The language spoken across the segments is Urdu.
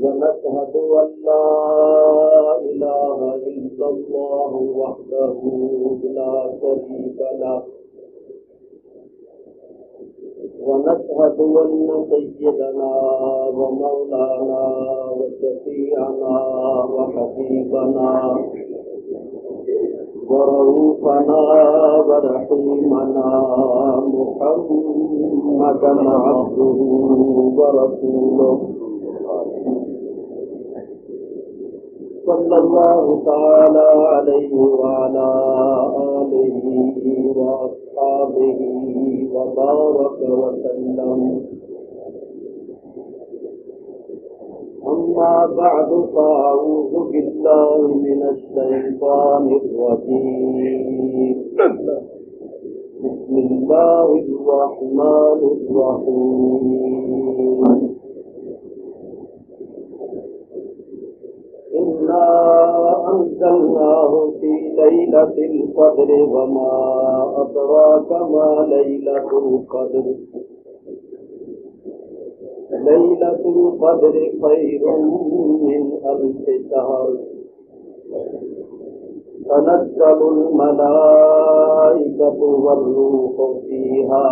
ونشهد أن لا إله إلا الله وحده لا شريك له ونشهد أن سيدنا ومولانا وشفيعنا وحبيبنا ورؤوفنا ورحيمنا محمدا عبده ورسوله صلى الله تعالى عليه وعلى آله وأصحابه وبارك وسلم. أما بعد فأعوذ بالله من الشيطان الرجيم. بسم الله الرحمن الرحيم. إنا أنزلناه في ليلة القدر وما أدراك ما ليلة القدر. ليلة القدر خير من ألف شهر. تنزل الملائكة والروح فيها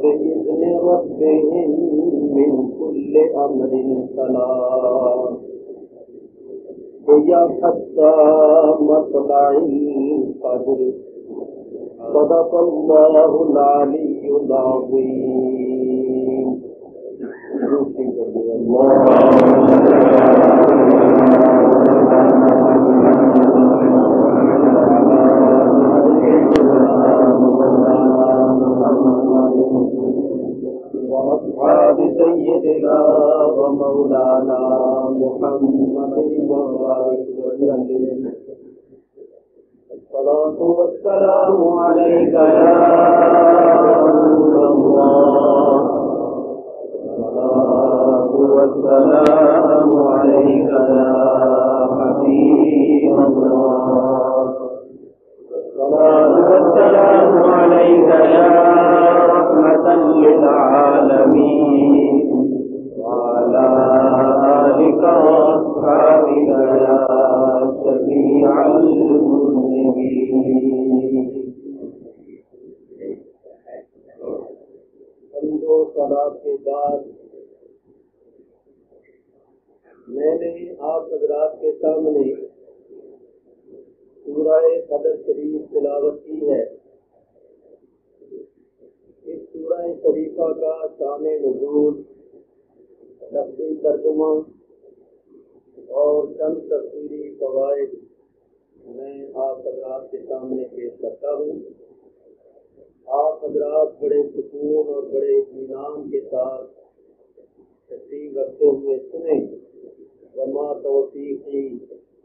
بإذن ربهم من كل أمر سلام هي حتى مطلع الفجر. صدق الله العلي العظيم. وأصحاب سيدنا ومولانا محمد وبارك وسلم. الصلاة والسلام عليك يا رسول الله. الصلاة والسلام عليك يا حبيب الله. الصلاة والسلام عليك يا رحمة للعالمين وعلى آلك وأصحابك يا شفيع المذنبين. حمد و ثنا کے بعد میں نے آپ حضرات کے سامنے سورہ قدر شریف تلاوت کی ہے. اس سورہ شریفہ کا شان نزول، لفظی ترجمہ اور چند تفسیری فوائد میں آپ حضرات کے سامنے پیش کرتا ہوں. آپ حضرات بڑے سکون اور بڑے اطمینان کے ساتھ تشریف رکھتے ہوئے سنیں. وما توفیقی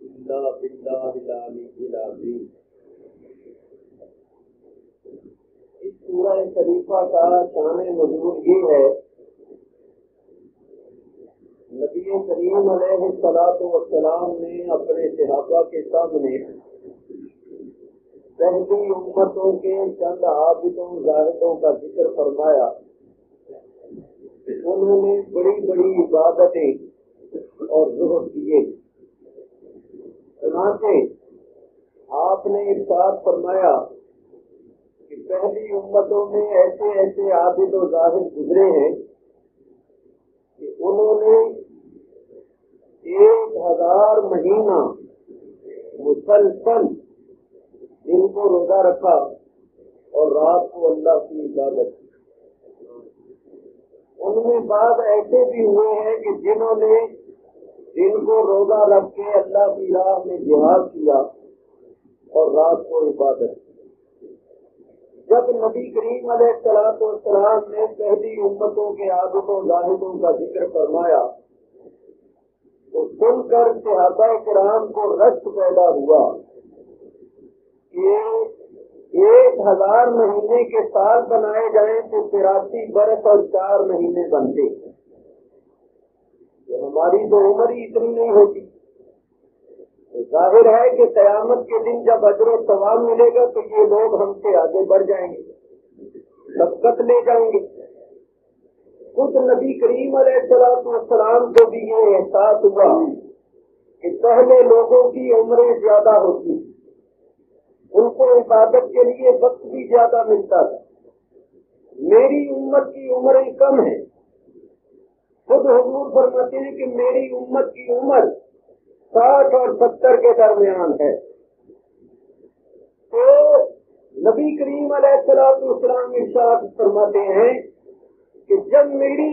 الا باللہ العلی العظیم. اس سورہ شریفہ کا شان نزول یہ ہے، نبی کریم علیہ الصلوۃ والسلام نے اپنے صحابہ کے سامنے پہلی امتوں کے چند عابدوں زاہدوں کا ذکر فرمایا. انہوں نے بڑی بڑی عبادتیں اور زہد کیے. چنانچہ آپ نے ارشاد فرمایا کہ پہلی امتوں میں ایسے ایسے عابد و زاہد گزرے ہیں کہ انہوں نے 1000 مہینہ مسلسل دن کو روزہ رکھا اور رات کو اللہ کی عبادت کی. ان میں بعض ایسے بھی ہوئے ہیں کہ جنہوں نے دن کو روزہ رکھ کے اللہ کی راہ میں جہاد کیا اور رات کو عبادت کی. جب نبی کریم علیہ السلام نے پہلی امتوں کے عابدوں زاہدوں کا ذکر فرمایا تو سن کر صحابہ کرام کو رشک پیدا ہوا کہ 1000 مہینے کے سال بنائے جائیں تو 83 برس اور 4 مہینے بنتے. ہماری تو عمر ہی اتنی نہیں ہوتی. ظاہر ہے کہ قیامت کے دن جب اجر و ثواب ملے گا تو یہ لوگ ہم سے آگے بڑھ جائیں گے، سبقت لے جائیں گے. خود نبی کریم علیہ السلام کو بھی یہ احساس ہوا کہ پہلے لوگوں کی عمریں زیادہ ہوتی، ان کو عبادت کے لیے وقت بھی زیادہ ملتا تھا، میری امت کی عمریں کم ہیں۔ خود حضور فرماتے ہیں کہ میری امت کی عمر 60 اور 70 کے درمیان ہے۔ تو نبی کریم علیہ السلام ارشاد فرماتے ہیں کہ جب میری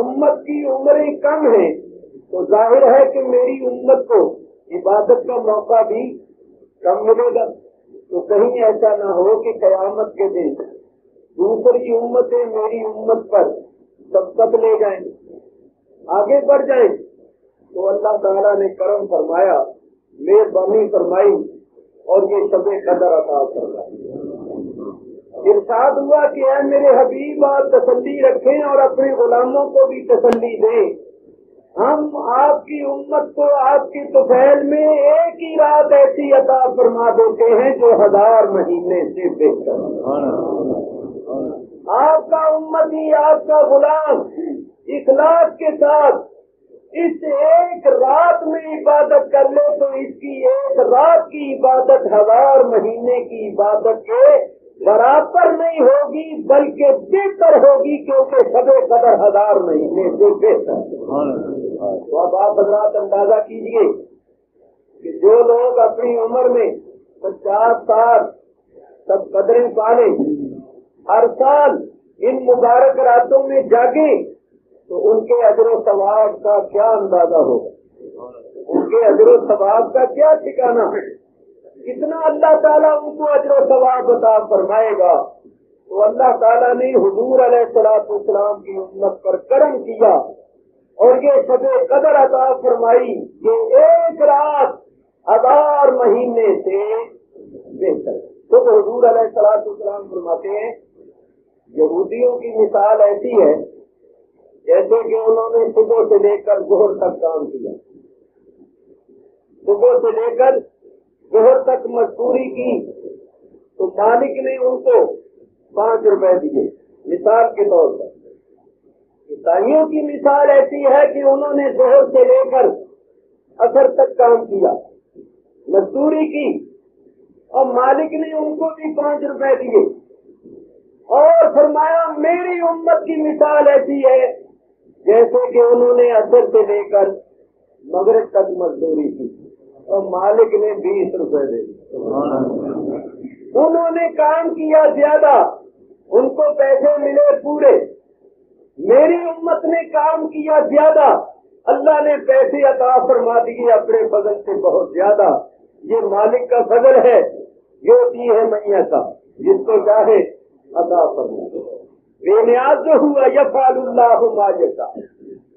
امت کی عمریں کم ہیں تو ظاہر ہے کہ میری امت کو عبادت کا موقع بھی کم ملے گا۔ تو کہیں ایسا نہ ہو کہ قیامت کے دن دوسری امتیں میری امت پر سبقت لے جائیں، آگے بڑھ جائیں، تو اللہ تعالیٰ نے کرم فرمایا، مہربانی فرمائی اور یہ شب قدر عطا فرمائی۔ ارشاد ہوا کہ اے میرے حبیب آپ تسلی رکھیں اور اپنے غلاموں کو بھی تسلی دیں، ہم آپ کی امت کو آپ کی طفیل میں ایک ہی رات ایسی عطا فرما دیتے ہیں جو 1000 مہینے سے بہتر۔ آپ کا امتی، آپ کا غلام اخلاص کے ساتھ اس ایک رات میں عبادت کر لے تو اس کی ایک رات کی عبادت 1000 مہینے کی عبادت کے برابر نہیں ہوگی بلکہ بہتر ہوگی، کیونکہ شب قدر 1000 مہینے سے بہتر۔ تو اب آپ حضرات اندازہ کیجئے کہ جو لوگ اپنی عمر میں 50 سال سب قدریں پالیں، ہر سال ان مبارک راتوں میں جاگیں، تو ان کے اجر و ثواب کا کیا اندازہ ہوگا، ان کے اجر و ثواب کا کیا ٹھکانہ ہے، کتنا اللہ تعالیٰ ان کو اجر و ثواب عطا فرمائے گا۔ تو اللہ تعالیٰ نے حضور علیہ السلام کی امت پر کرم کیا اور یہ شب قدر عطا فرمائی، یہ ایک رات 1000 مہینے سے بہتر۔ تو حضور علیہ السلام فرماتے ہیں یہودیوں کی مثال ایسی ہے جیسے کہ انہوں نے صبح سے لے کر ظہر تک کام کیا، صبح سے لے کر ظہر تک مزدوری کی، تو مالک نے ان کو 5 روپے دیے مثال کے طور پر۔ عیسائیوں کی مثال ایسی ہے کہ انہوں نے ظہر سے لے کر عصر تک کام کیا، مزدوری کی، اور مالک نے ان کو بھی 5 روپے دیے، اور فرمایا میری امت کی مثال ایسی ہے جیسے کہ انہوں نے عصر سے لے کر مغرب تک مزدوری کی اور مالک نے 20 روپے دے دیے۔ انہوں نے کام کیا زیادہ، ان کو پیسے ملے پورے، میری امت نے کام کیا زیادہ، اللہ نے پیسے عطا فرما دیے اپنے فضل سے بہت زیادہ۔ یہ مالک کا فضل ہے، یوتی ہے میاں کا، جس کو چاہے عطا فرما۔ بے نیاز جو ہوا یفعل اللہ ما یشاء۔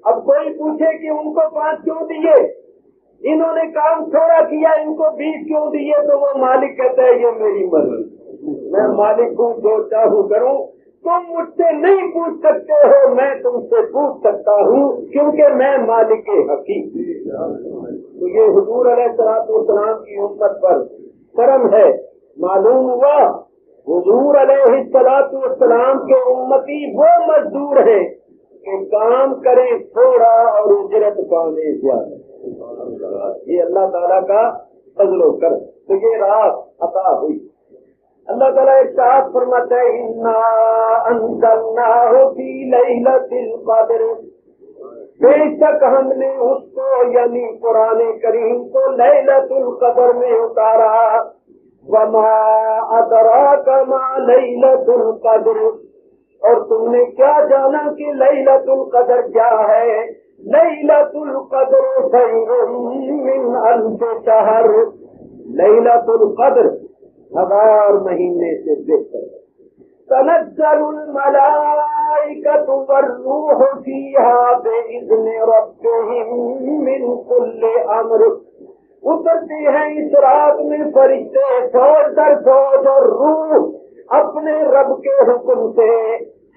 اب کوئی پوچھے کہ ان کو 5 کیوں دیے، انہوں نے کام تھوڑا کیا، ان کو 20 کیوں دیے، تو وہ مالک کہتا ہے یہ میری مرضی، میں مالک ہوں، جو چاہوں کروں، تم مجھ سے نہیں پوچھ سکتے ہو، میں تم سے پوچھ سکتا ہوں کیونکہ میں مالک حقیق۔ تو یہ حضور علیہ السلام کی امت پر کرم ہے۔ معلوم ہوا حضور علیہ السلام کے امتی وہ مزدور ہیں کہ کام کریں تھوڑا اور اجرت پانے زیادہ۔ یہ اللہ تعالیٰ کا فضل و کرم۔ تو یہ رات عطا ہوئی۔ اللہ تعالیٰ ارشاد فرماتا ہے انا انزلناہ فی لیلۃ القدر، بے شک ہم نے اس کو یعنی قرآن کریم کو لیلۃ القدر میں اتارا۔ وما ادراک ما لیلۃ القدر، اور تم نے کیا جانا کہ لیلۃ القدر کیا ہے؟ لیلۃ القدر خیر من الف شہر، لیلۃ القدر 1000 مہینے سے بہتر۔ تنزل الملائکۃ والروح فیہا بإذن ربہم من کل امر، اترتے ہیں اس رات میں فرشتے فوج در فوج اور روح اپنے رب کے حکم سے،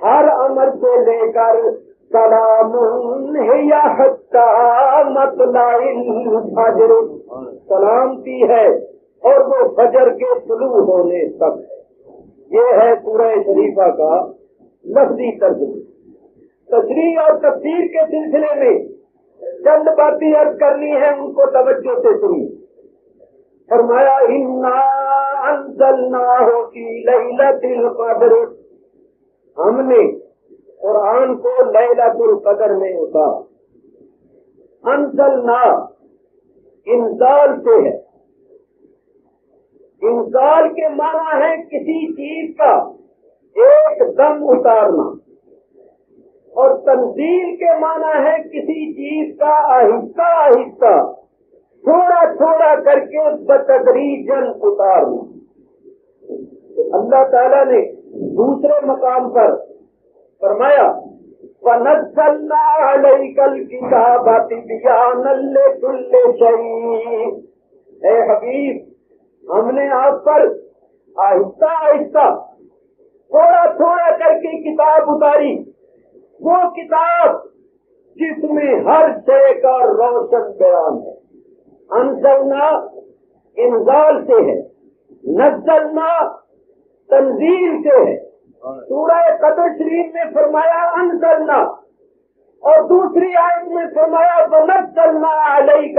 ہر امر سے لے کر سلام ہی حتی مطلع الفجر، سلامتی ہے اور وہ فجر کے طلوع ہونے تک ہے۔ یہ ہے سورہ شریفہ کا لفظی ترجمہ۔ تشریح اور تفسیر کے سلسلے میں چند باتیں عرض کرنی ہے، ان کو توجہ سے سنیے۔ فرمایا انا انزلناہ فی لیلۃ القدر، ہم نے قرآن کو لیلۃ القدر میں اتارا۔ انزلنا انزال سے ہے، انزال کے معنی ہے کسی چیز کا ایک دم اتارنا، اور تنزیل کے معنی ہے کسی چیز کا آہستہ آہستہ تھوڑا تھوڑا کر کے بتدریجاً اتارنا۔ تو اللہ تعالیٰ نے دوسرے مقام پر فرمایا وَنَزَّلْنَا عَلَيْكَ الْكِتَابَ تِبْيَانًا لِكُلِّ شَيْءٍ، اے حبیب ہم نے آپ پر آہستہ آہستہ تھوڑا تھوڑا کر کے کتاب اتاری، وہ کتاب جس میں ہر شے کا روشن بیان ہے۔ انزلنا انزال سے ہے، نزلنا تنزیل سے ہے۔ سورہ قدر شریف میں فرمایا انزلنا، اور دوسری آیت میں فرمایا ونزلنا علیک،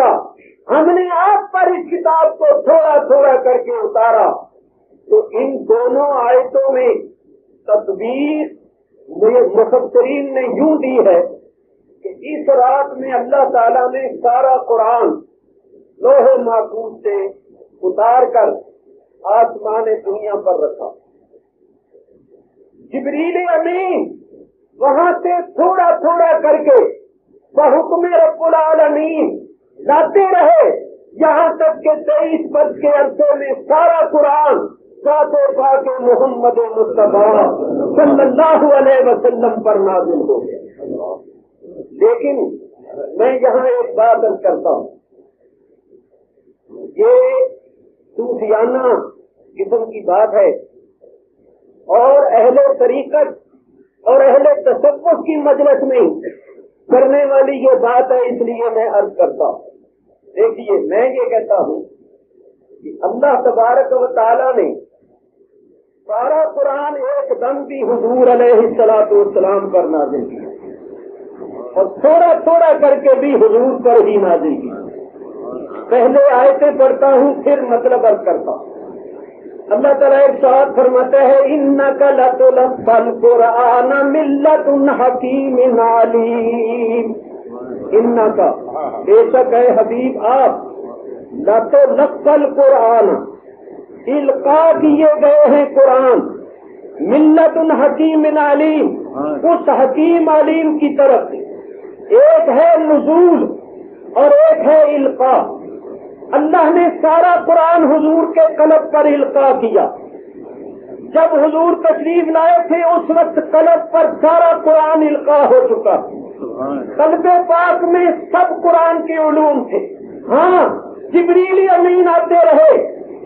ہم نے آپ پر اس کتاب کو تھوڑا تھوڑا کر کے اتارا۔ تو ان دونوں آیتوں میں تطبیق مفسرین نے یوں دی ہے کہ اس رات میں اللہ تعالیٰ نے سارا قرآن لوح محفوظ سے اتار کر آسمان دنیا پر رکھا۔ جبریل امین وہاں سے تھوڑا تھوڑا کر کے بحکم رب العالمین لاتے رہے، یہاں تک کہ 23 برس کے عرصے میں سارا قرآن ذات پاک محمد مصطفیٰ صلی اللہ علیہ وسلم پر نازل ہو گیا۔ لیکن میں یہاں ایک بات عرض کرتا ہوں، یہ صوفیانہ قسم کی بات ہے، اور اہل طریقت اور اہل تصوف کی مجلس میں کرنے والی یہ بات ہے، اس لیے میں عرض کرتا ہوں۔ دیکھیے میں یہ کہتا ہوں کہ اللہ تبارک و تعالیٰ نے سارا قرآن ایک دم بھی حضور علیہ الصلوۃ والسلام پر نازل کیا، اور تھوڑا تھوڑا کر کے بھی حضور پر ہی نازل کیا۔ پہلے آیتیں پڑھتا ہوں پھر مطلب عرض کرتا ہوں۔ اللہ تعالیٰ ارشاد فرماتا ہے اِنَّكَ لَتُلَقَّى الْقُرْآنَ مِن لَّدُنْ حَكِيمٍ عَلِيمٍ، اِنَّكَ بے شک ہے حبیب آپ، لَتُلَقَّى الْقُرْآنَ القاء کیے گئے ہیں قرآن، مِن لَّدُنْ حَكِيمٍ عَلِيمٍ، اس حکیم علیم کی طرف سے۔ ایک ہے نزول اور ایک ہے القاء۔ اللہ نے سارا قرآن حضور کے قلب پر القاء کیا۔ جب حضور تشریف لائے تھے اس وقت قلب پر سارا قرآن القاء ہو چکا، قلب پاک میں سب قرآن کے علوم تھے۔ ہاں جبریل امین آتے رہے،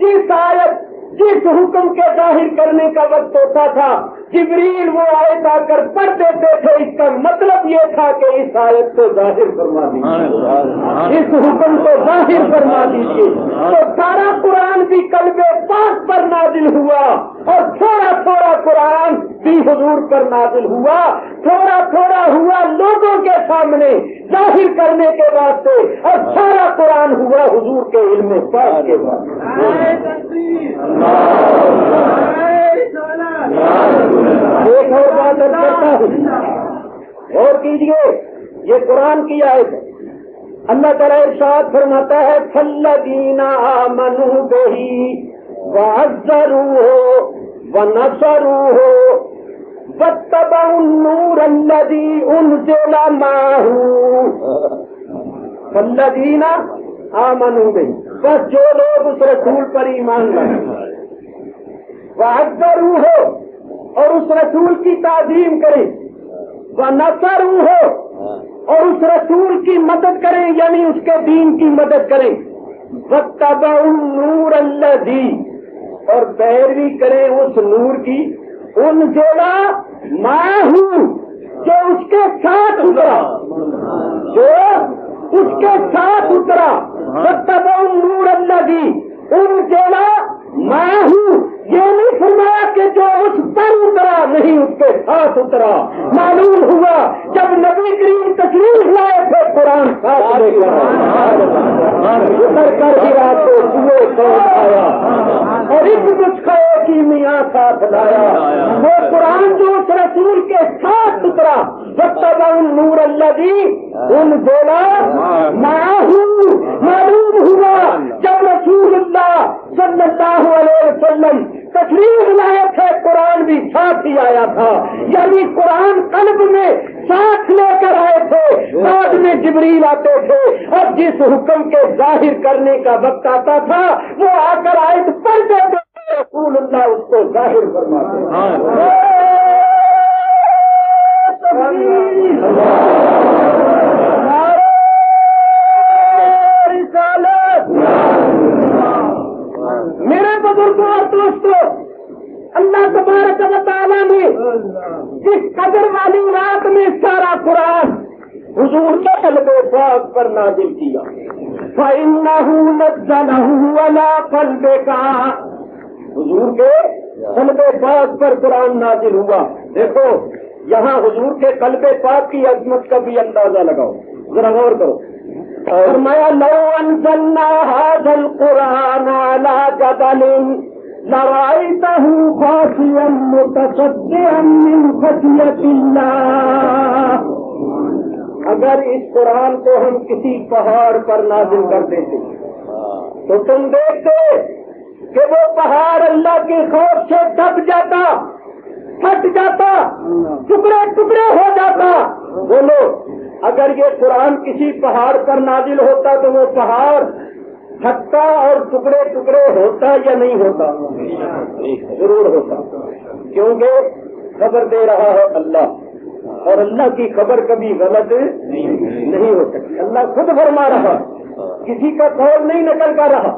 جس آیت جس حکم کے ظاہر کرنے کا وقت ہوتا تھا جبریل وہ آیت آ کر پڑھ دیتے تھے، اس کا مطلب یہ تھا کہ اس آیت کو ظاہر فرما دیجیے، اس حکم کو ظاہر فرما دیجیے۔ تو سارا قرآن بھی قلب پاک پر نازل ہوا، اور تھوڑا تھوڑا قرآن بھی حضور پر نازل ہوا، تھوڑا تھوڑا ہوا لوگوں کے سامنے ظاہر کرنے کے واسطے، اور سارا قرآن ہوا حضور کے علم پاک کے واسطے۔ ایک اور بات کرتا ہوں، اور کیجیے، یہ قرآن کی آیت ہے۔ اللہ تعالیٰ ارشاد فرماتا ہے فَالَّذِينَ آمَنُوا بِهِ وَعَزَّرُوهُ وَنَصَرُوهُ وَاتَّبَعُوا النُّورَ الَّذِي أُنزِلَ مَعَهُ فَالَّذِينَ آمَنُوا بِهِ، بس جو لوگ اس رسول پر ایمان لائے، وَعَزَّرُوهُ اور اس رسول کی تعظیم کریں، وَنَصَرُوهُ اور اس رسول کی مدد کریں، یعنی اس کے دین کی مدد کریں، وَاتَّبَعُوا النُّورَ الَّذِي اور پیروی کریں اس نور کی، انزل مَعَهُ جو اس کے ساتھ اترا، جو اس کے ساتھ اترا، وَاتَّبَعُوا النُّورَ الَّذِي انزل مَعَهُ، یہ نہیں فرمایا کہ جو اس پر اترا، نہیں اس کے ساتھ اترا۔ معلوم ہوا جب نبی کریم تشریف لائے تھے قرآن ساتھ لے کر اتر کر ہرا تو سوئے کون آیا اور ایک نسخہ کی میاں ساتھ لایا. وہ قرآن جو اس رسول کے ساتھ اترا واتبعوا النور الذی انزل معہ، معلوم ہوا جب رسول اللہ صلی اللہ علیہ وسلم تشریف لائے تھے قرآن بھی ساتھ ہی آیا تھا. یعنی قرآن قلب میں ساتھ لے کر آئے تھے، بعد میں جبریل آتے تھے اور جس حکم کے ظاہر کرنے کا وقت آتا تھا وہ آ کر آیت پڑھ دیتے تھے، رسول اللہ اس کو ظاہر فرماتے. میرے بزرگوں اور دوستوں، اللہ تبارک و تعالیٰ نے جس قدر والی رات میں سارا قرآن حضور کے قلب پاک پر نازل کیا، فَإِنَّهُ نَزَّلَهُ عَلَىٰ قَلْبِكَ، حضور کے قلب پاک پر قرآن نازل ہوا. دیکھو یہاں حضور کے قلب پاک کی عظمت کا بھی اندازہ لگاؤ، ذرا غور کرو. فرمایا لو انزلنا هذا القرآن على جبل لرأيته خاشعا متصدعا من خشية الله، اگر اس قرآن کو ہم کسی پہاڑ پر نازل کر دیتے تو تم دیکھتے کہ وہ پہاڑ اللہ کے خوف سے دب جاتا، پھٹ جاتا، ٹکڑے ٹکڑے ہو جاتا. بولو اگر یہ قرآن کسی پہاڑ پر نازل ہوتا تو وہ پہاڑ پھٹتا اور ٹکڑے ٹکڑے ہوتا یا نہیں ہوتا؟ ضرور ہوتا، کیونکہ خبر دے رہا ہے اللہ، اور اللہ کی خبر کبھی غلط نہیں ہو سکتی. اللہ خود فرما رہا، کسی کا قول نہیں نقل کر رہا،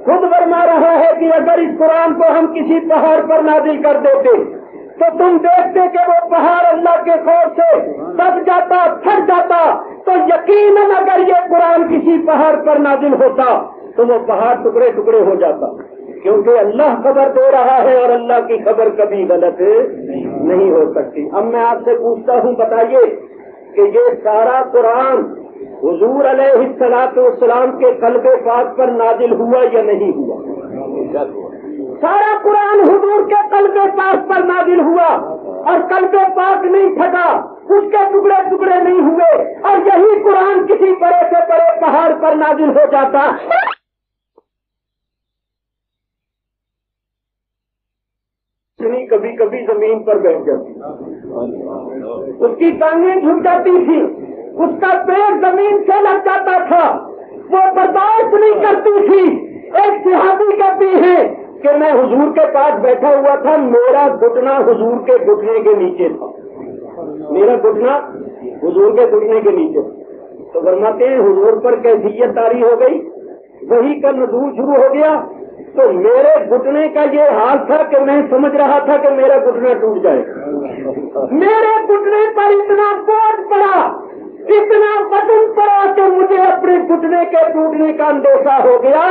خود فرما رہا ہے کہ اگر اس قرآن کو ہم کسی پہاڑ پر نازل کر دیتے تو تم دیکھتے کہ وہ پہاڑ اللہ کے خوف سے دب جاتا، پھٹ جاتا. تو یقیناً اگر یہ قرآن کسی پہاڑ پر نازل ہوتا تو وہ پہاڑ ٹکڑے ٹکڑے ہو جاتا، کیونکہ اللہ خبر دے رہا ہے اور اللہ کی خبر کبھی غلط نہیں ہو سکتی. اب میں آپ سے پوچھتا ہوں، بتائیے کہ یہ سارا قرآن حضور علیہ الصلوۃ والسلام کے قلب پاک پر نازل ہوا یا نہیں ہوا؟ سارا قرآن حضور کے قلب پاک پر نازل ہوا اور قلب پاک نہیں پھٹا، اس کے ٹکڑے ٹکڑے نہیں ہوئے، اور یہی قرآن کسی بڑے سے بڑے پہاڑ پر نازل ہو جاتا کبھی کبھی زمین پر بیٹھ جاتی، اس کی ٹانگیں جھک جاتی تھی، اس کا پیٹ زمین سے لگ جاتا تھا، وہ برداشت نہیں کرتی تھی. ایک صحابی کہتی ہے کہ میں حضور کے پاس بیٹھا ہوا تھا، میرا گھٹنا حضور کے گھٹنے کے نیچے تھا، میرا گھٹنا حضور کے گھٹنے کے نیچے. تو فرماتے ہیں حضور پر کیفیت طاری ہو گئی، وہی کا نزول شروع ہو گیا. تو میرے گھٹنے کا یہ حال تھا کہ میں سمجھ رہا تھا کہ میرا گھٹنا ٹوٹ جائے. میرے گھٹنے پر اتنا بوجھ پڑا، اتنا وزن پڑا کہ مجھے اپنے گھٹنے کے ٹوٹنے کا اندیشہ ہو گیا.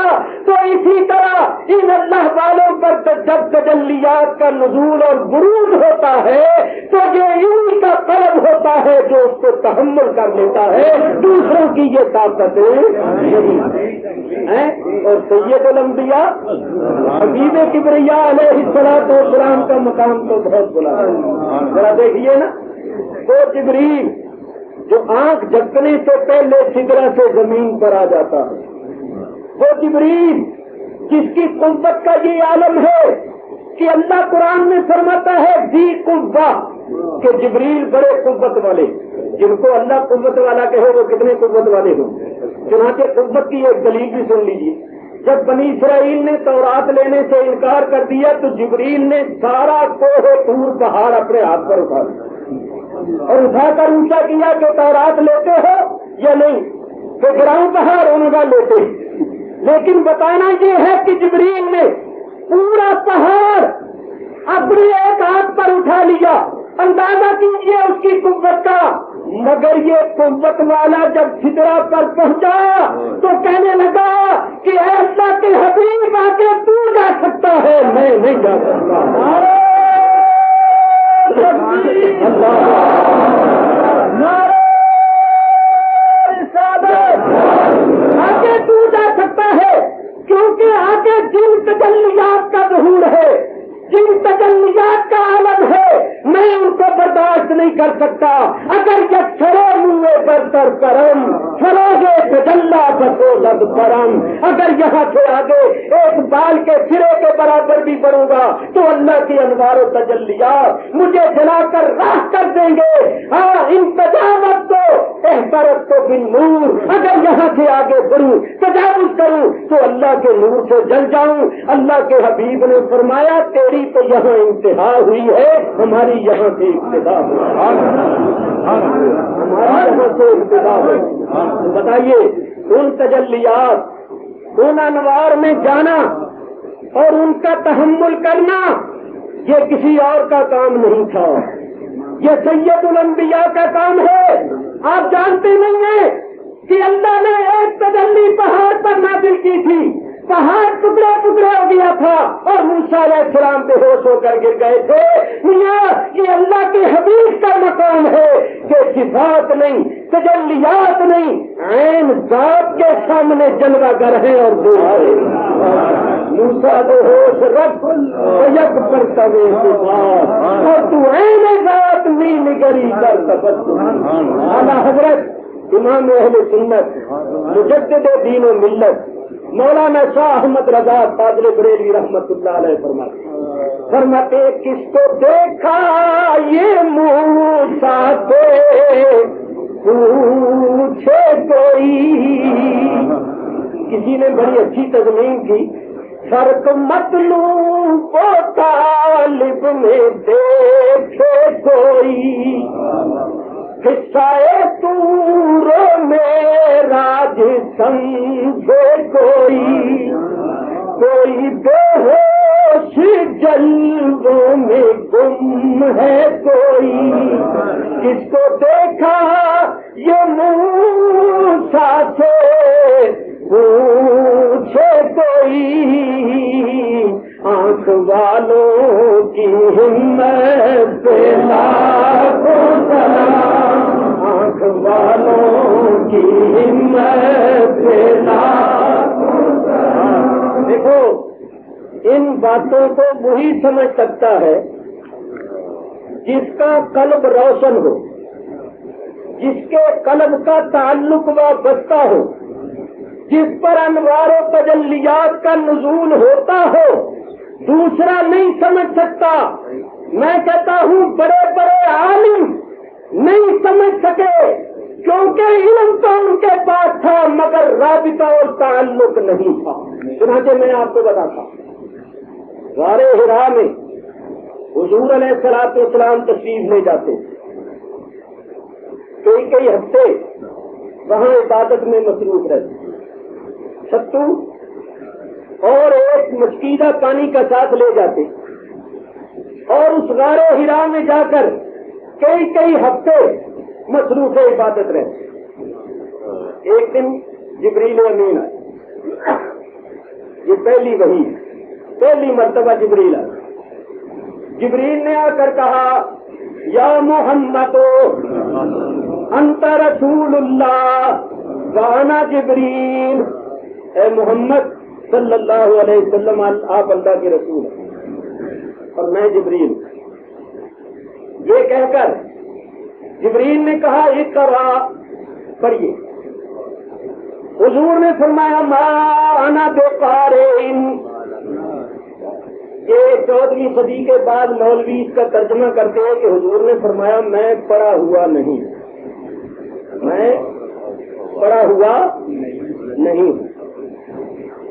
تو اسی طرح ان اللہ والوں پر جب تجلیات کا نزول اور بروز ہوتا ہے تو یہ انہی کا طلب ہوتا ہے جو اس کو تحمل کر لیتا ہے، دوسروں کی یہ طاقت نہیں ہے. اور سید الانبیاء حبیب کبریا علیہ الصلوۃ والسلام کا مقام تو بہت بلند ہے. ذرا دیکھیے نا، وہ جبریل جو آنکھ جھپکنے سے پہلے سدرہ سے زمین پر آ جاتا ہے، وہ جبریل جس کی قوت کا یہ عالم ہے کہ اللہ قرآن میں فرماتا ہے ذی قوہ، کہ جبریل بڑے قوت والے، جن کو اللہ قوت والا کہے وہ کتنے قوت والے ہوں. چنانچہ قوت کی ایک دلیل بھی سن لیجیے. جب بنی اسرائیل نے تورات لینے سے انکار کر دیا تو جبریل نے سارا کوہ طور پہاڑ اپنے ہاتھ پر اٹھا دیا اور اٹھا کر اونچا کیا کہ تورات لیتے ہو یا نہیں؟ تو گراؤں پہاڑ ان کا لیتے. لیکن بتانا یہ ہے کہ جبریل نے پورا پہاڑ اپنے ایک ہاتھ پر اٹھا لیا. اندازہ کیجیے اس کی قوت کا. مگر یہ قوت والا جب سدرہ پر پہنچا تو کہنے لگا کہ اے اللہ کے حبیب آ کے تو جا سکتا ہے، میں نہیں جا سکتا. جن تجلیات کا ظہور ہے، جن تجلیات کا عالم ہے، میں ان کو برداشت نہیں کر سکتا۔ اگر یہ چھڑے منہ برتر کرم فروغے تجلا بسولت کرم، اگر یہاں سے آگے ایک بال کے سرے کے برابر بھی بڑھوں گا تو اللہ کی انوار و تجلیات مجھے جلا کر راہ کر دیں گے۔ ہاں، ان تجاوز کو احترت کو بن نور، اگر یہاں سے آگے بڑھوں تجاوز کروں تو اللہ کے نور سے جل جاؤں۔ اللہ کے حبیب نے فرمایا تیری تو یہاں انتہا ہوئی ہے، ہماری یہاں سے ابتدا ہوئی، ہماری یہاں سے ابتدا ہوئی۔ بتائیے، ان تجلیات، ان انوار میں جانا اور ان کا تحمل کرنا یہ کسی اور کا کام نہیں تھا، یہ سید الانبیاء کا کام ہے۔ آپ جانتے نہیں ہیں کہ اللہ نے ایک تجلی پہاڑ پر نازل کی تھی، پہاڑ ٹکڑے ٹکڑے ہو گیا تھا اور موسیٰ علیہ السلام بے ہوش ہو کر گر گئے تھے۔ میاں، یہ اللہ کے حبیب کا مقام ہے کہ صفات نہیں، تجلیات نہیں، عین ذات کے سامنے جلوہ گر ہے اور دور ہے۔ موسیٰ بے ہوش رب یک پر تبے صفات اور تو عین ذات می نگری کر تبسم۔ اعلیٰ حضرت امام اہل سنت مجدد دین و ملت مولانا شاہ احمد رضا قادر بریلوی رحمت اللہ علیہ فرماتے کس کو دیکھا یہ موسیٰ سے پوچھے کوئی، کسی نے بڑی اچھی تضمین کی، فرق مطلوب و طالب میں دیکھے کوئی، قصہ طور معراج سمجھے کوئی، کوئی بے ہوش جلووں میں گم ہے کوئی، کس کو دیکھا یہ موسیٰ سے پوچھے کوئی، آنکھ والوں کی ہمت پہ لاکھوں سلام، آنکھ والوں کی ہمت پہ لاکھوں سلام۔ دیکھو، ان باتوں کو وہی سمجھ سکتا ہے جس کا قلب روشن ہو، جس کے قلب کا تعلق وابستہ ہو، جس پر انوار و تجلیات کا نزول ہوتا ہو، دوسرا نہیں سمجھ سکتا۔ میں کہتا ہوں بڑے بڑے عالم نہیں سمجھ سکے کیونکہ علم تو ان کے پاس تھا مگر رابطہ اور تعلق نہیں تھا۔ چنانچہ میں آپ کو بتاتا ہوں، غار حرا میں حضور علیہ الصلوۃ والسلام تشریف لے جاتے، کئی ہفتے وہاں عبادت میں مصروف رہتے، ستو اور ایک مشکیدہ پانی کا ساتھ لے جاتے اور اس غار حرا میں جا کر کئی ہفتے مصروف عبادت رہتے۔ ایک دن جبریل امین آئے، یہ پہلی وحی ہے، پہلی مرتبہ جبریل آئے۔ جبریل نے آ کر کہا یا محمد انت رسول اللہ وانا جبریل، اے محمد صلی اللہ علیہ وسلم آپ اللہ کے رسول ہیں اور میں جبریل۔ یہ کہہ کر جبریل نے کہا اقرا، پڑھیے۔ حضور نے فرمایا ما انا بقارئ، یہ 14ویں صدی کے بعد مولوی اس کا ترجمہ کرتے ہیں کہ حضور نے فرمایا میں پڑھا ہوا نہیں، میں پڑھا ہوا نہیں،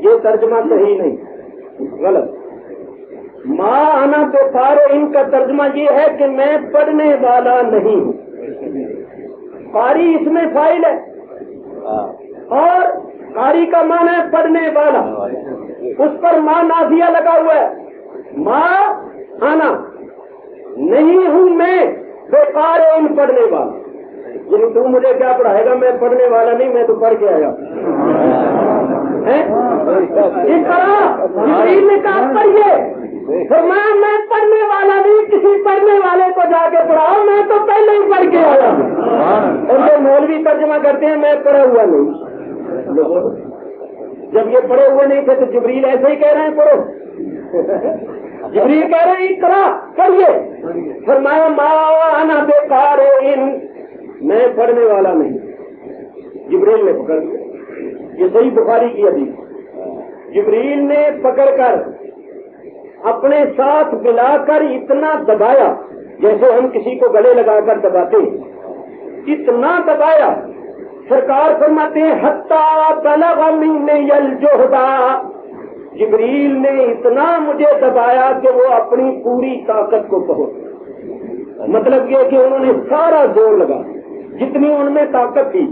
یہ ترجمہ صحیح نہیں، غلط۔ ما انا بقارئ کا ترجمہ یہ ہے کہ میں پڑھنے والا نہیں ہوں۔ قاری اس میں فاعل ہے اور قاری کا معنی ہے پڑھنے والا، اس پر ما نافیہ لگا ہوا ہے۔ ما انا نہیں ہوں میں بقارئ پڑھنے والا، یعنی تو مجھے کیا پڑھائے گا، میں پڑھنے والا نہیں، میں تو پڑھ کے آیا۔ جبریل نے کہا پڑھیے، فرمایا میں پڑھنے والا نہیں، کسی پڑھنے والے کو جا کے پڑھاؤ، میں تو پہلے ہی پڑھ کے آیا۔ اور جو مولوی ترجمہ کرتے ہیں میں پڑھا ہوا نہیں، جب یہ پڑھے ہوئے نہیں تھے تو جبریل ایسے ہی کہہ رہے ہیں پڑھو، جبریل کہہ رہے ہیں اقرا پڑھیے، فرمایا ما انا بقارئ، میں پڑھنے والا نہیں۔ جبریل نے پکڑ لیا، یہ صحیح بخاری کی حدیث، جبریل نے پکڑ کر اپنے ساتھ ملا کر اتنا دبایا جیسے ہم کسی کو گلے لگا کر دباتے ہیں، اتنا دبایا، سرکار فرماتے ہیں حتی بلغ منی الجہد، جبریل نے اتنا مجھے دبایا کہ وہ اپنی پوری طاقت کو پہنچ، مطلب یہ کہ انہوں نے سارا زور لگا، جتنی ان میں طاقت تھی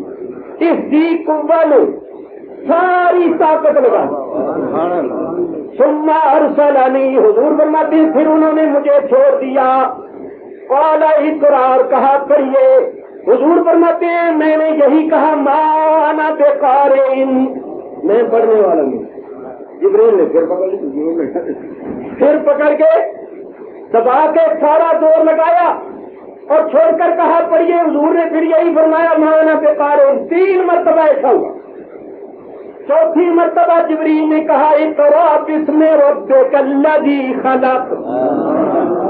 اس دی قوہ نے ساری طاقت لگا۔ ثم ارسلنی، حضور فرماتے ہیں پھر انہوں نے مجھے چھوڑ دیا، قال اقرار، کہا کریے، حضور فرماتے ہیں میں نے یہی کہا ما انا بقارئ، میں پڑھنے والا نہیں۔ جبریل نے پھر پکڑ کے دبا کے سارا زور لگایا اور چھوڑ کر کہا پڑھیے، حضور نے پھر یہی فرمایا ما انا بقارئ، 3 مرتبہ ایسا ہوا۔ چوتھی مرتبہ جبریل نے کہا اقرا بسم ربک الذی خلق،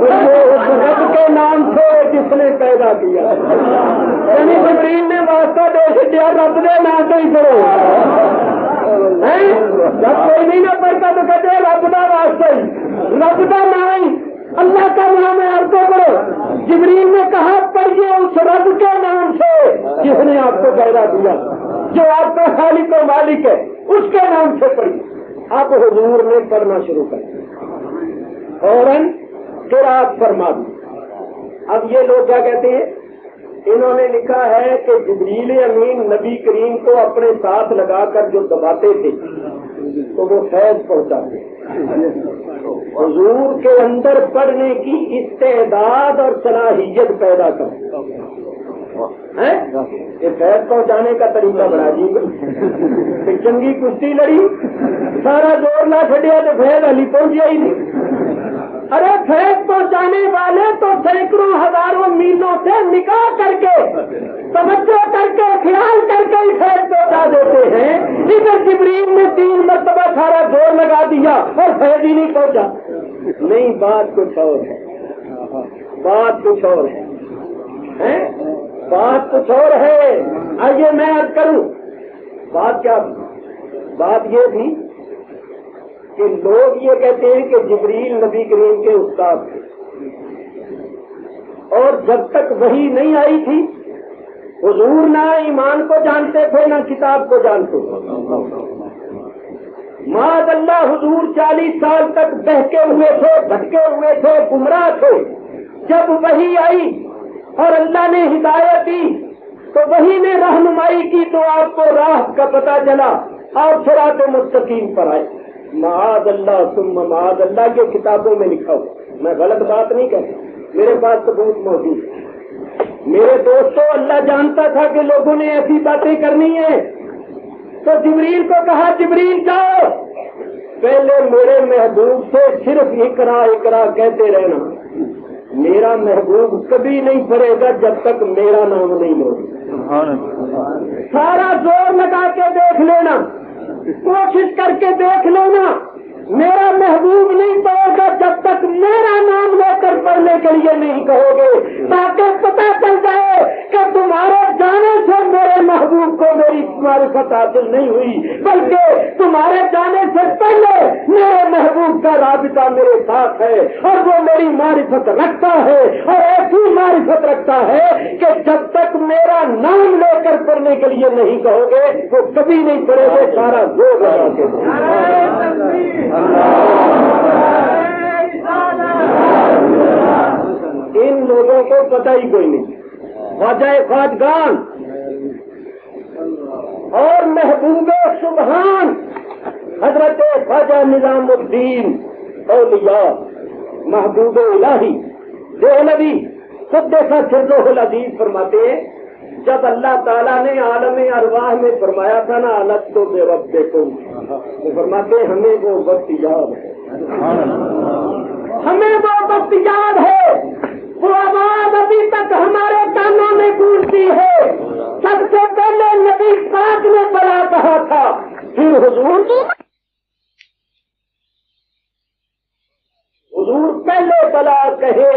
اس رب کے نام سے جس نے پیدا کیا، یعنی جبریل نے واسطہ دے چڑیا رب کے نام سے ہی پڑھو، جب کوئی نہیں نہ پڑھتا تو کہتے ہیں رب کا واسطہ ہی، رب کا نام ہی، اللہ کا نام ہے، آپ کو پڑھو۔ جبریل نے کہا پڑھیے اس رب کے نام سے جس نے آپ کو پیدا کیا، جو آپ کا خالق و مالک ہے، اس کے نام سے پڑھیے۔ اب حضور نے پڑھنا شروع کر دیا، فوراً قرات فرما دی۔ اب یہ لوگ کیا کہتے ہیں، انہوں نے لکھا ہے کہ جبریل امین نبی کریم کو اپنے ساتھ لگا کر جو دباتے تھے تو وہ فیض پہنچاتے، حضور کے اندر پڑھنے کی استعداد اور صلاحیت پیدا کرتے۔ یہ فیض پہنچانے کا طریقہ بڑا عجیب ہے، چنگی کشتی لڑی، سارا زور نہ چھڈیا تو فیض علی پہنچیا ہی نہیں۔ ارے فیض پہنچانے والے تو سینکڑوں ہزاروں میلوں سے نکاح کر کے توجہ کر کے خیال کر کے ہی فیض پہنچا دیتے ہیں، ادھر جبریل نے 3 مرتبہ سارا زور لگا دیا اور فیض ہی نہیں پہنچا۔ نہیں، بات کچھ اور ہے، بات کچھ اور ہے، بات کچھ اور ہے۔ آئیے میں عرض کروں بات کیا، بات یہ تھی کہ لوگ یہ کہتے ہیں کہ جبریل نبی کریم کے استاد تھے، اور جب تک وحی نہیں آئی تھی حضور نہ ایمان کو جانتے تھے نہ کتاب کو جانتے تھے۔ معاذ اللہ، حضور 40 سال تک بہکے ہوئے تھے، بھٹکے ہوئے تھے، گمراہ تھے۔ جب وحی آئی اور اللہ نے ہدایت دی تو وحی نے رہنمائی کی تو آپ کو راہ کا پتہ چلا اور صراط مستقیم پر آئے۔ معاذ اللہ ثم معاذ اللہ کے کتابوں میں لکھا ہوا، میں غلط بات نہیں کہتا، میرے پاس ثبوت موجود ہے۔ میرے دوستوں، اللہ جانتا تھا کہ لوگوں نے ایسی باتیں کرنی ہیں تو جبریل کو کہا جبریل جاؤ، پہلے میرے محبوب سے صرف اقرا اقرا کہتے رہنا، میرا محبوب کبھی نہیں پڑھے گا جب تک میرا نام نہیں لوگا۔ سارا زور لگا کے دیکھ لینا، کوشش کر کے دیکھ لینا، میرا محبوب نہیں پڑھے گا جب تک میرا نام لے کر پڑھنے کے لیے نہیں کہو گے، تاکہ پتہ چل جائے کہ تمہارے جانے سے میرے محبوب کو میری معرفت حاصل نہیں ہوئی، بلکہ تمہارے جانے سے پہلے میرے محبوب کا رابطہ میرے ساتھ ہے اور وہ میری معرفت رکھتا ہے، اور ایسی معرفت رکھتا ہے کہ جب تک میرا نام لے کر پڑھنے کے لیے نہیں کہو گے وہ کبھی نہیں پڑھے گے۔ سارا زور لگا کے ان لوگوں کو پتہ ہی کوئی نہیں، خواجہ خواجگان اور محبوب سبحان حضرت خواجہ نظام الدین اولیاء محبوب الہی دہلوی قدس سرہ العزیز فرماتے ہیں، جب اللہ تعالیٰ نے عالم ارواح میں فرمایا تھا نا الستو بربکم، وہ فرماتے ہیں ہمیں وہ وقت یاد ہے، ہمیں وہ وقت یاد ہے، وہ آواز ابھی تک ہمارے کانوں میں گونجتی ہے۔ سب سے پہلے نبی پاک نے بڑا کہا تھا، پھر پھر حضور پہلے بلا کہے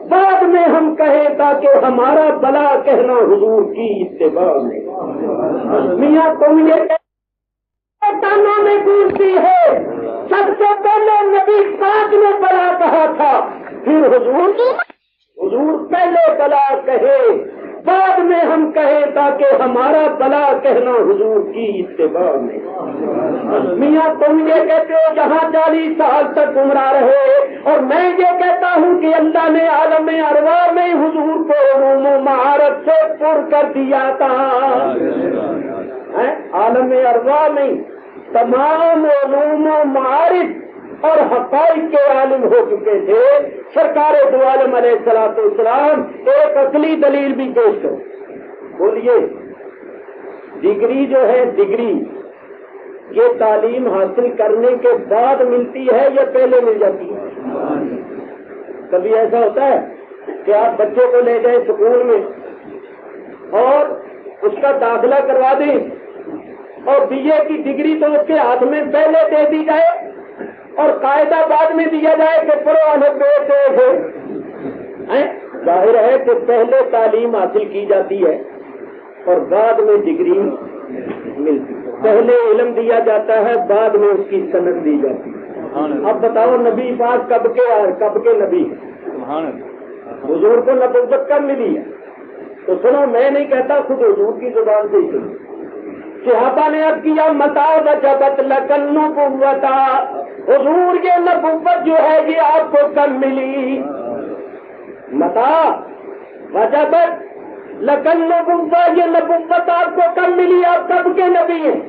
بعد میں ہم کہیں تاکہ ہمارا بلا کہنا حضور کی اتباع میں. میاں تم یہ کانوں میں گونجتی ہے سب سے پہلے نبی پاک نے بلا کہا تھا پھر حضور پہلے بلا کہے بعد میں ہم کہیں تاکہ ہمارا بلا کہنا حضور کی اتباع میں. میاں تم یہ کہتے ہو جہاں 40 سال تک گمراہ رہے اور میں یہ کہتا ہوں کہ اللہ نے عالم ارواح میں حضور کو علوم و معارف سے پر کر دیا تھا. عالم ارواح میں تمام علوم و معارف اور حقائق کے عالم ہو چکے تھے. سرکار دو عالم علیہ الصلوۃ والسلام ایک عقلی دلیل بھی پیش کرو. بولیے ڈگری جو ہے ڈگری یہ تعلیم حاصل کرنے کے بعد ملتی ہے یا پہلے مل جاتی ہے؟ کبھی ایسا ہوتا ہے کہ آپ بچے کو لے جائیں اسکول میں اور اس کا داخلہ کروا دیں اور بی اے کی ڈگری تو اس کے ہاتھ میں پہلے دے دی جائے اور قاعدہ بعد میں دیا جائے کہ پرو انپڑھ. ظاہر ہے کہ پہلے تعلیم حاصل کی جاتی ہے اور بعد میں ڈگری ملتی ہے. پہلے علم دیا جاتا ہے بعد میں اس کی سند دی جاتی ہے. اب بتاؤ نبی پاک کب کے نبی حضور کو نبوت کب ملی ہے؟ تو سنو میں نہیں کہتا خود حضور کی زبان سے ہی سنو. صحابہ نے اب کیا متا وجبت لکن نبوتا حضور یہ نبوت جو ہے یہ آپ کو کب ملی؟ متا وجبت لکن نبوتا یہ نبوت آپ کو کب ملی؟ آپ کب کے نبی ہیں؟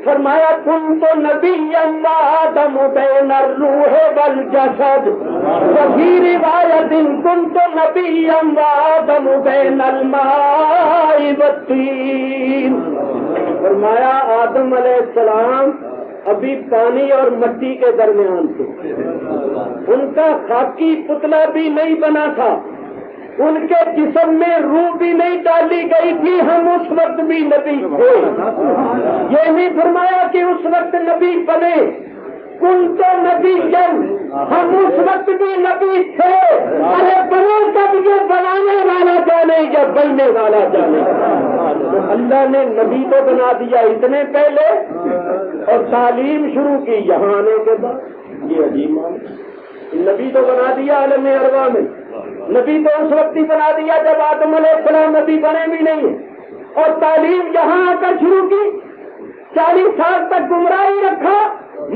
فرمایا کن تو نبی آدم بین الروح والجسد وفی روایت کن تو نبی آدم بین الماء والطین. فرمایا آدم علیہ السلام ابھی پانی اور مٹی کے درمیان تھے. ان کا خاکی پتلا بھی نہیں بنا تھا, ان کے جسم میں روح بھی نہیں ڈالی گئی تھی, ہم اس وقت بھی نبی تھے. یہ نہیں فرمایا کہ اس وقت نبی بنے, کن تو نبی جن ہم اس وقت بھی نبی تھے. ارے بنے کب یہ بنانے والا جانے یا بننے والا جانے. تو اللہ نے نبی تو بنا دیا اتنے پہلے اور تعلیم شروع کی یہاں آنے کے بعد. یہ عجیب ہے. نبی تو بنا دیا عالم ارواح میں, نبی تو اس وقت ہی بنا دیا جب آدم علیہ السلام نبی بنے بھی نہیں, اور تعلیم یہاں آ کر شروع کی. 40 سال تک گمراہی رکھا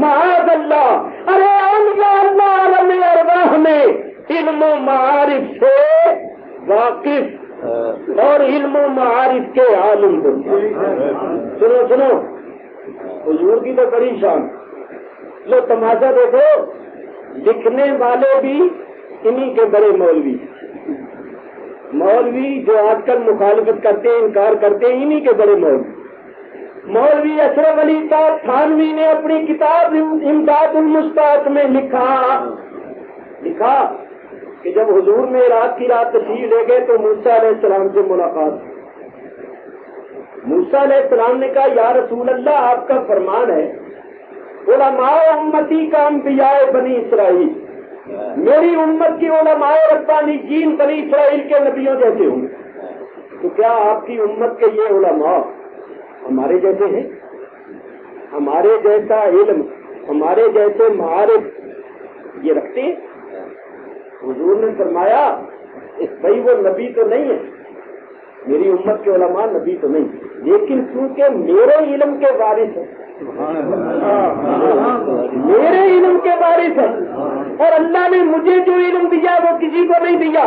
معاذ اللہ. ارے اللہ عالم ارواح میں علم و معارف سے واقف اور علم و معارف کے عالم ہوتے. سنو حضور کی تو بڑی شان. لو تماشا دیکھو, لکھنے والے بھی انہی کے بڑے مولوی جو آج کل مخالفت کرتے ہیں, انکار کرتے ہیں, انہی کے بڑے مولوی اشرف علی صاحب تھانوی نے اپنی کتاب امداد المشتاق میں لکھا کہ جب حضور معراج کی رات تشریف لے گئے تو موسیٰ علیہ السلام سے ملاقات. موسیٰ علیہ السلام نے کہا یا رسول اللہ آپ کا فرمان ہے علماء امتی کا انبیاء بنی اسرائیل, میری امت کی علماء ربانیین بنی اسرائیل کے نبیوں جیسے ہوں گے, تو کیا آپ کی امت کے یہ علماء ہمارے جیسے ہیں؟ ہمارے جیسا علم, ہمارے جیسے معارف یہ رکھتے ہیں؟ حضور نے فرمایا بھائی وہ نبی تو نہیں ہے, میری امت کے علماء نبی تو نہیں, لیکن کیونکہ میرے علم کے وارث ہیں, میرے علم کے وارث ہیں, اور اللہ نے مجھے جو علم دیا وہ کسی کو نہیں دیا,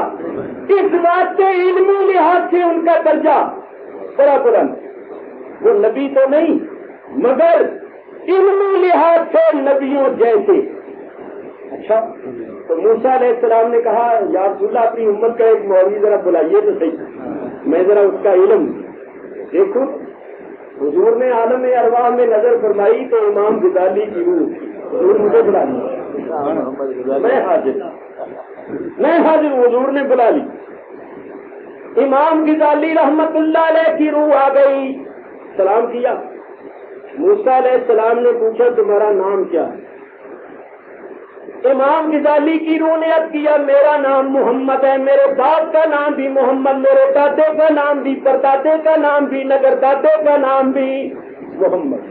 اس بات سے علمی لحاظ سے ان کا درجہ بڑا بلند. وہ نبی تو نہیں مگر علمی لحاظ سے نبیوں جیسے. اچھا تو موسیٰ علیہ السلام نے کہا یا رسول اللہ اپنی امت کا ایک مولوی ذرا بلائیے تو صحیح, میں ذرا اس کا علم دیکھو. حضور نے عالم ارواح میں نظر فرمائی تو امام غزالی کی روح حضور مجھے بلا لی, میں حاضر. حضور نے بلا لی, امام غزالی رحمت اللہ علیہ کی روح آ گئی, سلام کیا. موسیٰ علیہ السلام نے پوچھا تمہارا نام کیا ہے؟ امام غزالی کی روح نے عرض کیا میرا نام محمد ہے، میرے باپ کا نام بھی محمد، میرے دادے کا نام بھی، پردادے کا نام بھی، نگر دادے کا نام بھی محمد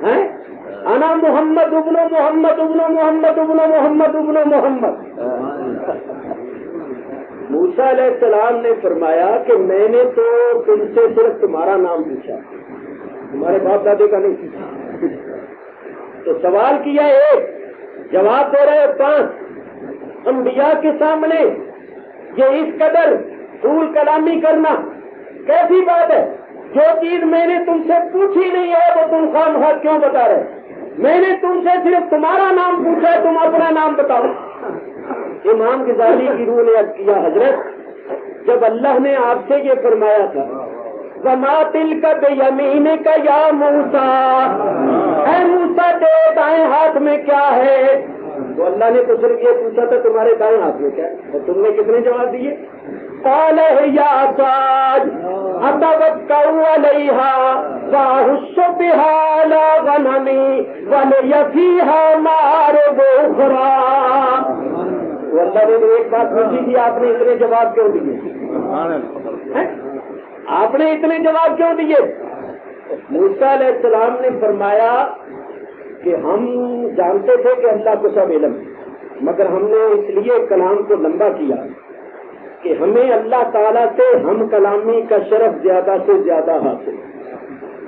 ہے۔ انا محمد ابن محمد ابن محمد ابن محمد ابن محمد۔ موسیٰ علیہ السلام نے فرمایا کہ میں نے تو تم سے صرف تمہارا نام پوچھا، تمہارے باپ دادے کا نہیں پوچھا۔ تو سوال کیا ایک، جواب دے رہے 5۔ انبیاء کے سامنے یہ اس قدر طول کلامی کرنا کیسی بات ہے؟ جو چیز میں نے تم سے پوچھی نہیں ہے وہ تم خواہ کیوں بتا رہے؟ میں نے تم سے صرف تمہارا نام پوچھا، تم اپنا نام بتاؤ۔ امام غزالی کی روح نے عرض کیا حضرت جب اللہ نے آپ سے یہ فرمایا تھا وَمَا تِلْكَ بِيَمِينِكَ يَا مُوسَىٰ، اے موسیٰ تیرے دائیں ہاتھ میں کیا ہے؟ تو اللہ نے تو صرف یہ پوچھا تھا تمہارے دائیں ہاتھ میں کیا ہے، اور تم نے کتنے جواب دیے؟ قَالَ هِيَ عَصَايَ أَتَوَكَّأُ عَلَيْهَا وَأَهُشُّ بِهَا عَلَىٰ غَنَمِي وَلِيَ فِيهَا مَآرِبُ أُخْرَىٰ۔ وہ اللہ نے تو ایک بات پوچھی تھی، آپ نے اتنے جواب کیوں دیے؟ آپ نے اتنے جواب کیوں دیے؟ موسیٰ علیہ السلام نے فرمایا کہ ہم جانتے تھے کہ اللہ کو سب علم ہے، مگر ہم نے اس لیے کلام کو لمبا کیا کہ ہمیں اللہ تعالیٰ سے ہم کلامی کا شرف زیادہ سے زیادہ حاصل،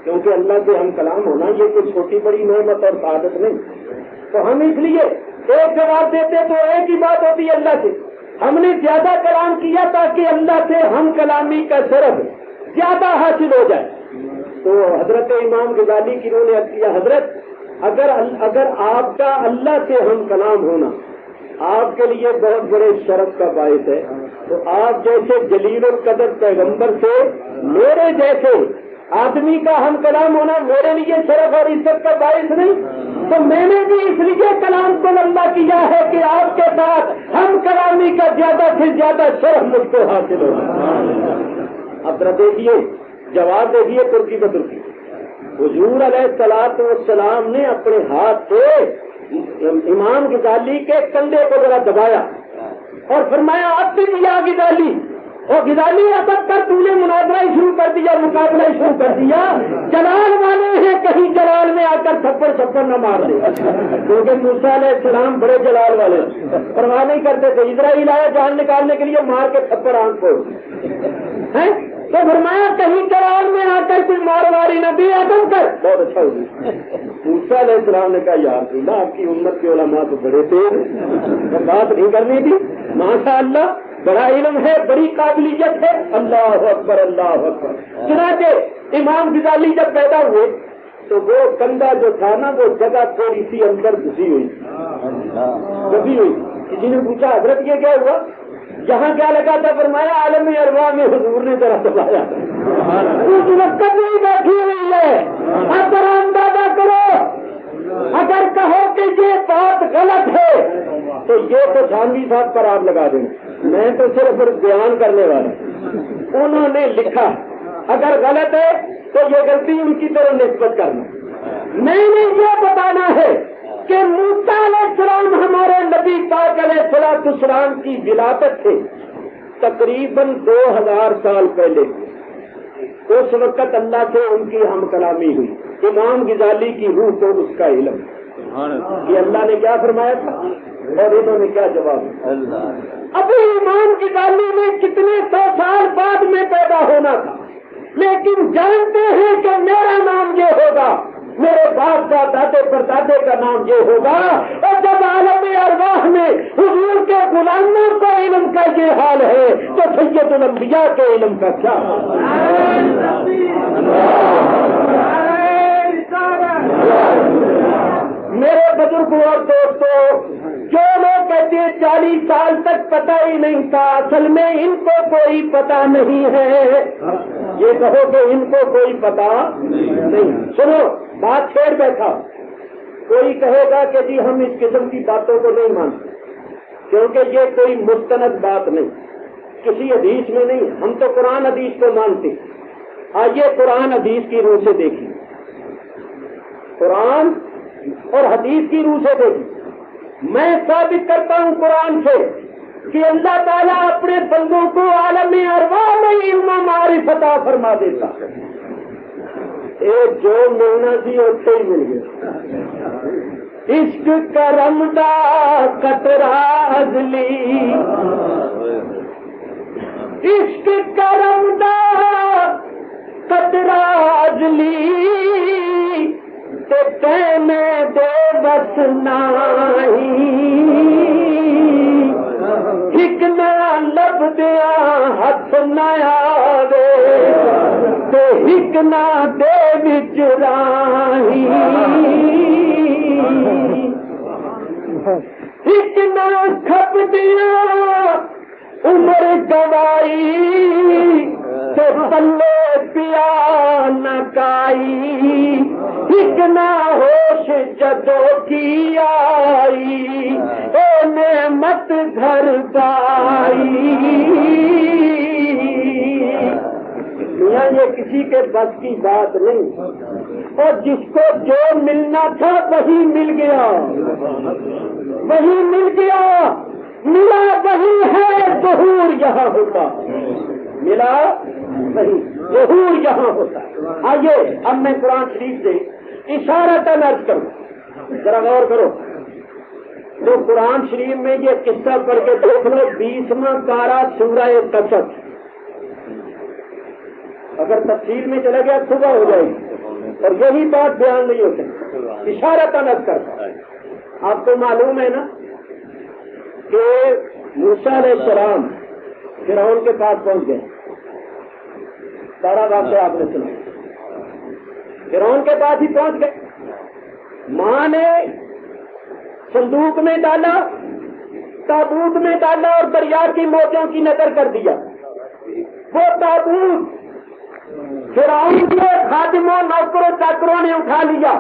کیونکہ اللہ سے ہم کلام ہونا یہ کوئی چھوٹی بڑی نعمت اور سعادت نہیں۔ تو ہم اس لیے ایک جواب دیتے تو ایک ہی بات ہوتی ہے اللہ سے، ہم نے زیادہ کلام کیا تاکہ اللہ سے ہم کلامی کا شرف زیادہ حاصل ہو جائے۔ تو حضرت امام غزالی کی روح نے عرض کیا حضرت اگر آپ کا اللہ سے ہم کلام ہونا آپ کے لیے بہت بڑے شرف کا باعث ہے، تو آپ جیسے جلیل القدر پیغمبر سے میرے جیسے آدمی کا ہم کلام ہونا میرے لیے شرف اور عزت کا باعث نہیں؟ تو میں نے بھی اس لیے کلام کو لمبا کیا ہے کہ آپ کے ساتھ ہم کلامی کا زیادہ سے زیادہ شرف مجھ کو حاصل ہو۔ اب ذرا دیکھیے جواب دیکھیے ترکی بترکی۔ حضور علیہ السلام نے اپنے ہاتھ سے امام غزالی کے کندھے کو ذرا دبایا اور فرمایا اب بھی یا غزالی، اور غزالی ادب کر تو نے مناظرہ شروع کر دیا، مقابلہ شروع کر دیا، جلال والے ہیں کہیں جلال میں آ کر تھپڑ نہ مار دے، کیونکہ موسیٰ علیہ السلام بڑے جلال والے پرواہ نہیں کرتے تھے، اسرائیل آیا جان نکالنے کے لیے مار کے تھپڑ آنکھ کو تو فرمایا کہیں جلال میں آ کر کوئی مارواری نہ دے، ادب کر۔ بہت اچھا ہوگی۔ موسیٰ علیہ السلام نے کہا یا رسول اللہ آپ کی امت کے علماء تو بڑے تھے، بات نہیں کرنی تھی، ماشاء اللہ بڑا علم ہے، بڑی قابلیت ہے، اللہ اکبر اللہ اکبر۔ چنانچہ امام غزالی جب پیدا ہوئے تو وہ کندھا جو تھا نا وہ جگہ تھوڑی سی اندر گھسی ہوئی دبی ہوئی۔ کسی نے پوچھا حضرت یہ کیا ہوا؟ یہاں کیا لگا تھا؟ فرمایا عالم ارواح میں حضور نے ذرا دبایا، اس وقت نہیں بیٹھی ہوئی ہے۔ اب ذرا اندازہ کرو، اگر کہو کہ یہ بات غلط ہے تو یہ تو جھانوی صاحب پر آپ لگا دیں، میں تو صرف بیان کرنے والا۔ انہوں نے لکھا اگر غلط ہے تو یہ غلطی ان کی طرف نسبت کرنا، میں نے یہ بتانا ہے کہ موسیٰ علیہ السلام ہمارے نبی پاک علیہ السلام کی ولادت سے تقریباً 2000 سال پہلے اس وقت اللہ سے ان کی ہم کلامی ہوئی۔ امام غزالی کی روح کو اس کا علم کہ اللہ نے کیا فرمایا تھا اور انہوں نے کیا جواب۔ ابھی امام غزالی نے کتنے 100 سال بعد میں پیدا ہونا تھا، لیکن جانتے ہیں کہ میرا نام یہ ہوگا، میرے باپ کا دادے پر دادے کا نام یہ ہوگا، اور جب عالم ارواح میں حضور کے غلاموں کا علم کا یہ حال ہے تو سید الانبیاء کے علم کا کیا میرے بزرگوں اور دوستوں، جو لوگ کہتے ہیں 40 سال تک پتہ ہی نہیں تھا، اصل میں ان کو کوئی پتہ نہیں ہے۔ یہ کہو کہ ان کو کوئی پتہ نہیں۔ سنو بات چھیڑ بیٹھا، کوئی کہے گا کہ جی ہم اس قسم کی باتوں کو نہیں مانتے کیونکہ یہ کوئی مستند بات نہیں، کسی حدیث میں نہیں، ہم تو قرآن حدیث کو مانتے۔ آئیے قرآن حدیث کی روح سے دیکھیں، قرآن اور حدیث کی روح سے دیکھیں۔ میں ثابت کرتا ہوں قرآن سے کہ اللہ تعالیٰ اپنے بندوں کو عالم ارواح میں علم و معرفت عطا فرما دیتا، جو ملنا سی اتنے ہی مل گیا۔ عشق کرم دا قطرہ ازلی، عشق کرم دا قطرہ ازلی، تے میں دے بس نہیں، ہک نہ لب دیا ہاتھ نہ آوے، تے ہک نہ دے وچ راہی، ہک نہ کھپ دیا عمر گوائی، تے پلے پیا نہ کائی، ہک نہ ہوش جدو کی آئی، اے نعمت گھر پائی۔ میاں یہ کسی کے بس کی بات نہیں، اور جس کو جو ملنا تھا وہی مل گیا، وہی مل گیا، ملا وہی ہے، ظہور یہاں ہوتا، ملا وہی، ظہور یہاں ہوتا۔ آئیے اب میں قرآن شریف سے اشارتاً عرض کروں، ذرا غور کرو۔ تو قرآن شریف میں یہ قصہ پڑھ کے دیکھ لو، 20واں پارہ سورہ قصص۔ اگر تفصیل میں چلا گیا صبح ہو جائے گی، اور یہی بات بیان نہیں ہو سکتی، اشارتاً عرض کرتا۔ آپ کو معلوم ہے نا کہ موسیٰ علیہ السلام فرعون کے پاس پہنچ گئے، سارا واقعہ آپ نے سنا، فرعون کے پاس ہی پہنچ گئے۔ ماں نے صندوق میں ڈالا، تابوت میں ڈالا، اور دریا کی موجوں کی نظر کر دیا۔ وہ تابوت فرعون کے خادموں نوکروں چاکروں نے اٹھا لیا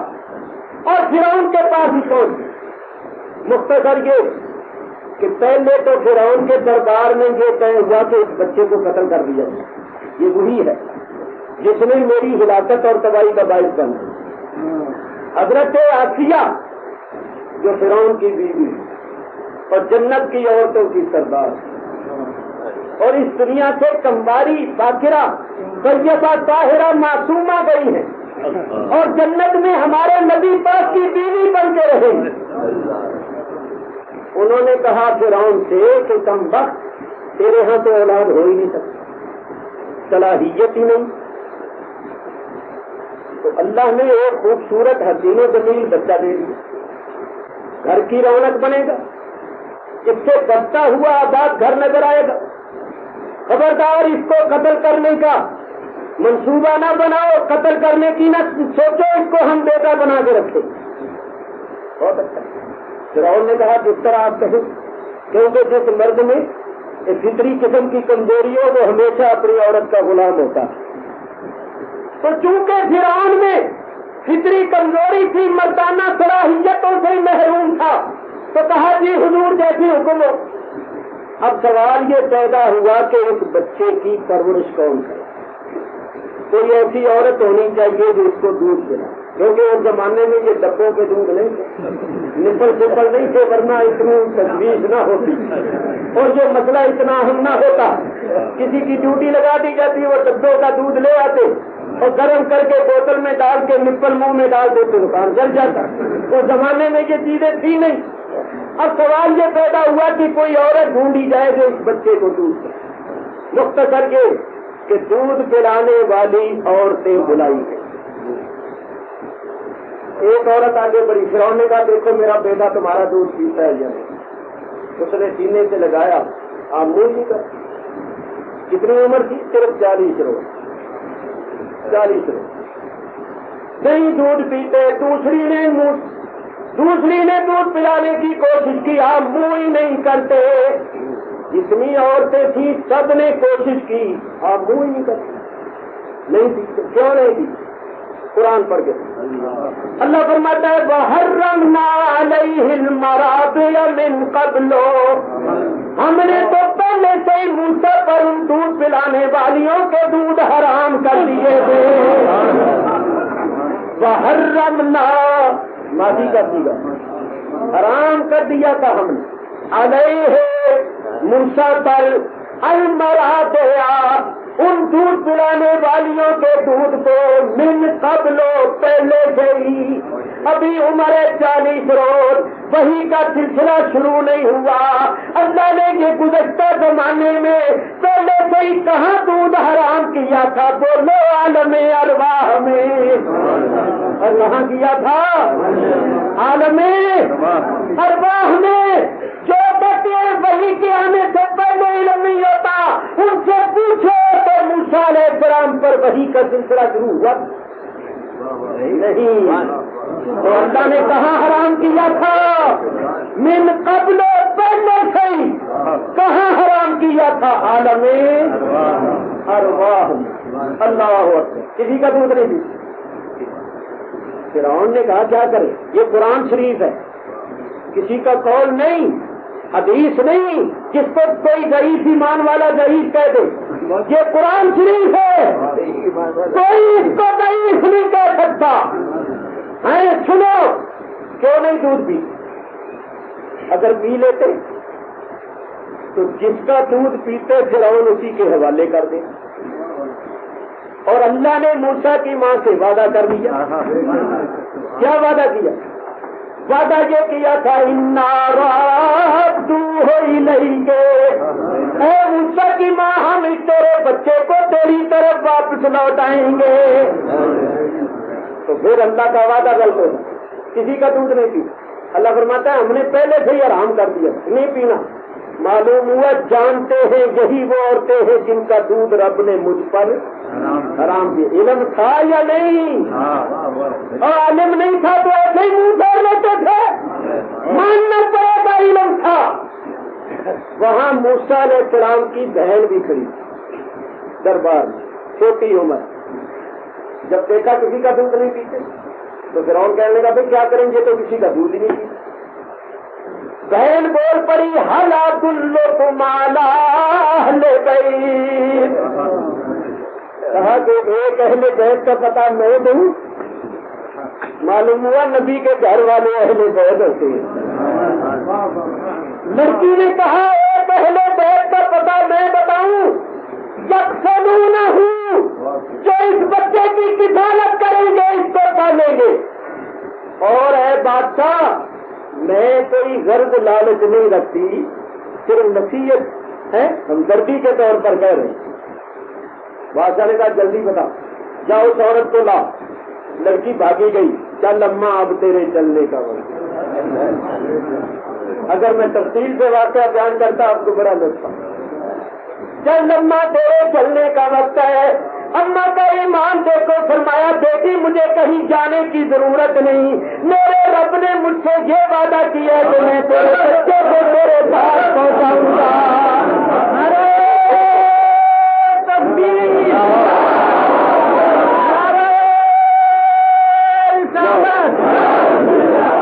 اور فرعون کے پاس ہی پہنچ۔ مختصر یہ کہ پہلے تو فرعون کے دربار میں یہ طے ہوا کہ اس بچے کو قتل کر دیا جائے، یہ وہی ہے جس نے میری ہلاکت اور تباہی کا باعث بنا۔ حضرت آسیہ جو فرعون کی بیوی اور جنت کی عورتوں کی سردار، اور اس دنیا سے کمواری باقرہ طیبہ طاہرہ معصومہ گئی ہے، اور جنت میں ہمارے نبی پاک کی بیوی بن کے رہے۔ انہوں نے کہا فرعون سے کہ کم وقت تیرے ہاں تو اولاد ہو ہی نہیں سکتی، صلاحیت ہی نہیں۔ تو اللہ نے ایک خوبصورت حسین و جمیل بچہ دے دیا، گھر کی رونق بنے گا، اس سے بچتا ہوا آباد گھر نظر آئے گا۔ خبردار اس کو قتل کرنے کا منصوبہ نہ بناؤ، قتل کرنے کی نہ سوچو، اس کو ہم بیٹا بنا کے رکھیں۔ بہت اچھا۔ فرعون نے کہا جس طرح آپ کہیں، کیونکہ جس مرد میں ایک فطری قسم کی کمزوری ہو وہ ہمیشہ اپنی عورت کا غلام ہوتا ہے۔ تو چونکہ فرعون میں فطری کمزوری تھی، مردانہ صلاحیتوں سے محروم تھا، تو کہا جی حضور جیسی حکم ہو۔ اب سوال یہ پیدا ہوا کہ اس بچے کی پرورش کون کرے؟ کوئی ایسی عورت ہونی چاہیے جو اس کو دودھ پلائے، کیونکہ اس زمانے میں یہ ڈبوں کے دودھ نہیں تھے، نپل سپل نہیں تھے، ورنہ اتنی تجویز نہ ہوتی اور جو مسئلہ اتنا اہم نہ ہوتا۔ کسی کی ڈیوٹی لگا دی جاتی، وہ ڈبوں کا دودھ لے آتے اور گرم کر کے بوتل میں ڈال کے نپل منہ میں ڈال دیتے، دکان جل جاتا۔ اس زمانے میں یہ چیزیں تھی نہیں۔ اب سوال یہ پیدا ہوا کہ کوئی عورت ڈھونڈی جائے جو اس بچے کو دودھ دے۔ مختصر یہ کہ دودھ پلانے والی عورتیں بلائی گئی۔ ایک عورت آگے بڑی، فرعون نے کہا دیکھو میرا بیٹا تمہارا دودھ پیتا ہے یا نہیں۔ اس نے سینے سے لگایا، آپ نہیں کر۔ کتنی عمر تھی؟ صرف 40 روز، 40 روز نہیں دودھ پیتے۔ دوسری نے دودھ پلانے کی کوشش کی، آپ منہ ہی نہیں کرتے۔ جتنی عورتیں تھیں سب نے کوشش کی، آپ منہ ہی نہیں کرتے، نہیں پیتے۔ کیوں نہیں پیتے؟ قرآن پڑھ کے اللہ فرماتا ہے وَحَرَّمْنَا عَلَيْهِ الْمَرَابِعَ مِنْ قَبْلُ، ہم نے تو پہلے پہلے سے ہی موسیٰ پر ان دودھ پلانے والیوں کے دودھ حرام کر دیے تھے. وحرمنا ماضی کا صیغہ حرام کر دیا تھا ہم نے علیہ موسیٰ پر المراضع ان دودھ پلانے والیوں کے دودھ کو من قبل پہلے سے ہی. ابھی عمر 40 روز وہی کا سلسلہ شروع نہیں ہوا. اللہ نے یہ گزشتہ زمانے میں پہلے سے ہی کہاں دودھ حرام کیا تھا؟ بولو عالم ارواح میں. اور کہاں کیا تھا؟ عالم ارواح میں. جو کہتے ہیں وہی کے آنے سے پہلے علم نہیں ہوتا، ان سے پوچھو تو موسیٰ علیہ السلام پر وحی کا سلسلہ شروع ہوا نہیں. تو اللہ نے کہاں حرام کیا تھا؟ من قبل پہلے سے ہی. کہاں حرام کیا تھا؟ عالم ارواح. اللہ اکبر. کسی کا دودھ نہیں دی. فرعون نے کہا کیا کرے؟ یہ قرآن شریف ہے، کسی کا قول نہیں، حدیث نہیں جس کو کوئی ضعیف ایمان والا ضعیف کہہ دے. یہ قرآن شریف ہے، کوئی اس کو ضعیف نہیں کہہ سکتا. سنو، کیوں نہیں دودھ پی؟ اگر پی لیتے تو جس کا دودھ پیتے فرعون اسی کے حوالے کر دے. اور اللہ نے موسیٰ کی ماں سے وعدہ کر دیا. کیا وعدہ کیا؟ وعدہ یہ کیا تھا انا رادوہ الیک. اے موسیٰ کی ماں، ہم اس تیرے بچے کو تیری طرف واپس لوٹائیں گے. تو پھر اللہ کا وعدہ غلط ہوگا. کسی کا دودھ نہیں پی. اللہ فرماتا ہے ہم نے پہلے سے ہی حرام کر دیا، نہیں پینا. معلوم ہوا جانتے ہیں یہی وہ عورتیں ہیں جن کا دودھ رب نے مجھ پر حرام کیا. علم تھا یا نہیں؟ اور علم نہیں تھا تو ایسے ہی منہ پھیر لیتے تھے. ماننا پڑے گا علم تھا. وہاں موسیٰ علیہ السلام کی بہن بھی کھڑی دربار میں، چھوٹی عمر. جب دیکھا کسی کا دودھ نہیں پیتے تو فرعون کہنے لگا بھائی کیا کریں گے، تو کسی کا دودھ ہی نہیں پیتے. بہن بول پڑی حل ادلکم علی اہل بیت. کہا کہ ایک اہل بیت کا پتہ میں دوں. معلوم ہوا نبی کے گھر والے اہل بیت ہوتے ہیں. لڑکی نے کہا ایک اہل بیت کا پتہ میں بتاؤں. یکفلونہ جو اس بچے کی کفالت کریں گے، اس کو پالیں گے. اور اے بادشاہ، میں کوئی غرض لالچ نہیں رکھتی، صرف نصیحت ہے، ہمدردی کے طور پر کہہ رہے ہیں. بادشاہ نے کہا جلدی بتا، جاؤ اس عورت کو لا. لڑکی بھاگی گئی. چل اماں اب تیرے چلنے کا وقت. اگر میں تفصیل سے واقعہ بیان کرتا آپ کو بڑا لطف. چل اماں تیرے چلنے کا وقت ہے. اماں کا ایمان دیکھو. فرمایا بیٹی مجھے کہیں جانے کی ضرورت نہیں، میرے رب نے مجھ سے یہ وعدہ کیا ہے کہ میں تیرے بچے کو تیرے پاس پہنچاؤں گا. ارے تکبیر،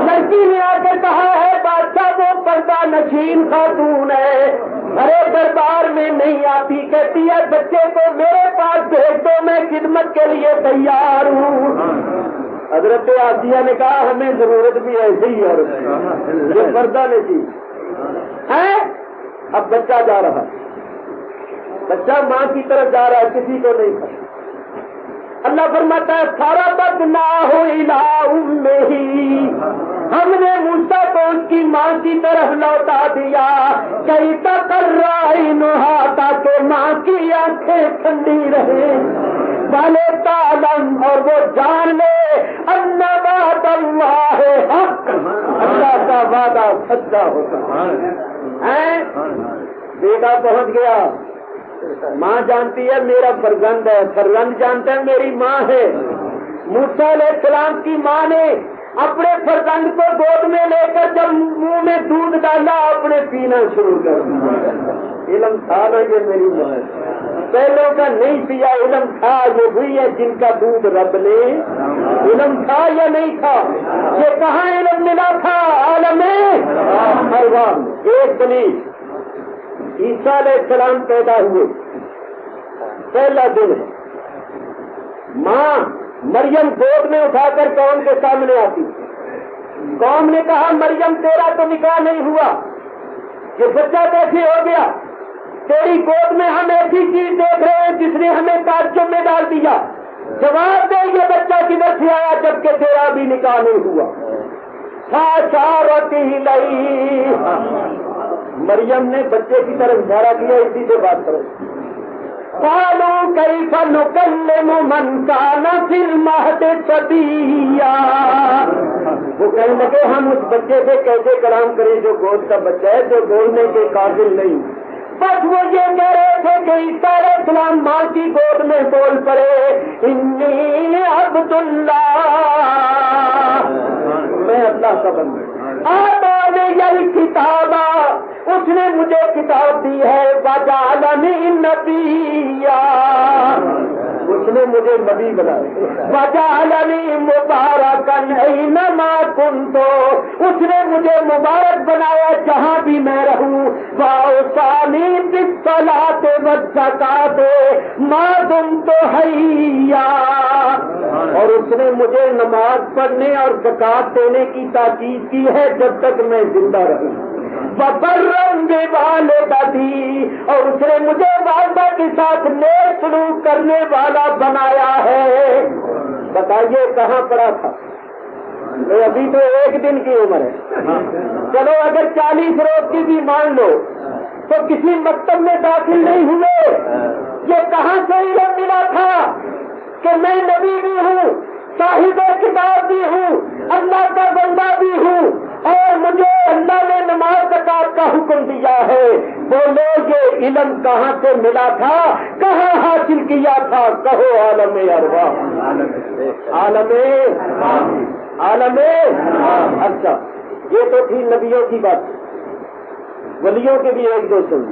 لڑکی نے آ کے کہا ہے بادشاہ وہ پردہ نشین خاتون ہے، ارے دربار میں نہیں آتی، کہتی ہے بچے کو میرے پاس بھیج دو، میں خدمت کے لیے تیار ہوں. حضرت آسیہ نے کہا ہمیں ضرورت بھی ایسے ہی ہے، یہ پردہ نشین ہے. اب بچہ جا رہا، بچہ ماں کی طرف جا رہا ہے، کسی کو نہیں تھا. اللہ فرماتا ہے فَرَدَدْنَاهُ إِلَىٰ أُمِّهِ. ہم نے موسیٰ کو اس کی ماں کی طرف لوٹا دیا. کئی تقرّ عَيْنُهَا، تاکہ ماں کی آنکھیں ٹھنڈی رہیں. وَلِتَعْلَمْ، اور وہ جان لے أَنَّ وَعْدَ اللَّهِ حَقٌّ، اللہ کا وعدہ سچا ہوتا ہے. بیٹا پہنچ گیا. ماں جانتی ہے میرا فرزند ہے، فرزند جانتا ہے میری ماں ہے. موسیٰ علیہ السلام کی ماں نے اپنے فرزند کو گود میں لے کر جب منہ میں دودھ ڈالا اپنے پینا شروع کر دیا. علم تھا نا یہ میری ماں ہے. پہلوں کا نہیں پیا، علم تھا. یہ ہوئی ہے جن کا دودھ رب نے. علم تھا یا نہیں تھا؟ یہ کہاں علم ملا تھا؟ عالم ارواح. ایک دلیل عیسیٰ علیہ السلام پیدا ہوئے، پہلا دن ہے، ماں مریم گود میں اٹھا کر قوم کے سامنے آتی، قوم نے کہا مریم تیرا تو نکاح نہیں ہوا، یہ بچہ کیسے ہو گیا؟ تیری گود میں ہم ایسی چیز دیکھ رہے ہیں جس نے ہمیں تعجب میں ڈال دیا، جواب دے یہ بچہ کدھر سے آیا جبکہ تیرا بھی نکاح نہیں ہوا؟ مریم نے بچے کی طرف اشارہ کیا، اسی سے بات کرو۔ قالوا كيف نكلم من كان في المهد صبيا، وہ کہنے لگے ہم اس بچے سے کیسے کلام کریں جو گود کا بچہ ہے، جو بولنے کے قابل نہیں۔ بس وہ یہ کہہ رہے تھے کہ عیسیٰ علیہ السلام ماں کی گود میں بول پڑے، انی عبد اللہ، میں اللہ کا بندہ، آتانی الکتابا، اس نے مجھے کتاب دی ہے، وجعلنی نبیا، اس نے مجھے نبی بنایا، وجعلنی مبارکا اینما کنت، اس نے مجھے مبارک بنایا جہاں بھی میں رہوں، واوصانی بالصلاۃ والزکاۃ ما دمت حیا، اور اس نے مجھے نماز پڑھنے اور زکات دینے کی تاکید کی ہے جب تک میں زندہ رہوں، وبرًا بوالدتی، اور اس نے مجھے والدہ کے ساتھ نیک سلوک کرنے والا بنایا ہے۔ بتائیے کہاں پڑا تھا؟ ابھی تو ایک دن کی عمر ہے، چلو اگر 40 روز کی بھی مان لو تو کسی مکتب میں داخل نہیں ہوئے، یہ کہاں سے علم ملا تھا کہ میں نبی بھی ہوں، صاحب کتاب بھی ہوں، اللہ کا بندہ بھی ہوں، اور مجھے اللہ نے نماز زکات کا حکم دیا ہے؟ بولو یہ علم کہاں سے ملا تھا، کہاں حاصل کیا تھا؟ کہو عالم ارواح، عالم اچھا یہ تو تھی نبیوں کی بات، ولیوں کے بھی ایک دو سن،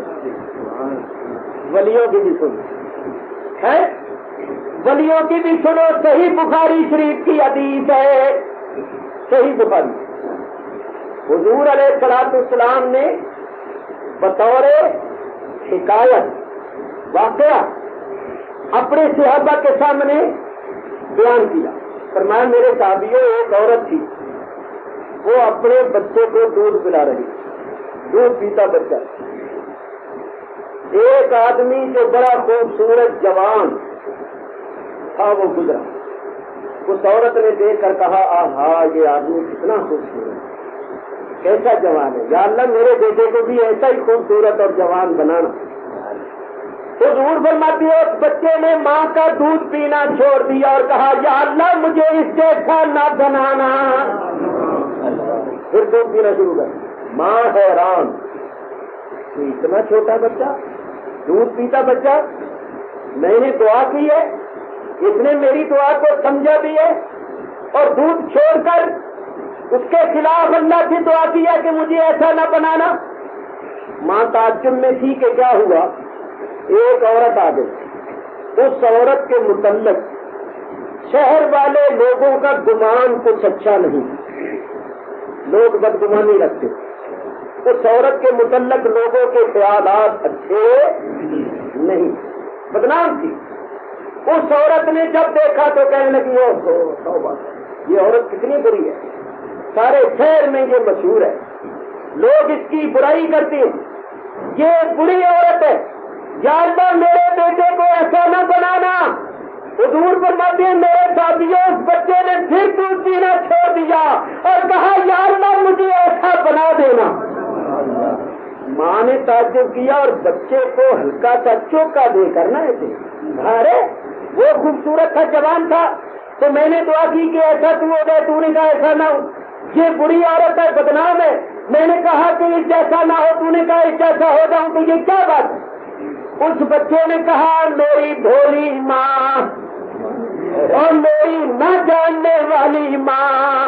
ولیوں کی بھی سن ہے، ولیوں کی بھی سنو۔ صحیح بخاری شریف کی حدیث ہے، صحیح بخاری، حضور علیہ الصلوۃ والسلام نے بطور حکایت واقعہ اپنے صحابہ کے سامنے بیان کیا، فرمایا میرے صحابیوں ایک عورت تھی، وہ اپنے بچے کو دودھ پلا رہی، دودھ پیتا بچہ، ایک آدمی جو بڑا خوبصورت جوان تھا وہ گزرا، اس عورت نے دیکھ کر کہا آہا یہ آدمی کتنا خوبصورت، کیسا جوان ہے، یا اللہ میرے بیٹے کو بھی ایسا ہی خوبصورت اور جوان بنانا۔ حضور فرماتے ہیں اس بچے نے ماں کا دودھ پینا چھوڑ دیا اور کہا یا اللہ مجھے اس جیسا نہ بنانا، پھر دودھ پینا شروع کر۔ ماں حیران، اتنا چھوٹا بچہ، دودھ پیتا بچہ، میں نے دعا کی ہے، اس نے میری دعا کو سمجھا بھی ہے، اور دودھ چھوڑ کر اس کے خلاف اللہ سے دعا کیا کہ مجھے ایسا نہ بنانا۔ ماں تعجب میں تھی کہ کیا ہوا، ایک عورت آ گئی، اس عورت کے متعلق شہر والے لوگوں کا گمان کچھ اچھا نہیں، لوگ بدگمانی رکھتے، اس عورت کے متعلق لوگوں کے خیالات اچھے نہیں، بدنام تھی۔ اس عورت نے جب دیکھا تو کہنے لگی یہ عورت کتنی بری ہے، سارے شہر میں یہ مشہور ہے، لوگ اس کی برائی کرتے ہیں، یہ بری عورت ہے، یا اللہ میرے بیٹے کو ایسا نہ بنانا۔ حضور فرماتے ہیں میرے ساتھیوں اس بچے نے پھر دودھ پینا چھوڑ دیا اور کہا یا اللہ مجھے ایسا بنا دینا۔ ماں نے تعجب کیا اور بچے کو ہلکا سا چوکا دے کر نہ ایسے، ارے وہ خوبصورت تھا، جوان تھا، تو میں نے دعا کی کہ ایسا تو ہو گئے، تو نے کہا ایسا نہ ہو، یہ بری عورت ہے، بدنام ہے، میں نے کہا کہ اس جیسا نہ ہو، تو نے کہا اس جیسا ہو جاؤں، تو یہ کیا بات ہے؟ اس بچے نے کہا میری بھولی ماں اور میری نہ جاننے والی ماں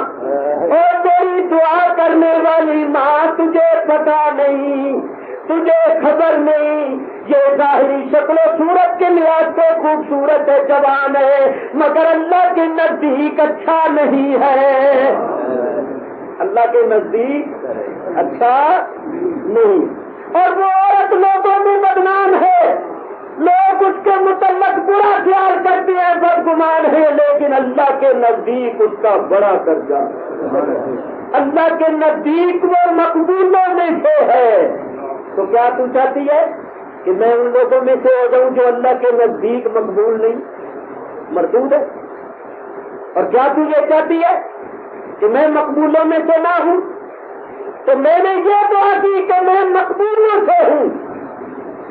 اور میری دعا کرنے والی ماں، تجھے پتا نہیں، تجھے خبر نہیں، یہ ظاہری شکل و صورت کے لحاظ سے خوبصورت ہے، جوان ہے، مگر اللہ کے نزدیک اچھا نہیں ہے، اللہ کے نزدیک اچھا نہیں۔ اور وہ عورت متعلق لوگوں میں بدنام ہے، لوگ اس کے متعلق برا خیال کرتے ہیں، بدگمان ہے، لیکن اللہ کے نزدیک اس کا بڑا درجہ، اللہ کے نزدیک وہ مقبولوں میں سے ہے۔ تو کیا تو چاہتی ہے کہ میں ان لوگوں میں سے ہو جاؤں جو اللہ کے نزدیک مقبول نہیں، مردود ہے؟ اور کیا تو یہ چاہتی ہے کہ میں مقبولوں میں سے نہ ہوں؟ تو میں نے یہ دعا کی کہ میں مقبولوں سے ہوں،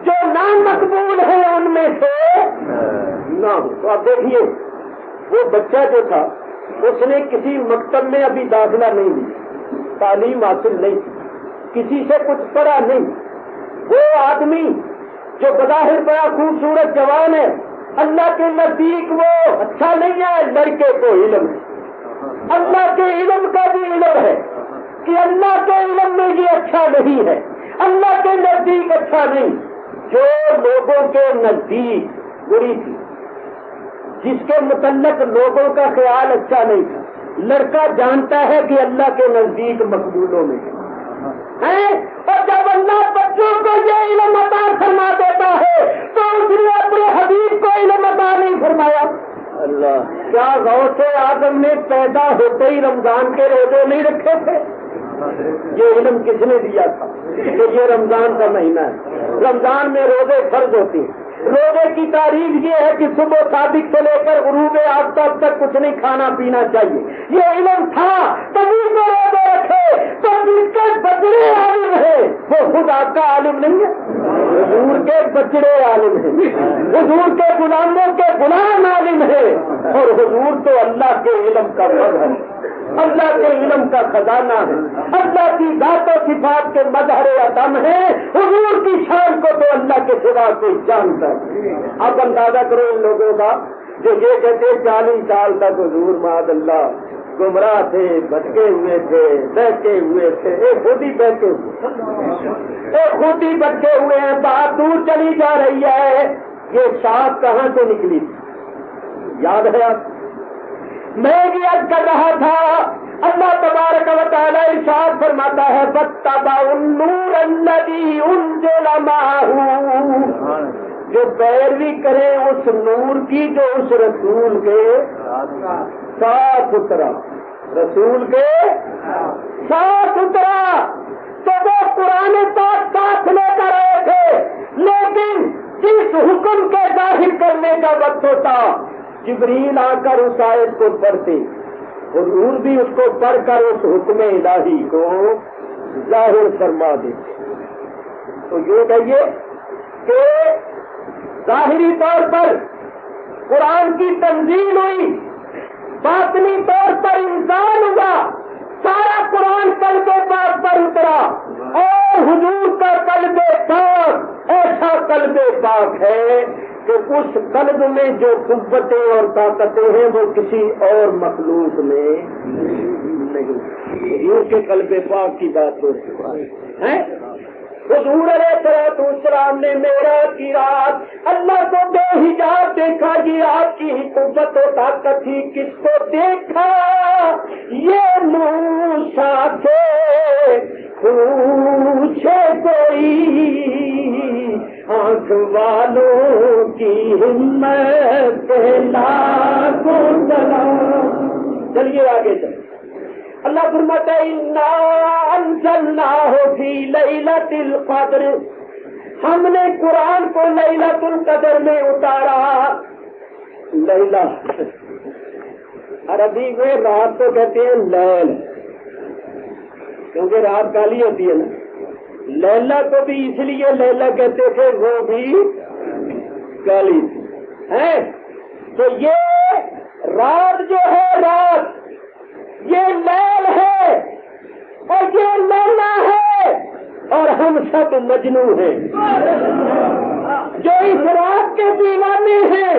جو نامقبول ہیں ان میں سے نہ ہوں۔ تو آپ دیکھیے وہ بچہ جو تھا اس نے کسی مکتب میں ابھی داخلہ نہیں لی، تعلیم حاصل نہیں کی، کسی سے کچھ پڑھا نہیں، وہ آدمی جو بظاہر بڑا خوبصورت جوان ہے، اللہ کے نزدیک وہ اچھا نہیں ہے۔ لڑکے کو علم ہے، اللہ کے علم کا بھی علم ہے کہ اللہ کے علم میں یہ اچھا نہیں ہے، اللہ کے نزدیک اچھا نہیں۔ جو لوگوں کے نزدیک بری تھی، جس کے متعلق لوگوں کا خیال اچھا نہیں تھا، لڑکا جانتا ہے کہ اللہ کے نزدیک مقبولوں میں ہے، اور جب اللہ بچوں کو یہ علم عطا فرما دیتا ہے تو اس نے اپنے حبیب کو علم عطا نہیں فرمایا؟ اللہ، کیا غوث اعظم نے پیدا ہوتے ہی رمضان کے روزے نہیں رکھے تھے؟ یہ علم کس نے دیا تھا کہ یہ رمضان کا مہینہ ہے، رمضان میں روزے فرض ہوتے ہیں۔ روزے کی تعریف یہ ہے کہ صبح صادق سے لے کر غروب آفتاب تک کچھ نہیں کھانا پینا چاہیے، یہ علم تھا تبھی تو روزے رکھے۔ تو جس کے بچڑے عالم ہے وہ خود آپ کا عالم نہیں ہے، حضور کے بچڑے عالم ہیں، حضور کے غلاموں کے غلام عالم ہے، اور حضور تو اللہ کے علم کا مظہر، اللہ کے علم کا خزانہ ہے، اللہ کی ذات و صفات کے مظہر عدم ہے۔ حضور کی شان کو تو اللہ کے سوا کوئی جانتا ہے۔ اب اندازہ کرو ان لوگوں کا جو یہ کہتے 40 سال تک حضور معاذ اللہ گمراہ تھے، بھٹکے ہوئے تھے، بہتے ہوئے تھے، خود ہی بہتے ہوئے، خود ہی بھٹکے ہوئے ہیں، بات دور چلی جا رہی ہے۔ یہ سات کہاں سے نکلی تھی یاد ہے آپ؟ میں یہ عرض کر رہا تھا، اللہ تبارک و تعالی ارشاد فرماتا ہے فاتبعوا النور الذی انزل معہ، جو پیروی کرے اس نور کی جو اس رسول کے صاف ستھرا، رسول کے صاف ستھرا، تو وہ قرآن پاک ساتھ لے کر آئے تھے، لیکن جس حکم کے ظاہر کرنے کا وقت ہوتا جبریل آ کر اس آیت کو پڑھتے، حضور بھی اس کو پڑھ کر اس حکم الہی کو ظاہر فرما دیتے۔ تو یہ کہیے کہ ظاہری طور پر قرآن کی تنزیل ہوئی، باطنی طور پر انسان ہوا، سارا قرآن قلب پاک پر اترا، اور حضور کا قلب پاک ایسا قلب پاک ہے کہ اس قلب میں جو قوتیں اور طاقتیں ہیں وہ کسی اور مخلوق میں نہیں۔ حضور کے قلب پاک کی بات ہو رہی ہے۔ حضور علیہ السلام نے معراج کی رات اللہ کو بے حجاب دیکھا، یہ آپ کی ہی قوت و طاقت تھی۔ کس کو دیکھا؟ یہ موسیٰ سے پوچھے کوئی، آنکھ والوں کی ہمت لاکھوں سلام۔ چلیے آگے چلیں۔ اللہ فرماتا ہے انا انزلناہ فی لیلۃ القدر، ہم نے قرآن کو لیلۃ القدر میں اتارا۔ لیلہ عربی میں رات کو کہتے ہیں لیل، کیونکہ رات کالی ہوتی ہے نا۔ لیلہ کو بھی اس لیے لیلہ کہتے تھے، وہ بھی کالی ہے۔ تو یہ رات جو ہے، رات یہ لیل ہے اور یہ لیلا ہے، اور ہم سب مجنو ہیں جو اس رات کے دیوانے ہیں،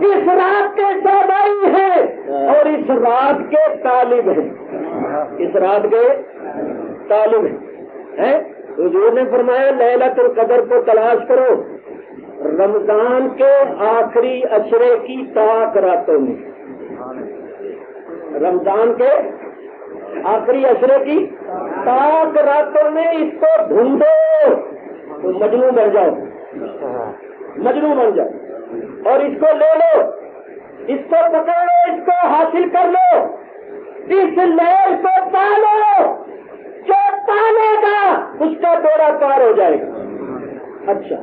اس رات کے سودائی ہیں، اور اس رات کے طالب ہیں، اس رات کے طالب ہیں۔ حضور نے فرمایا لیلۃ القدر کو تلاش کرو رمضان کے آخری عشرے کی طاق راتوں میں، رمضان کے آخری عشرے کی طاق راتوں میں اس کو ڈھونڈو، تو مجنون بن جاؤ، مجنون بن جاؤ، اور اس کو لے لو، اس کو پکڑ لو، اس کو حاصل کر لو، اس لہر کو پالو، جو پالے گا اس کا بیڑا پار ہو جائے گا۔ اچھا،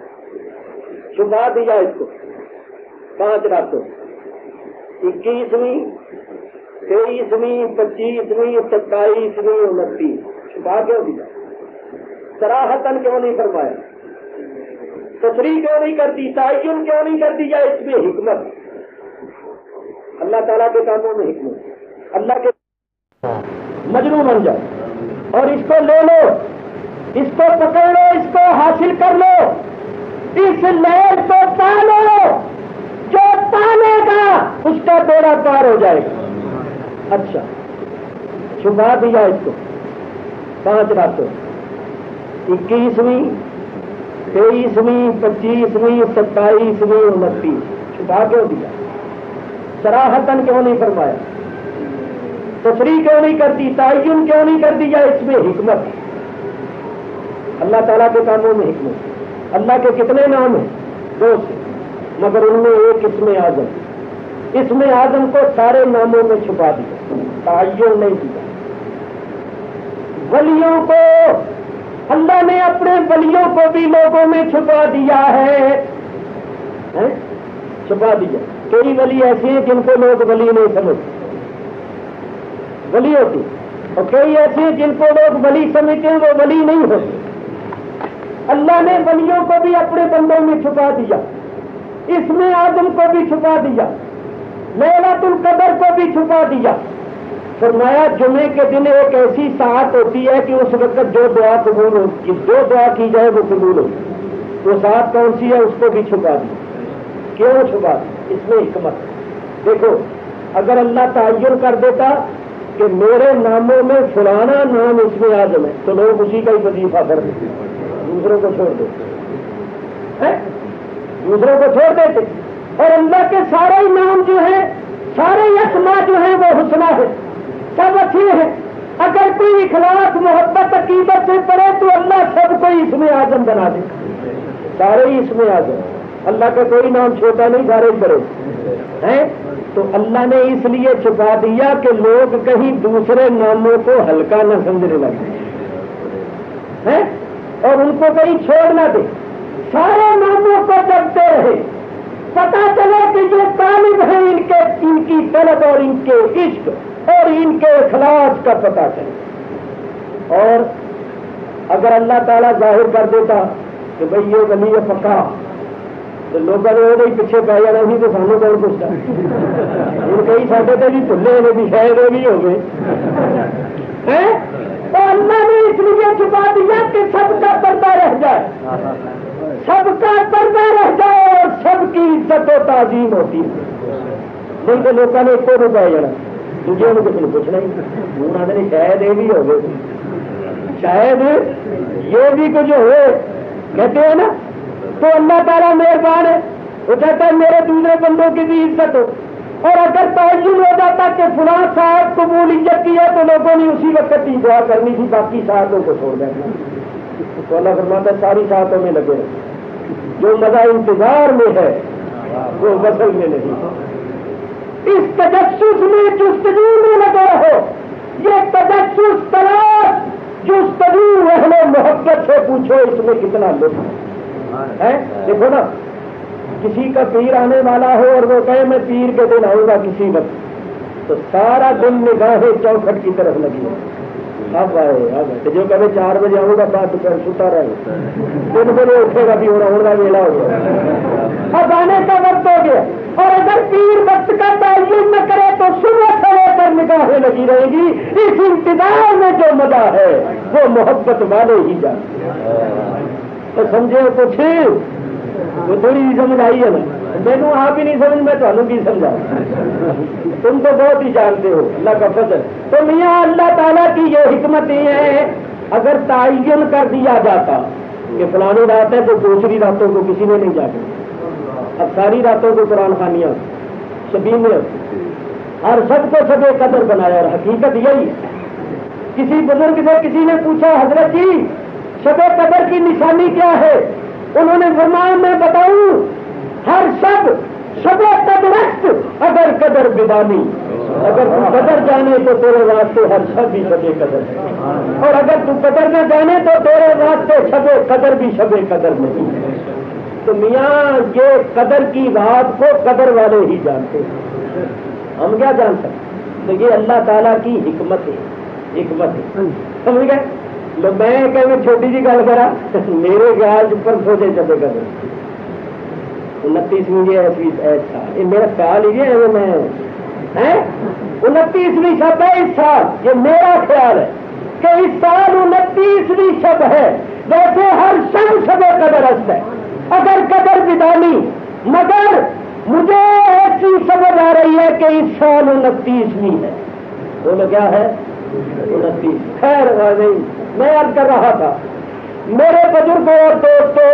چھپا دیا اس کو 5 راتوں، 21ویں، 23ویں، 25ویں، 27ویں، 29، چھپا کیوں دیا؟ صراحتاً کیوں نہیں فرمایا؟ تصریح کیوں نہیں کرتی؟ تعین کیوں نہیں کر دیا؟ اس میں حکمت، اللہ تعالیٰ کے کاموں میں حکمت، اللہ کے مجنون بن جاؤ، اور اس کو لے لو، اس کو پکڑ لو، اس کو حاصل کر لو، اس لہر کو پالو، جو پالے گا اس کا بیڑا پار ہو جائے گا۔ اچھا، چھپا دیا اس کو 5 راتوں، 21ویں، 23ویں، 25ویں، 27ویں، 29، چھپا کیوں دیا؟ صراحتاً کیوں نہیں فرمایا؟ تصریح کیوں نہیں کرتی؟ تعین کیوں نہیں کر دیا؟ اس میں حکمت، اللہ تعالیٰ کے کاموں میں حکمت۔ اللہ کے کتنے نام ہیں؟ 2 سے، مگر ان میں ایک اسم اعظم، اسم اعظم کو سارے ناموں میں چھپا دیا، تعین نہیں دیا۔ ولیوں کو اللہ نے اپنے ولیوں کو بھی لوگوں میں چھپا دیا ہے، چھپا دیا۔ کئی ولی ایسے ہیں جن کو لوگ ولی نہیں سمجھتے، ولی ہوتی، اور کئی ایسے ہیں جن کو لوگ ولی سمجھتے ہیں، وہ ولی نہیں ہوتے۔ اللہ نے ولیوں کو بھی اپنے بندوں میں چھپا دیا، اسم اعظم کو بھی چھپا دیا، لیلۃ القدر کو بھی چھپا دیا۔ فرمایا جمعے کے دن ایک ایسی ساعت ہوتی ہے کہ اس وقت جو دعا قبول ہوتی، جو دعا کی جائے وہ قبول ہوتی، وہ ساعت کون سی ہے؟ اس کو بھی چھپا دیا۔ کیوں چھپا دیا؟ اس میں حکمت۔ دیکھو، اگر اللہ تعین کر دیتا کہ میرے ناموں میں فلانا نام اسم اعظم ہے تو لوگ اسی کا ہی وظیفہ کر دیتے، دوسروں کو چھوڑ دیتے، دوسروں کو چھوڑ دیتے۔ اور اللہ کے سارے نام جو ہیں، سارے اسماء جو ہیں وہ حسنہ ہے، سب اچھے ہیں۔ اگر کوئی اخلاص، محبت، عقیدت سے پڑھے تو اللہ سب کو اسم اعظم بنا دے، سارے ہی اسم اعظم۔ اللہ کا کوئی نام چھوٹا نہیں، سارے بڑے ہیں۔ تو اللہ نے اس لیے چھپا دیا کہ لوگ کہیں دوسرے ناموں کو ہلکا نہ سمجھنے لگے، اور ان کو کہیں چھوڑ نہ دے، سارے ناموں کو جپتے رہے، پتا چلے کہ یہ طالب ہیں، ان کی طلب اور ان کے عشق اور ان کے اخلاص کا پتا چلے۔ اور اگر اللہ تعالیٰ ظاہر کر دیتا کہ بھئی یہ ولی ہے پکا، تو لوگوں نے وہ پیچھے پہ جانا سی تو سانو کون پوچھتا؟ ہوں کئی ساڈے تو بھی بھلے نے بھی شاید وہ بھی ہو گئے، تو اللہ نے اس لیے چھپا دیا کہ سب کا پردہ رہ جائے، سب کا پردہ رہ جائے اور سب کی عزت و تعظیم ہوتی ہے۔ نہیں تو لوگوں نے ایک کو پہ جانا، دوسرے نے کچھ نہیں پوچھنا ہی، انہوں نے شاید یہ بھی ہو گئے، شاید یہ بھی کچھ ہوئے، کہتے ہیں نا۔ تو اللہ تعالیٰ مہربان ہے، وہ کہتا ہے میرے دوسرے بندوں کی بھی عزت ہو۔ اور اگر تعین ہو جاتا کہ فلاں صاحب قبولیت کی ہے تو لوگوں نے اسی وقت ہی دعا کرنی تھی، باقی ساعتوں کو چھوڑ دینا۔ تو اللہ فرماتا ہے ساری ساعتوں میں لگے رہو، جو مزہ انتظار میں ہے وہ وصل میں نہیں۔ اس تجسس میں، جستجو میں لگے رہو۔ یہ تجسس، تلاش، جستجو اہل محبت سے پوچھو اس میں کتنا لطف ہے۔ دیکھو نا، کسی کا پیر آنے والا ہو اور وہ کہے میں پیر کے دن آؤں گا کسی وقت، تو سارا دن نگاہیں چوکھٹ کی طرف لگی ہے، اب آئے جو کبھی 4 بجے آؤں گا 5 بجے ستا رہے، 3 بجے اٹھے گا بھی ہونا کا ویلا ہو گیا، اب آنے کا وقت ہو گیا۔ اور اگر پیر وقت کا تعین نہ کرے تو صبح سے لے کر نگاہیں لگی رہے گی۔ اس انتظار میں جو مزہ ہے وہ محبت والے ہی جاتے۔ تو سمجھے کچھ وہ تھوڑی سمجھ آئی ہے نا؟ مینو آپ ہی نہیں سمجھ، میں تمہیں کی سمجھا، تم تو بہت ہی جانتے ہو اللہ کا فضل۔ تو میاں اللہ تعالیٰ کی یہ حکمت یہ ہے، اگر تعین کر دیا جاتا کہ فلانی رات ہے تو دوسری راتوں کو کسی نے نہیں جاگا، اب ساری راتوں کو قرآن خوانیاں شبینے، ہر سب کو سب قدر بنایا، اور حقیقت یہی ہے۔ کسی بزرگ سے کسی نے پوچھا حضرت جی شب قدر کی نشانی کیا ہے؟ انہوں نے فرمایا میں بتاؤں، ہر شب قدرست اگر قدر بدانی، اگر تو قدر جانے تو تیرے واسطے ہر شب بھی شب قدر ہے، اور اگر تو قدر نہ جانے تو تیرے واسطے شب قدر بھی شب قدر نہیں ہے۔ تو میاں یہ قدر کی بات کو قدر والے ہی جانتے ہیں، ہم کیا جانتے ہیں؟ تو یہ اللہ تعالیٰ کی حکمت ہے، سمجھ گئے؟ لو میں کہ چھوٹی جی گل کرا، میرے خیال پر سوچے چلے گا 29ویں ایسا یہ میرا خیال ہی ہے، میں 29ویں شب ہے اس سال، یہ میرا خیال ہے کہ اس سال 29ویں شب ہے، ویسے ہر شب قدر است ہے اگر قدر بدانی، مگر مجھے ایسی سمجھ آ رہی ہے کہ اس سال 29ویں ہے۔ بولو کیا ہے؟ 29۔ خیر میں عرض کر رہا تھا میرے بزرگوں اور دوستوں،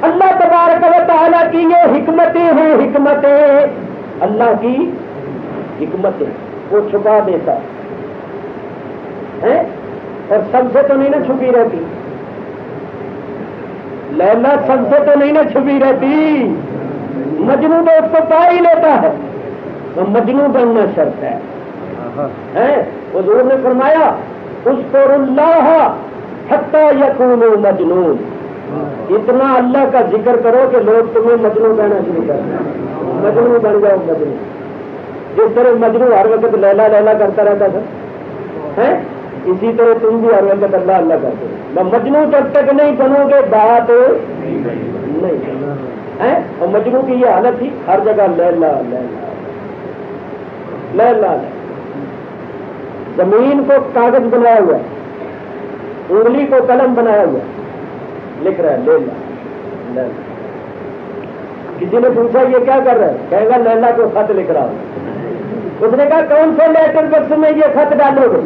اللہ تبارک و تعالیٰ کی یہ حکمتیں ہیں، حکمتیں اللہ کی حکمتیں، وہ چھپا دیتا ہے اور سب سے تو نہیں نا چھپی رہتی، لیلا سب سے تو نہیں نا چھپی رہتی، مجنوں تو اس کو پا ہی لیتا ہے، تو مجنوں بننا شرط ہے۔ حضور نے فرمایا اذکروا اللہ حتی یکونوا مجنون، اتنا اللہ کا ذکر کرو کہ لوگ تمہیں مجنوں کہنا شروع کر دیں، مجنوں بن جاؤ مجنوں۔ جس طرح مجنوں ہر وقت لیلا لیلا کرتا رہتا تھا، اسی طرح تم بھی ہر وقت اللہ اللہ کرتے ہو۔ مجنوں جب تک نہیں بنو گے بات نہیں ہے، اور مجنوں کی یہ حالت تھی، ہر جگہ لیلا لیلا لیلا، زمین کو کاغذ بنایا ہوا، انگلی کو قلم بنایا ہوا، لکھ رہا ہے لیلا لیلا۔ کسی نے پوچھا یہ کیا کر رہا ہے؟ کہے گا لیلا کو خط لکھ رہا ہوں۔ اس نے کہا کون سے لیٹر باکس میں یہ خط ڈالو گے؟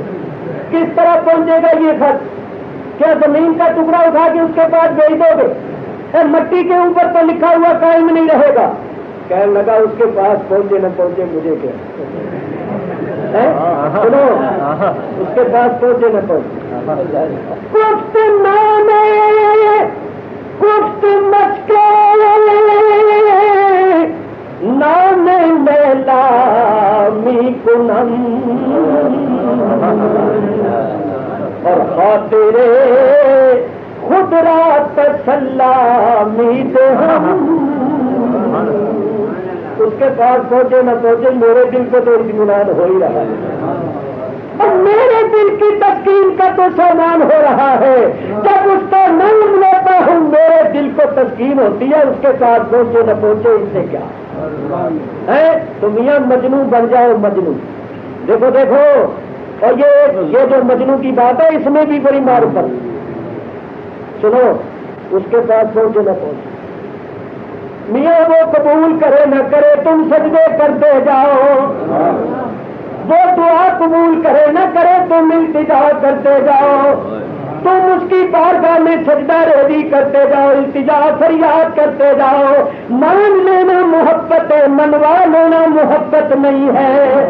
کس طرح پہنچے گا یہ خط؟ کیا زمین کا ٹکڑا اٹھا کے اس کے پاس بھیج دو گے؟ مٹی کے اوپر تو لکھا ہوا قائم نہیں رہے گا۔ کہنے لگا اس کے پاس پہنچے نہ پہنچے مجھے کیا، سنو اس کے پاس پہنچے نہ پہنچے، کفت نامے کفت مشکے نام لیلا می کنم، اور خاطر خود را تسلامی دے ہم۔ اس کے پاس پہنچے نہ پہنچے میرے دل کو تو اطمینان ہو ہی رہا ہے، اور میرے دل کی تسکین کا تو سامان ہو رہا ہے۔ جب اس کو نام لیتا ہوں میرے دل کو تسکین ہوتی ہے، اس کے پاس پہنچے نہ پہنچے اس سے کیا ہے؟ تو میاں مجنوں بن جاؤ، مجنوں۔ دیکھو دیکھو، اور یہ جو مجنوں کی بات ہے اس میں بھی بڑی معرفت۔ سنو اس کے پاس پہنچے نہ پہنچے، میاں وہ قبول کرے نہ کرے تم سجدے کرتے جاؤ، وہ دعا قبول کرے نہ کرے تم التجا کرتے جاؤ، تم اس کی بارگاہ میں سجدہ ریزی کرتے جاؤ، التجا فریاد کرتے جاؤ۔ مان لینا محبت ہے، منوا لینا محبت نہیں ہے،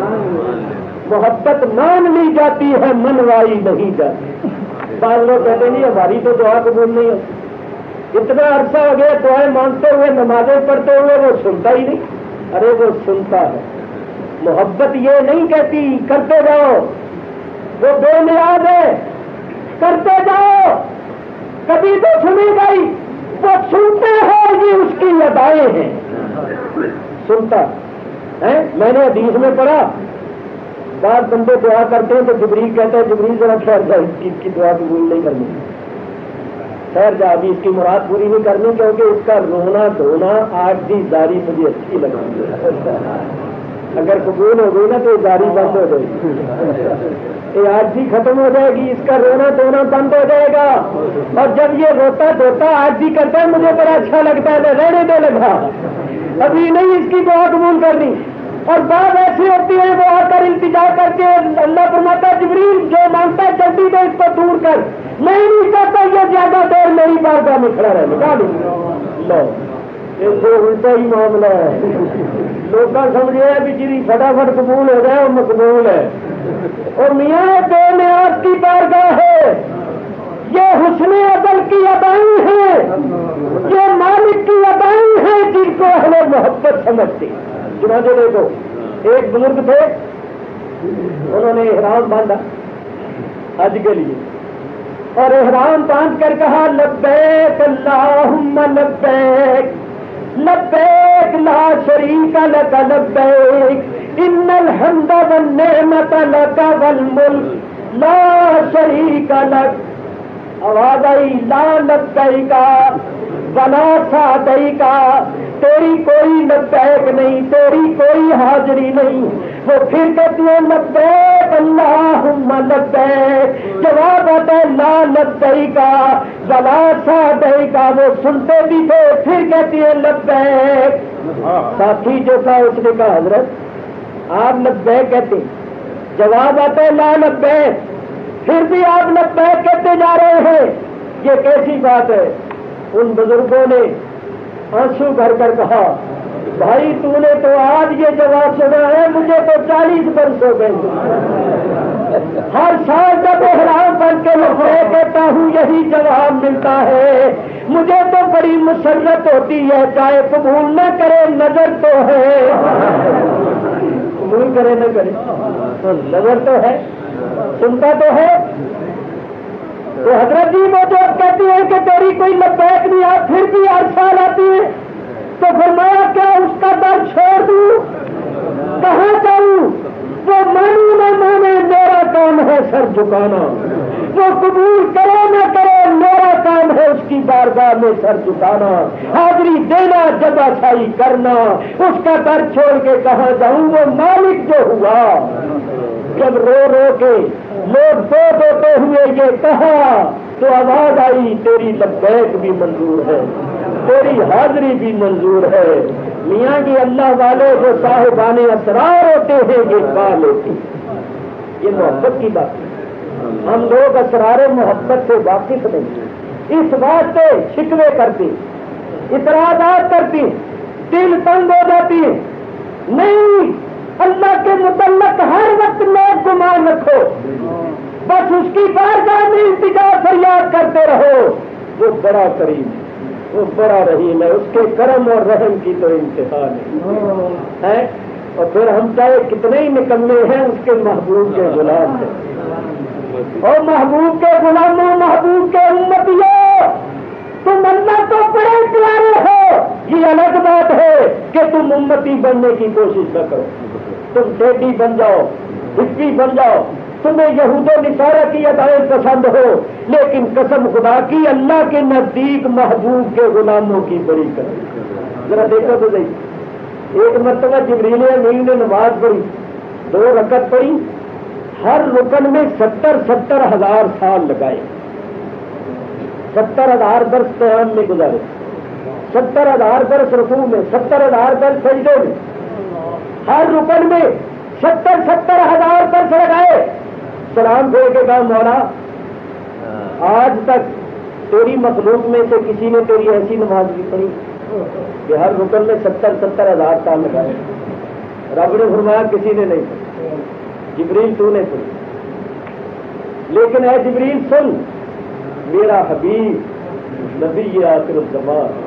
محبت مان لی جاتی ہے، منوائی نہیں جاتی۔ بعض لوگ کہتے نہیں ہماری تو دعا قبول نہیں ہوتی، اتنا عرصہ ہو گیا دعائیں مانگتے ہوئے نمازیں پڑھتے ہوئے وہ سنتا ہی نہیں۔ ارے وہ سنتا ہے، محبت یہ نہیں کہتی کرتے جاؤ، وہ بے نیاز ہے، کرتے جاؤ، کبھی تو سنے گا ہی، وہ سنتے ہیں، یہ اس کی ادائیں ہیں، سنتا ہے۔ میں نے حدیث میں پڑھا بعض بندے دعا کرتے ہیں تو جبریل کہتا ہے جبریل ذرا ٹھہر جا، اس کی دعا قبول نہیں کرنی، ٹھہر جا، ابھی اس کی مراد پوری نہیں کرنی، کیونکہ اس کا رونا دھونا آج بھی جاری مجھے اچھی لگتی ہے، اگر قبول ہو گئی نا تو جاری بند ہو جائے گی، یہ آج بھی ختم ہو جائے گی، اس کا رونا دھونا بند ہو جائے گا، اور جب یہ روتا دھوتا آج بھی کرتا ہے مجھے بڑا اچھا لگتا ہے، رہنے دے لگا، ابھی نہیں اس کی دعا قبول کرنی۔ اور بات ایسی ہوتی ہے وہ آ کر التجا کر کے اللہ فرماتا ہے جبریل جو مانگتا ہے جلدی سے اس کو دور کر، میں نہیں چاہتا یہ زیادہ دیر میری بارگاہ میں کھڑا رہے گا۔ لو ایسے الٹا ہی معاملہ ہے، لوگ سمجھے بھی جی فٹافٹ قبول ہو جائے وہ مقبول ہے، اور میاں بے نیاز کی بارگاہ ہے، یہ حسن عدل کی ادائیں ہیں، یہ مالک کی ادائیں ہیں جن کو اہل محبت سمجھتے ہیں۔ چنانچہ دیکھو ایک بزرگ تھے، انہوں نے احرام باندھا حج کے لیے، اور احرام باندھ کر کہا لبیک اللہم لبیک لبیک لا شریک لک لبیک ان الحمد والنعمت لک والملک لا شریک لک۔ آواز آئی لا لبیک ولا سعدیک، تیری کوئی لبیک نہیں، تیری کوئی حاضری نہیں۔ وہ پھر کہتی ہے لبیک اللہم لبیک، جواب آتا ہے لا لبیک ولا سعدیک۔ وہ سنتے بھی تھے، پھر کہتی ہے لبیک۔ ساتھی جو تھا اس نے کہا حضرت آپ لبیک کہتے ہیں، جواب آتا ہے لا لبیک، پھر بھی آپ لبیک کہتے جا رہے ہیں، یہ کیسی بات ہے؟ ان بزرگوں نے آنسو بھر کر کہا بھائی تو نے تو آج یہ جواب سنا ہے، مجھے تو 40 برس ہو گئے، ہر سال جب احرام بن کے لبیک کہتا ہوں یہی جواب ملتا ہے، مجھے تو بڑی مسرت ہوتی ہے، چاہے قبول نہ کرے نظر تو ہے، قبول کرے نہ کرے نظر تو ہے، سنتا تو ہے۔ تو حضرت جی وہ جو کہتی ہے کہ تیری کوئی لبیک نہیں، آپ پھر بھی ہر سال آتی ہے، تو فرمایا کیا اس کا در چھوڑ دوں؟ کہاں جاؤں؟ وہ مانی نہ مانے میرا کام ہے سر جھکانا، وہ قبول کرے نہ کرے میرا کام ہے اس کی بارگاہ میں سر جھکانا، حاضری دینا جگہ چھائی کرنا، اس کا در چھوڑ کے کہاں جاؤں؟ وہ مالک جو ہوا، جب رو رو کے لوگ فوت ہوتے ہوئے یہ کہا تو آواز آئی تیری لبیک بھی منظور ہے، تیری حاضری بھی منظور ہے۔ میاں کی اللہ والے جو صاحبان اسرار ہوتے ہیں یہ پا لیتے ہیں، یہ محبت کی بات ہے۔ ہم لوگ اسرار محبت سے واقف نہیں، اس واسطے شکوے کرتے، اعتراضات کرتے، دل تنگ ہو جاتی ہے۔ نہیں، اللہ کے متعلق ہر وقت نیک گمان رکھو، بس اس کی بارگاہ میں التجا فریاد کرتے رہو، وہ بڑا کریم، وہ بڑا رحیم ہے، اس کے کرم اور رحم کی تو انتہا نہیں ہے۔ اور پھر ہم چاہے کتنے ہی نکمے ہیں اس کے محبوب کے غلام ہیں، اور محبوب کے غلاموں، محبوب کے امتیوں، تم اللہ تو بڑے پیارے ہو، یہ الگ بات ہے کہ تم امتی بننے کی کوشش نہ کرو، تم ٹیٹی بن جاؤ، ہپی بن جاؤ، تمہیں یہود و نصارہ کی ادائیں پسند ہو، لیکن قسم خدا کی اللہ کے نزدیک محبوب کے غلاموں کی بڑی قدر۔ ذرا دیکھو تو صحیح، ایک مرتبہ جبریل امین نے نماز پڑھی، 2 رکعت پڑھی، ہر رکن میں 70 ہزار سال لگائے، 70,000 برس قیام میں گزارے، 70,000 برس رکوع میں، 70,000 برس سجدے میں، ہر رکن میں 70,000 برس لگائے۔ سلام پھیر کے کہا مولا آج تک تیری مخلوق میں سے کسی نے تیری ایسی نماز نہیں پڑھی کہ ہر رکن میں 70,000 سال لگائے؟ رب نے فرمایا کسی نے نہیں پڑھی، جبریل تو نے پڑھی، لیکن اے جبریل سن، میرا حبیب نبی آخر الزمان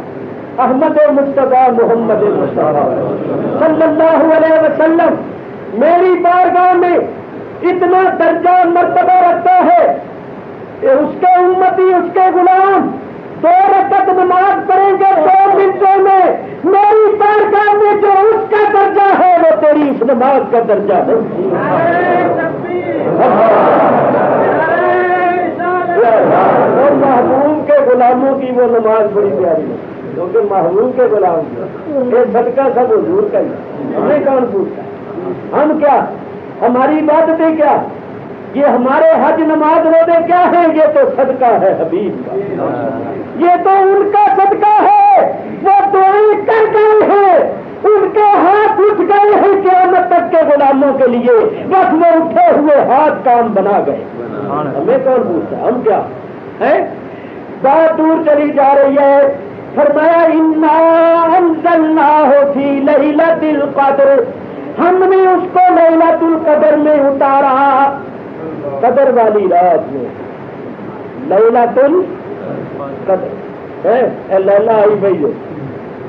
احمد مصطفیٰ محمد مصطفیٰ صلی اللہ علیہ وسلم میری بارگاہ میں اتنا درجہ مرتبہ رکھتا ہے کہ اس کے امتی، اس کے غلام 2 رکعت نماز پڑھیں گے 2 منٹوں میں، میری بارگاہ میں جو اس کا درجہ ہے وہ تیری اس نماز کا درجہ ہے۔ اور محبوب کے غلاموں کی وہ نماز بڑی پیاری ہے، کیونکہ محبوب کے غلام یہ صدقہ سب حضور کا ہی، ہمیں کون پوچھتا ہے؟ ہم کیا، ہماری عبادتیں کیا، یہ ہمارے حج نماز روزے کیا ہیں؟ یہ تو صدقہ ہے حبیب کا، یہ تو ان کا صدقہ ہے، وہ دعائیں کر گئے ہیں، ان کے ہاتھ اٹھ گئے ہیں قیامت تک کے غلاموں کے لیے، بس وہ اٹھے ہوئے ہاتھ کام بنا گئے، ہمیں کون پوچھتا، ہم کیا ہے؟ بات دور چلی جا رہی ہے۔ فرمایا انا انزلناہ فی لیلۃ القدر، ہم نے اس کو لیلۃ القدر میں اتارا، قدر والی رات میں، لیلۃ القدر ہے، لیلہ آئی بھائی جو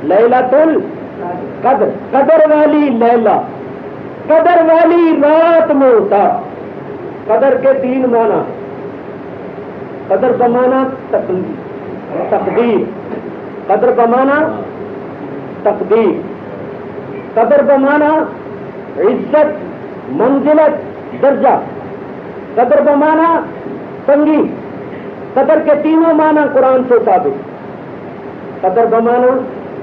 لیلۃ القدر، قدر والی لیلہ، قدر والی رات میں اتار۔ قدر کے 3 معنی، قدر بمانا تقدیر، قدر بمانا تقدیر، قدر بمانا عزت، منزلت، درجہ، قدر بمانا تنگی۔ قدر کے 3 معنی قرآن سے ثابت۔ قدر بمانا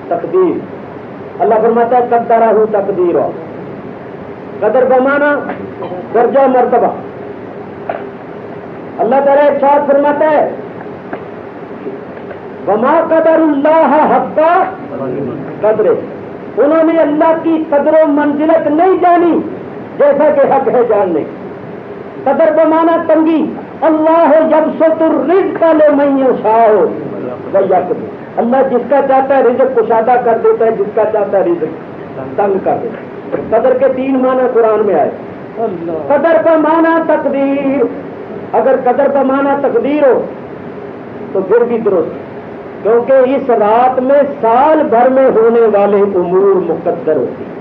تقدیر، اللہ فرماتا ہے قدرہ تقدیر، قدر بمانا درجہ مرتبہ۔ اللہ تعالیٰ ارشاد فرماتا ہے وما قدر اللہ حق قدر، انہوں نے اللہ کی قدر و منزلت نہیں جانی جیسا کہ حق ہے جاننے۔ قدر بمانا تنگی، اللہ یبسط الرزق لمن یشاء ویقدر، اللہ جس کا چاہتا ہے رزق کشادہ کر دیتا ہے، جس کا چاہتا ہے رزق تنگ کر دیتا ہے۔ قدر کے 3 معنی قرآن میں آئے۔ قدر کا معنی تقدیر، اگر قدر کا معنی تقدیر ہو تو پھر بھی درست، کیونکہ اس رات میں سال بھر میں ہونے والے امور مقدر ہوتے ہیں۔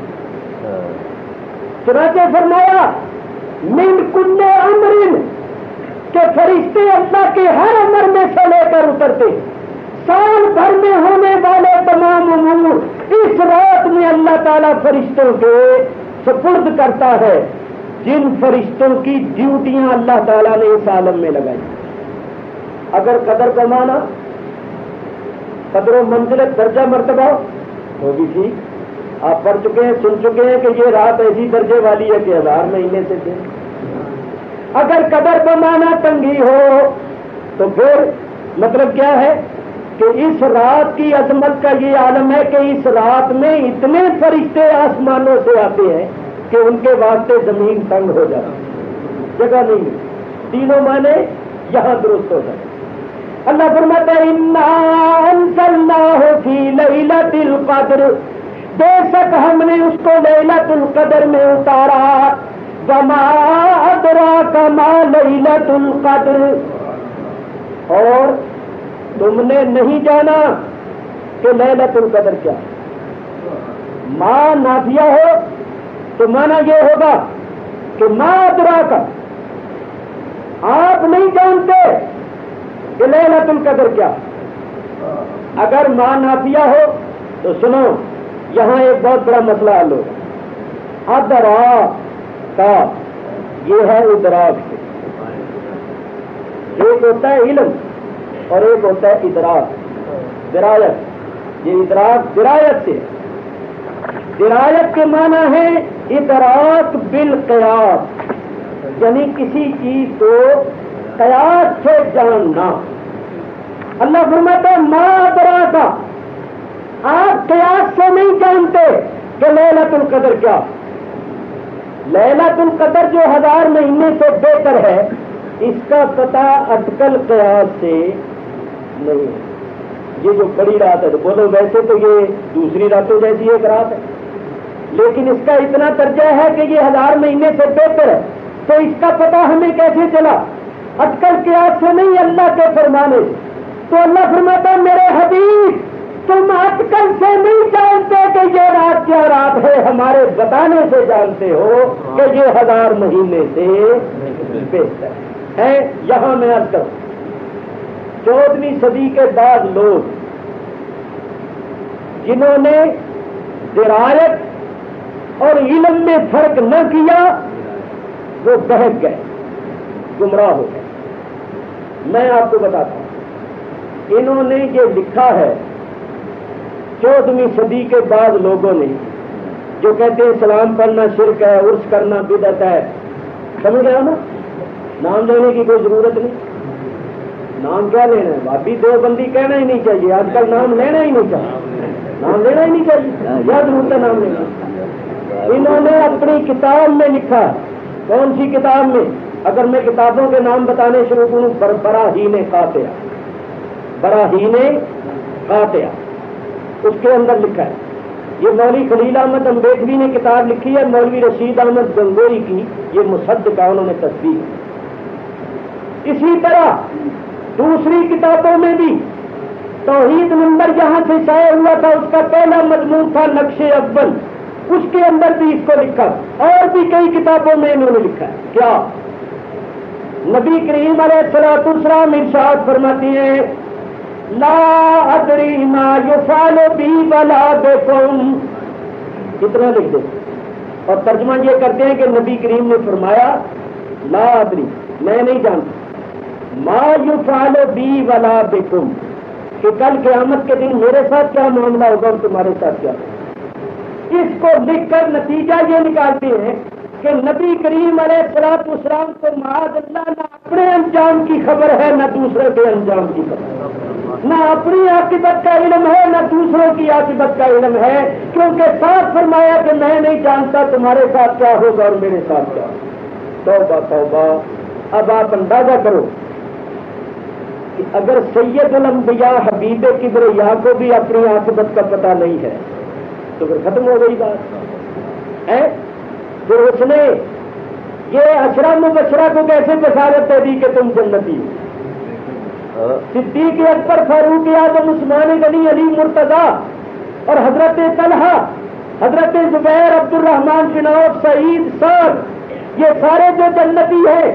چنانچہ فرمایا من کل امر، کہ فرشتے اللہ کے ہر امر میں سے لے کر اترتے، سال بھر میں ہونے والے تمام امور اس رات میں اللہ تعالیٰ فرشتوں کے سپرد کرتا ہے، جن فرشتوں کی ڈیوٹیاں اللہ تعالیٰ نے اس عالم میں لگائی۔ اگر قدر کا معنی قدر و منزلت درجہ مرتبہ ہوگی ٹھیک، آپ پڑھ چکے ہیں سن چکے ہیں کہ یہ رات ایسی درجے والی ہے کہ 1000 مہینے سے تھے۔ اگر قدر کا معنی تنگی ہو تو پھر مطلب کیا ہے کہ اس رات کی عظمت کا یہ عالم ہے کہ اس رات میں اتنے فرشتے آسمانوں سے آتے ہیں کہ ان کے واسطے زمین تنگ ہو جاتی، جگہ نہیں ہے۔ 3 معنی یہاں درست ہو جائے۔ اللہ فرماتا ہے انا انزلناہ فی لیلۃ القدر، بے شک ہم نے اس کو لیلۃ القدر میں اتارا، وما ادراک ما لیلۃ القدر، اور تم نے نہیں جانا کہ لیلۃ القدر کیا۔ ماں نافیہ ہو تو مانا یہ ہوگا کہ ما ادراک، آپ نہیں جانتے کہ لیلۃ القدر کیا۔ اگر ماں نافیہ ہو تو سنو یہاں ایک بہت بڑا مسئلہ حل ہوگا۔ ادراک کا یہ ہے ادراک سے، ایک ہوتا ہے علم اور ایک ہوتا ہے ادراک، درایت۔ یہ ادراک درایت سے، درایت کے معنی ہے ادراک بالقیاس، یعنی کسی چیز کو قیاس سے جاننا۔ اللہ فرماتا ہے ما ادراک، آپ قیاس سے نہیں جانتے کہ لیلۃ القدر کیا۔ لیلۃ القدر جو 1000 مہینے سے بہتر ہے، اس کا پتہ اٹکل قیاس سے نہیں۔ یہ جو بڑی رات ہے، بولو ویسے تو یہ دوسری راتوں جیسی ایک رات ہے، لیکن اس کا اتنا درجہ ہے کہ یہ 1000 مہینے سے بہتر ہے، تو اس کا پتہ ہمیں کیسے چلا؟ اٹکل قیاس سے نہیں، اللہ کے فرمانے سے۔ تو اللہ فرماتا ہے میرے حبیب تم اٹکل سے نہیں جانتے کہ یہ رات کیا رات ہے، ہمارے بتانے سے جانتے ہو کہ یہ 1000 مہینے سے بہتر ہے۔ یہاں میں عرض کروں 14ویں صدی کے بعد لوگ جنہوں نے درایت اور علم میں فرق نہ کیا وہ بہک گئے، گمراہ ہو گئے۔ میں آپ کو بتاتا ہوں، انہوں نے یہ لکھا ہے 14ویں صدی کے بعد لوگوں نے، جو کہتے ہیں سلام پڑھنا شرک ہے، عرس کرنا بدعت ہے، سمجھ گیا نا؟ نام لینے کی کوئی ضرورت نہیں، نام کیا لینا ہے؟ بھابی دیوبندی کہنا ہی نہیں چاہیے، آج کل نام لینا ہی نہیں چاہیے، نام لینا ہی نہیں چاہیے، کیا ضرورت ہے نام لینا؟ انہوں نے اپنی کتاب میں لکھا، کون سی کتاب میں؟ اگر میں کتابوں کے نام بتانے شروع کروں، براہین قاطعہ، براہین قاطعہ، اس کے اندر لکھا ہے۔ یہ مولوی خلیل احمد امبیڈوی نے کتاب لکھی ہے، مولوی رشید احمد گنگوئی کی، یہ مصدق ہے، انہوں نے تصدیق۔ اسی طرح دوسری کتابوں میں بھی توحید نمبر جہاں سے شائع ہوا تھا اس کا پہلا مضمون تھا نقش اول، اس کے اندر بھی اس کو لکھا، اور بھی کئی کتابوں میں انہوں نے لکھا ہے۔ کیا نبی کریم علیہ الصلوۃ والسلام ارشاد فرماتی ہیں لا ادری ما یفعل بی ولا بکم، کتنا لکھ دیں، اور ترجمہ یہ کرتے ہیں کہ نبی کریم نے فرمایا لا ادری، میں نہیں جانتا، ما یفعل بی ولا بکم، کہ کل قیامت کے دن میرے ساتھ کیا معاملہ ہوگا اور تمہارے ساتھ کیا ہوگا۔ اس کو لکھ کر نتیجہ یہ نکالتے ہیں کہ نبی کریم علیہ الصلوۃ والسلام کو معاذ اللہ نہ اپنے انجام کی خبر ہے نہ دوسرے کے انجام کی خبر، نہ اپنی عاقبت کا علم ہے نہ دوسروں کی عاقبت کا علم ہے، کیونکہ صاف فرمایا کہ میں نہیں جانتا تمہارے ساتھ کیا ہوگا اور میرے ساتھ کیا ہوگا۔ توبہ توبہ۔ اب آپ اندازہ کرو کہ اگر سید الانبیاء حبیب کبریا کو بھی اپنی عاقبت کا پتہ نہیں ہے تو پھر ختم ہو گئی بات ہے۔ پھر اس نے یہ اشرا مبشرہ کو کیسے بشارت دے دی کہ تم جنتی ہو؟ صدیق اکبر، فاروق اعظم، عثمان غنی، علی مرتضیٰ اور حضرت طلحہ، حضرت زبیر، عبد الرحمن بن عوف، سعید، سعد، یہ سارے جو جنتی ہیں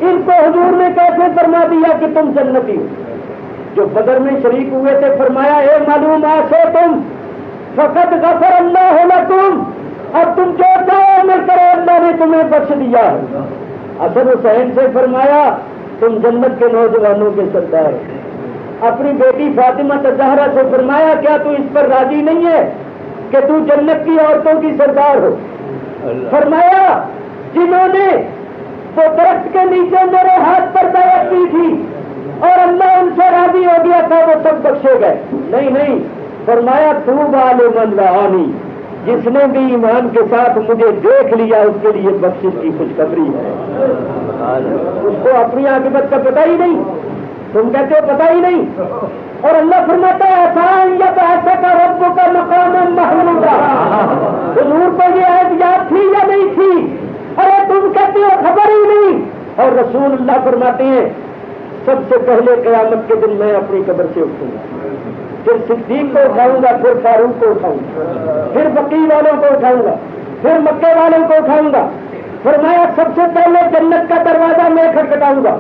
ان کو حضور نے کیسے فرما دیا کہ تم جنتی ہو؟ جو بدر میں شریک ہوئے تھے فرمایا اے معلوم آسے تم فقط غفر اللہ لکم، اب تم جو چاہو عمل کرو اللہ نے تمہیں بخش دیا ہے۔ حسن حسین سے فرمایا تم جنت کے نوجوانوں کے سردار ہو۔ اپنی بیٹی فاطمہ زہرا سے فرمایا کیا تو اس پر راضی نہیں ہے کہ تو جنت کی عورتوں کی سردار ہو؟ فرمایا جنہوں نے وہ درخت کے نیچے میرے ہاتھ پر بیعت کی تھی اور اللہ ان سے راضی ہو گیا تھا وہ سب بخشے گئے۔ نہیں، فرمایا طوبی لمن رآنی، جس نے بھی ایمان کے ساتھ مجھے دیکھ لیا اس کے لیے بخشش کی خوشخبری ہے۔ اس کو اپنی عاقبت کا پتہ ہی نہیں، تم کہتے ہو پتہ ہی نہیں، اور اللہ فرماتا ہے آسان یا ایسا کا رب کا مقام محمودا۔ حضور کو یہ احتیاط تھی یا نہیں تھی؟ ارے تم کہتے ہو خبر ہی نہیں، اور رسول اللہ فرماتے ہیں سب سے پہلے قیامت کے دن میں اپنی قبر سے اٹھوں گا، پھر صدیق کو اٹھاؤں گا، پھر فاروق کو اٹھاؤں گا، پھر بقی والوں کو اٹھاؤں گا، پھر مکے والوں کو اٹھاؤں گا۔ فرمایا سب سے پہلے جنت کا دروازہ میں کھٹکھٹاؤں گا،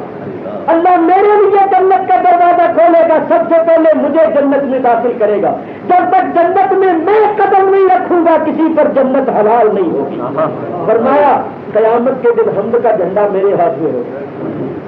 اللہ میرے لیے جنت کا دروازہ کھولے گا، سب سے پہلے مجھے جنت میں داخل کرے گا۔ جب تک جنت میں قدم نہیں رکھوں گا کسی پر جنت حلال نہیں ہوگی۔ فرمایا قیامت کے دن حمد کا جھنڈا میرے ہاتھ میں ہوگا،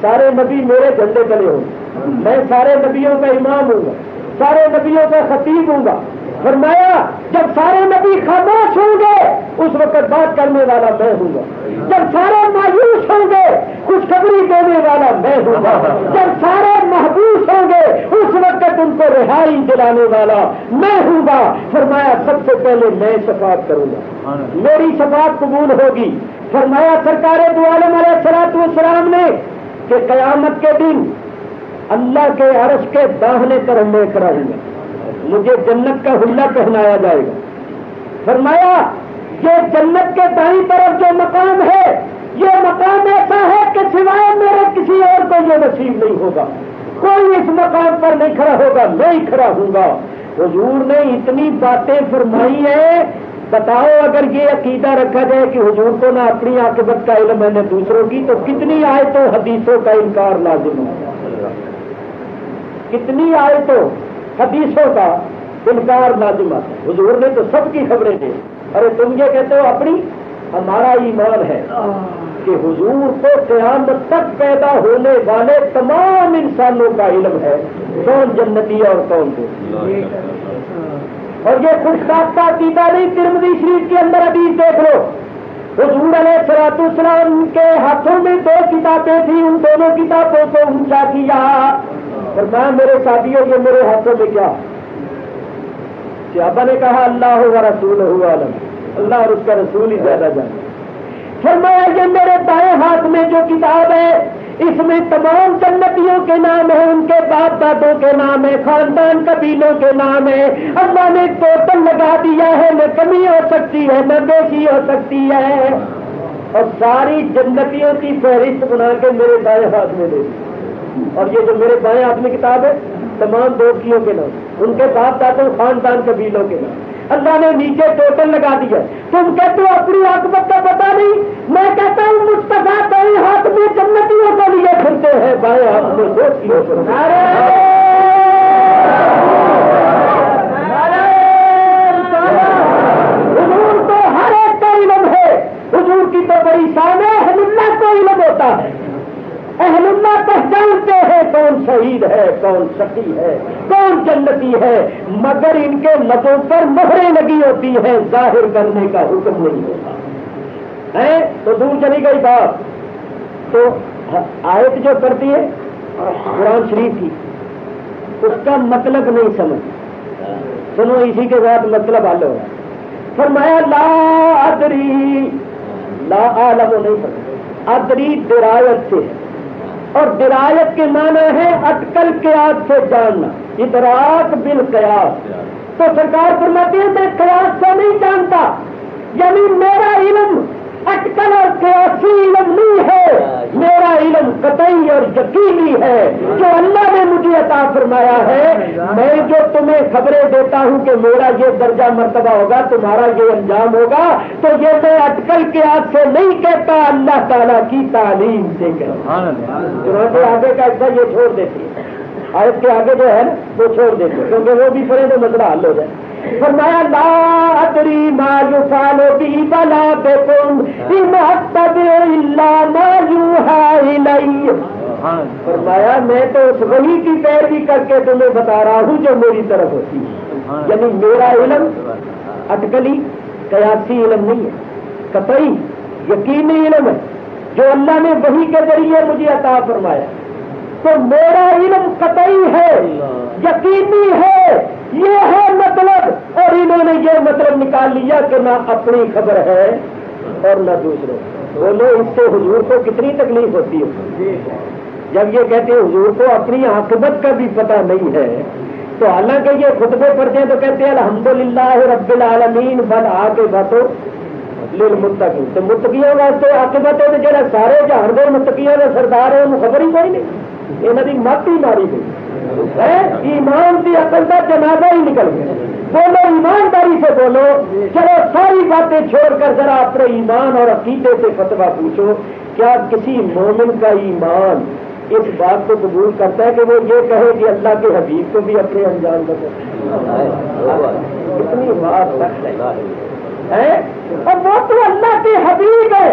سارے نبی میرے جھنڈے تلے ہوں گے، میں سارے نبیوں کا امام ہوں گا، سارے نبیوں کا خطیب ہوں گا۔ فرمایا جب سارے نبی خاموش ہوں گے اس وقت بات کرنے والا میں ہوں گا، جب سارے مایوس ہوں گے خوشخبری دینے والا میں ہوں گا، جب سارے محبوس ہوں گے اس وقت ان کو رہائی دلانے والا میں ہوں گا۔ فرمایا سب سے پہلے میں شفاعت کروں گا، میری شفاعت قبول ہوگی۔ فرمایا سرکار دو عالم علیہ الصلوۃ والسلام نے کہ قیامت کے دن اللہ کے عرش کے داہنے طرف میں کھڑا ہوں گا، مجھے جنت کا حلہ پہنایا جائے گا۔ فرمایا یہ جنت کے دائیں طرف جو مقام ہے یہ مقام ایسا ہے کہ سوائے میرے کسی اور کو یہ نصیب نہیں ہوگا، کوئی اس مقام پر نہیں کھڑا ہوگا، میں ہی کھڑا ہوں گا۔ حضور نے اتنی باتیں فرمائی ہیں، بتاؤ اگر یہ عقیدہ رکھا جائے کہ حضور کو نہ اپنی عاقبت کا علم ہے نہ دوسروں کی، تو کتنی آیتوں حدیثوں کا انکار لازم ہے، کتنی آیتوں حدیثوں کا انکار لازم آتا ہے۔ حضور نے تو سب کی خبریں دی، ارے تم یہ کہتے ہو اپنی، ہمارا ایمان ہے کہ حضور کو قیامت تک پیدا ہونے والے تمام انسانوں کا علم ہے، کون جنتی اور کون دوسری۔ اور یہ خوشخاصہ عقیدہ نہیں، ترمذی شریف کے اندر حدیث دیکھ لو، حضور علیہ الصلوۃ والسلام کے ہاتھوں میں 2 کتابیں تھیں، ان دونوں کتابوں کو اونچا کیا، فرمایا میرے ساتھیوں یہ میرے ہاتھوں میں کیا؟ صحابہ نے کہا اللہ و رسولہ عالم، اللہ اور اس کا رسول ہی زیادہ جانے۔ فرمایا یہ میرے دائیں ہاتھ میں جو کتاب ہے اس میں تمام جنتیوں کے نام ہیں، ان کے باپ دادوں کے نام ہیں، خاندان قبیلوں کے نام ہیں، اللہ نے ٹوٹل لگا دیا ہے، نہ کمی ہو سکتی ہے نہ بیشی ہو سکتی ہے، اور ساری جنتیوں کی فہرست بنا کے میرے دائیں ہاتھ میں دے دی۔ اور یہ جو میرے بائیں ہاتھ میں کتاب ہے تمام دوستیوں کے نام, ان کے باپ دادوں خاندان قبیلوں کے نام. اللہ نے نیچے ٹوٹل لگا دیا. تم کہتے ہو اپنی عاقبت کا پتا نہیں, میں کہتا ہوں مصطفیٰ بائیں ہاتھ میں جنتیوں کو لیے پھرتے ہیں, بائیں ہاتھ میں دوستیوں کو. حضور تو ہر ایک کا علم ہے, حضور کی تو بڑی شان ہے, اہل اللہ کو علم ہوتا ہے. اہل اللہ پہچانتے ہیں کون شہید ہے, کون شقی ہے, کون جنتی ہے, مگر ان کے لبوں پر مہریں لگی ہوتی ہیں, ظاہر کرنے کا حکم نہیں ہوتا ہے. تو دور چلی گئی بات. تو آیت جو کرتی ہے قرآن شریف کی, اس کا مطلب نہیں سمجھ. سنو اسی کے بعد مطلب حل ہو رہا ہے. فرمایا لا ادری, لا عالم نہیں پڑھا, ادری درایت سے ہے, اور درایت کے معنی ہے اٹکل قیاس سے جاننا, ادراک بالقیاس. تو سرکار فرماتی ہے میں قیاس سے نہیں جانتا, یعنی میرا علم اٹکل اور قیاسی علم نہیں ہے, میرا علم قطعی اور یقینی ہے جو اللہ نے مجھے عطا فرمایا ہے. میں جو تمہیں خبریں دیتا ہوں کہ میرا یہ درجہ مرتبہ ہوگا, تمہارا یہ انجام ہوگا, تو یہ میں اٹکل قیاس سے نہیں کہتا, اللہ تعالیٰ کی تعلیم سے کہتا. چنانچہ آگے کا حصہ یہ چھوڑ دیتی ہے, آیت کے آگے جو ہے نا وہ چھوڑ دیتے, کیونکہ وہ بھی پڑھے تو مسئلہ حل ہو جائے. فرمایا لا ادری ما یفعل بی ولا بکم ان اتبع الا ما یوحی الی. فرمایا میں تو اس وحی کی پیروی کر کے تمہیں بتا رہا ہوں جو میری طرف ہوتی ہے. یعنی میرا علم اٹکلی قیاسی علم نہیں ہے, قطعی یقینی علم ہے جو اللہ نے وحی کے ذریعے مجھے عطا فرمایا. تو میرا علم قطعی ہے, یقینی ہے, یہ ہے مطلب. اور انہوں نے یہ مطلب نکال لیا کہ نہ اپنی خبر ہے اور نہ دوسروں. بولو اس سے حضور کو کتنی تکلیف ہوتی ہے جب یہ کہتے ہیں حضور کو اپنی عاقبت کا بھی پتہ نہیں ہے. تو حالانکہ یہ خطبے پڑھتے ہیں تو کہتے ہیں الحمدللہ رب العالمین بل عاقبۃ للمتقین. تو متقیوں واسطے عاقبت ہے تو جڑا سارے جہان دے متقیوں کا سردار ہے انہوں خبر ہی کوئی نہیں, یہاں کی مت ہی ماری گئی. ایمان کی عقل کا جنازہ ہی نکل گیا. بولو ایمانداری سے بولو, چلو ساری باتیں چھوڑ کر ذرا اپنے ایمان اور عقیدے سے فتویٰ پوچھو. کیا کسی مومن کا ایمان اس بات کو قبول کرتا ہے کہ وہ یہ کہے کہ اللہ کے حبیب کو بھی اپنے انجام بتائے؟ کتنی بات ہے. اور وہ تو اللہ کے حبیب ہے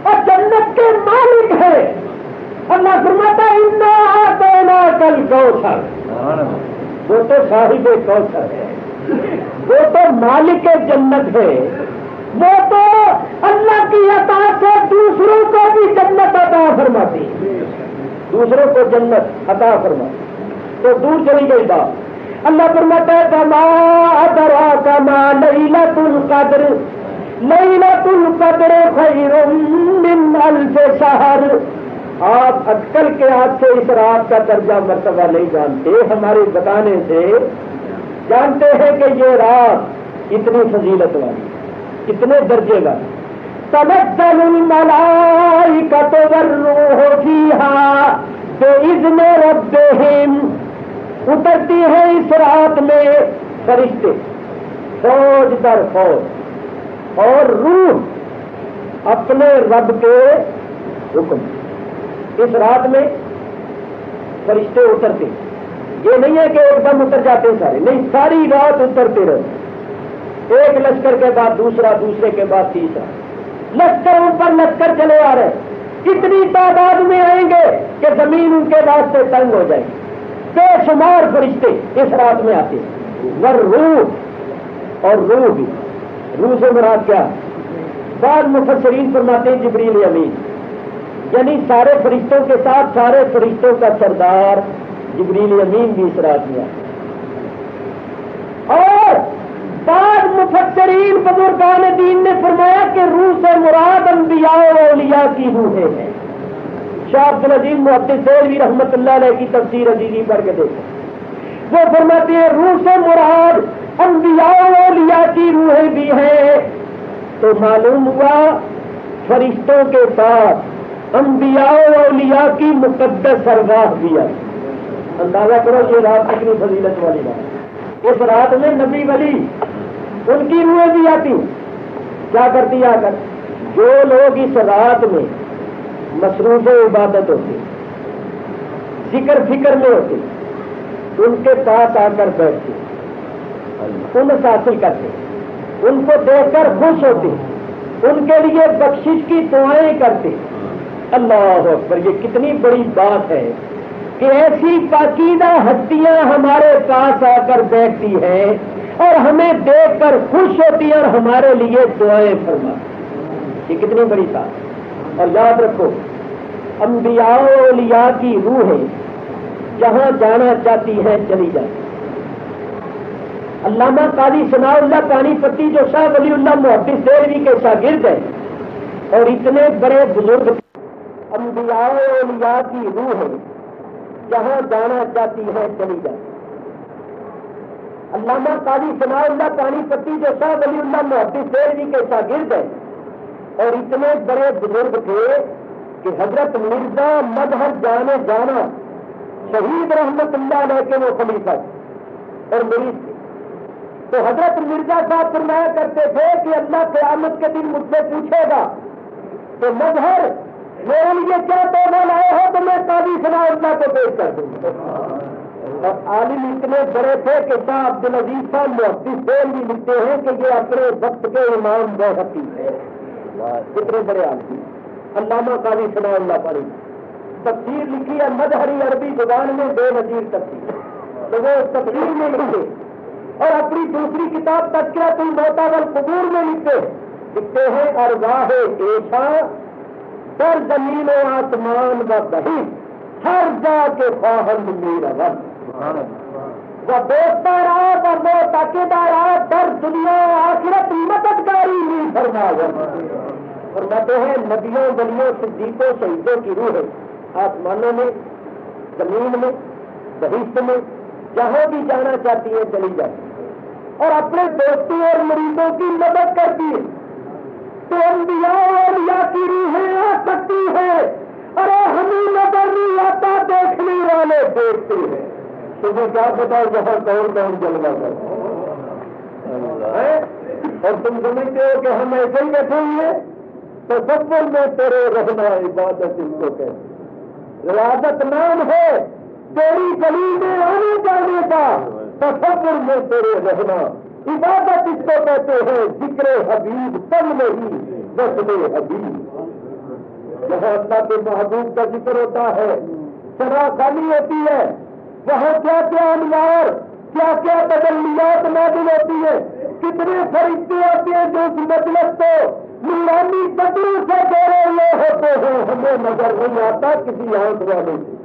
اور جنت کے مالک ہے. اللہ فرماتا ہے انا اعطیناک الکوثر, وہ تو صاحب کوثر ہے, وہ تو مالک جنت ہے, وہ تو اللہ کی عطا سے دوسروں کو بھی جنت عطا فرماتی, دوسروں کو جنت عطا فرماتی. تو دور چلی گئی بات. اللہ فرماتا ہے وما ادراک ما لیلۃ القدر, لیلۃ القدر خیر من الف شہر. آپ اٹکل کے ہاتھ سے اس رات کا درجہ مرتبہ نہیں جانتے, ہمارے بتانے سے جانتے ہیں کہ یہ رات اتنی فضیلت والی, اتنے درجے والی. تنزل الملائکۃ والروح فیہا بإذن ربہم, اترتی ہے اس رات میں فرشتے فوج در فوج, اور روح اپنے رب کے حکم. اس رات میں فرشتے اترتے, یہ نہیں ہے کہ ایک دم اتر جاتے سارے, نہیں, ساری رات اترتے رہے. ایک لشکر کے بعد دوسرا, دوسرے کے بعد تیسرا, لشکروں پر لشکر چلے آ رہے. اتنی تعداد میں آئیں گے کہ زمین ان کے واسطے تنگ ہو جائے گی. بے شمار فرشتے اس رات میں آتے ہیں. والروح, اور روح بھی, روح سے مراد کیا؟ بعض مفسرین فرماتے ہیں جبریل امین, یعنی سارے فرشتوں کے ساتھ سارے فرشتوں کا سردار جبریل امین بھی اس رات میں آتے. اور بعض مفسرین بزرگان دین نے فرمایا کہ روح سے مراد انبیاء و اولیاء کی روحیں ہیں. شاہ عبدالعزیز محدث دہلوی رحمۃ اللہ علیہ کی تفسیر عزیزی پڑھ کے دیکھیں, وہ فرماتے ہیں روح سے مراد انبیاء و اولیاء کی روحیں بھی ہیں. تو معلوم ہوا فرشتوں کے ساتھ انبیاء و اولیاء کی مقدس ارواح بھی آئی. اندازہ کرو یہ رات کتنی فضیلت والی بات. اس رات میں نبی ولی ان کی روحیں بھی آتی. کیا کرتی آ کر؟ جو لوگ اس رات میں مصروف عبادت ہوتے، ذکر فکر میں ہوتے، ان کے پاس آ کر بیٹھتے، انس حاصل کرتے، ان کو دیکھ کر خوش ہوتے، ان کے لیے بخشش کی دعائیں کرتے. اللہ اکبر، یہ کتنی بڑی بات ہے کہ ایسی پاکیزہ ہستیاں ہمارے پاس آ کر بیٹھتی ہیں اور ہمیں دیکھ کر خوش ہوتی ہیں اور ہمارے لیے دعائیں فرماتی. یہ کتنی بڑی بات ہے. اور یاد رکھو، انبیاء و اولیاء کی روحیں جہاں جانا چاہتی ہیں چلی جاتی. علامہ قاضی ثناء اللہ پانی پتی جو شاہ ولی اللہ محدث دہلوی کے شاگرد ہیں اور اتنے بڑے بزرگ، انبیاء و اولیاء کی روحیں جہاں جانا چاہتی ہیں چلی جاتی. علامہ قاضی ثناء اللہ پانی پتی جو شاہ ولی اللہ محدث دہلوی کے شاگرد ہیں اور اتنے بڑے بزرگ تھے کہ حضرت مرزا مظہر جانے جانا شہید رحمت اللہ علیہ کے وہ خلیفہ تھے اور مریض تھے. تو حضرت مرزا صاحب فرمایا کرتے تھے کہ اللہ قیامت کے دن مجھ سے پوچھے گا تو مظہر میرے لیے کیا تحفہ لائے ہو تو میں قاضی ثناء اللہ کو پیش کر دوں گا. اور عالم اتنے بڑے تھے کہ شاہ عبد العزیز صاحب محدث دہلوی لکھتے ہیں کہ یہ اپنے وقت کے امام بیہقی ہے. کتنے بڑے عالم. علامہ قاضی ثناء اللہ پڑھی تفسیر لکھی ہے مظہری عربی زبان میں بے نظیر تفسیر، تو وہ تفسیر میں لکھے اور اپنی دوسری کتاب تذکرۃ الموتیٰ والقبور میں لکھتے ہیں ارواح ایشا در زمین و آسمان و بہی ہر جا کے خواہند میرا رب وہ دوستا رہا و وہ تاکیدہ رہا در دنیا و آخرت مددگاری نہیں فرمایا. فرماتے ہیں نبیوں ولیوں صدیقوں شہیدوں کی روح آسمانوں میں، زمین میں، بہشت میں، جہاں بھی جانا چاہتی ہے چلی جاتی اور اپنے دوستوں اور مریضوں کی مدد کرتی ہے. تو انبیاء اور اولیاء کی روحیں آ سکتی ہے. ارے ہمیں نظر نہیں آتا، دیکھنے والے دیکھتے ہیں. تمہیں کیا بتاؤ جہاں کون کون جلوہ کرتا ہے اور تم سمجھتے ہو کہ ہم ایسے ہی بیٹھے ہوئے. تصور میں تیرے رہنا عبادت اس کو کہتے. ریاضت نام ہے تیری گلی میں آنے جانے کا، تصور میں تیرے رہنا عبادت اس کو کہتے ہیں. ذکر حبیب سب نہیں وصل حبیب. جہاں اللہ کے محبوب کا ذکر ہوتا ہے سنا خالی ہوتی ہے. وہاں کیا کیا انوار، کیا کیا تجلیات نازل ہوتی ہے. کتنے فرشتے ہوتے ہیں جو اس مجلس کو نورانی بدروں سے گھیرے ہوئے ہوتے ہیں، ہمیں نظر نہیں آتا کسی آنکھ والے سے.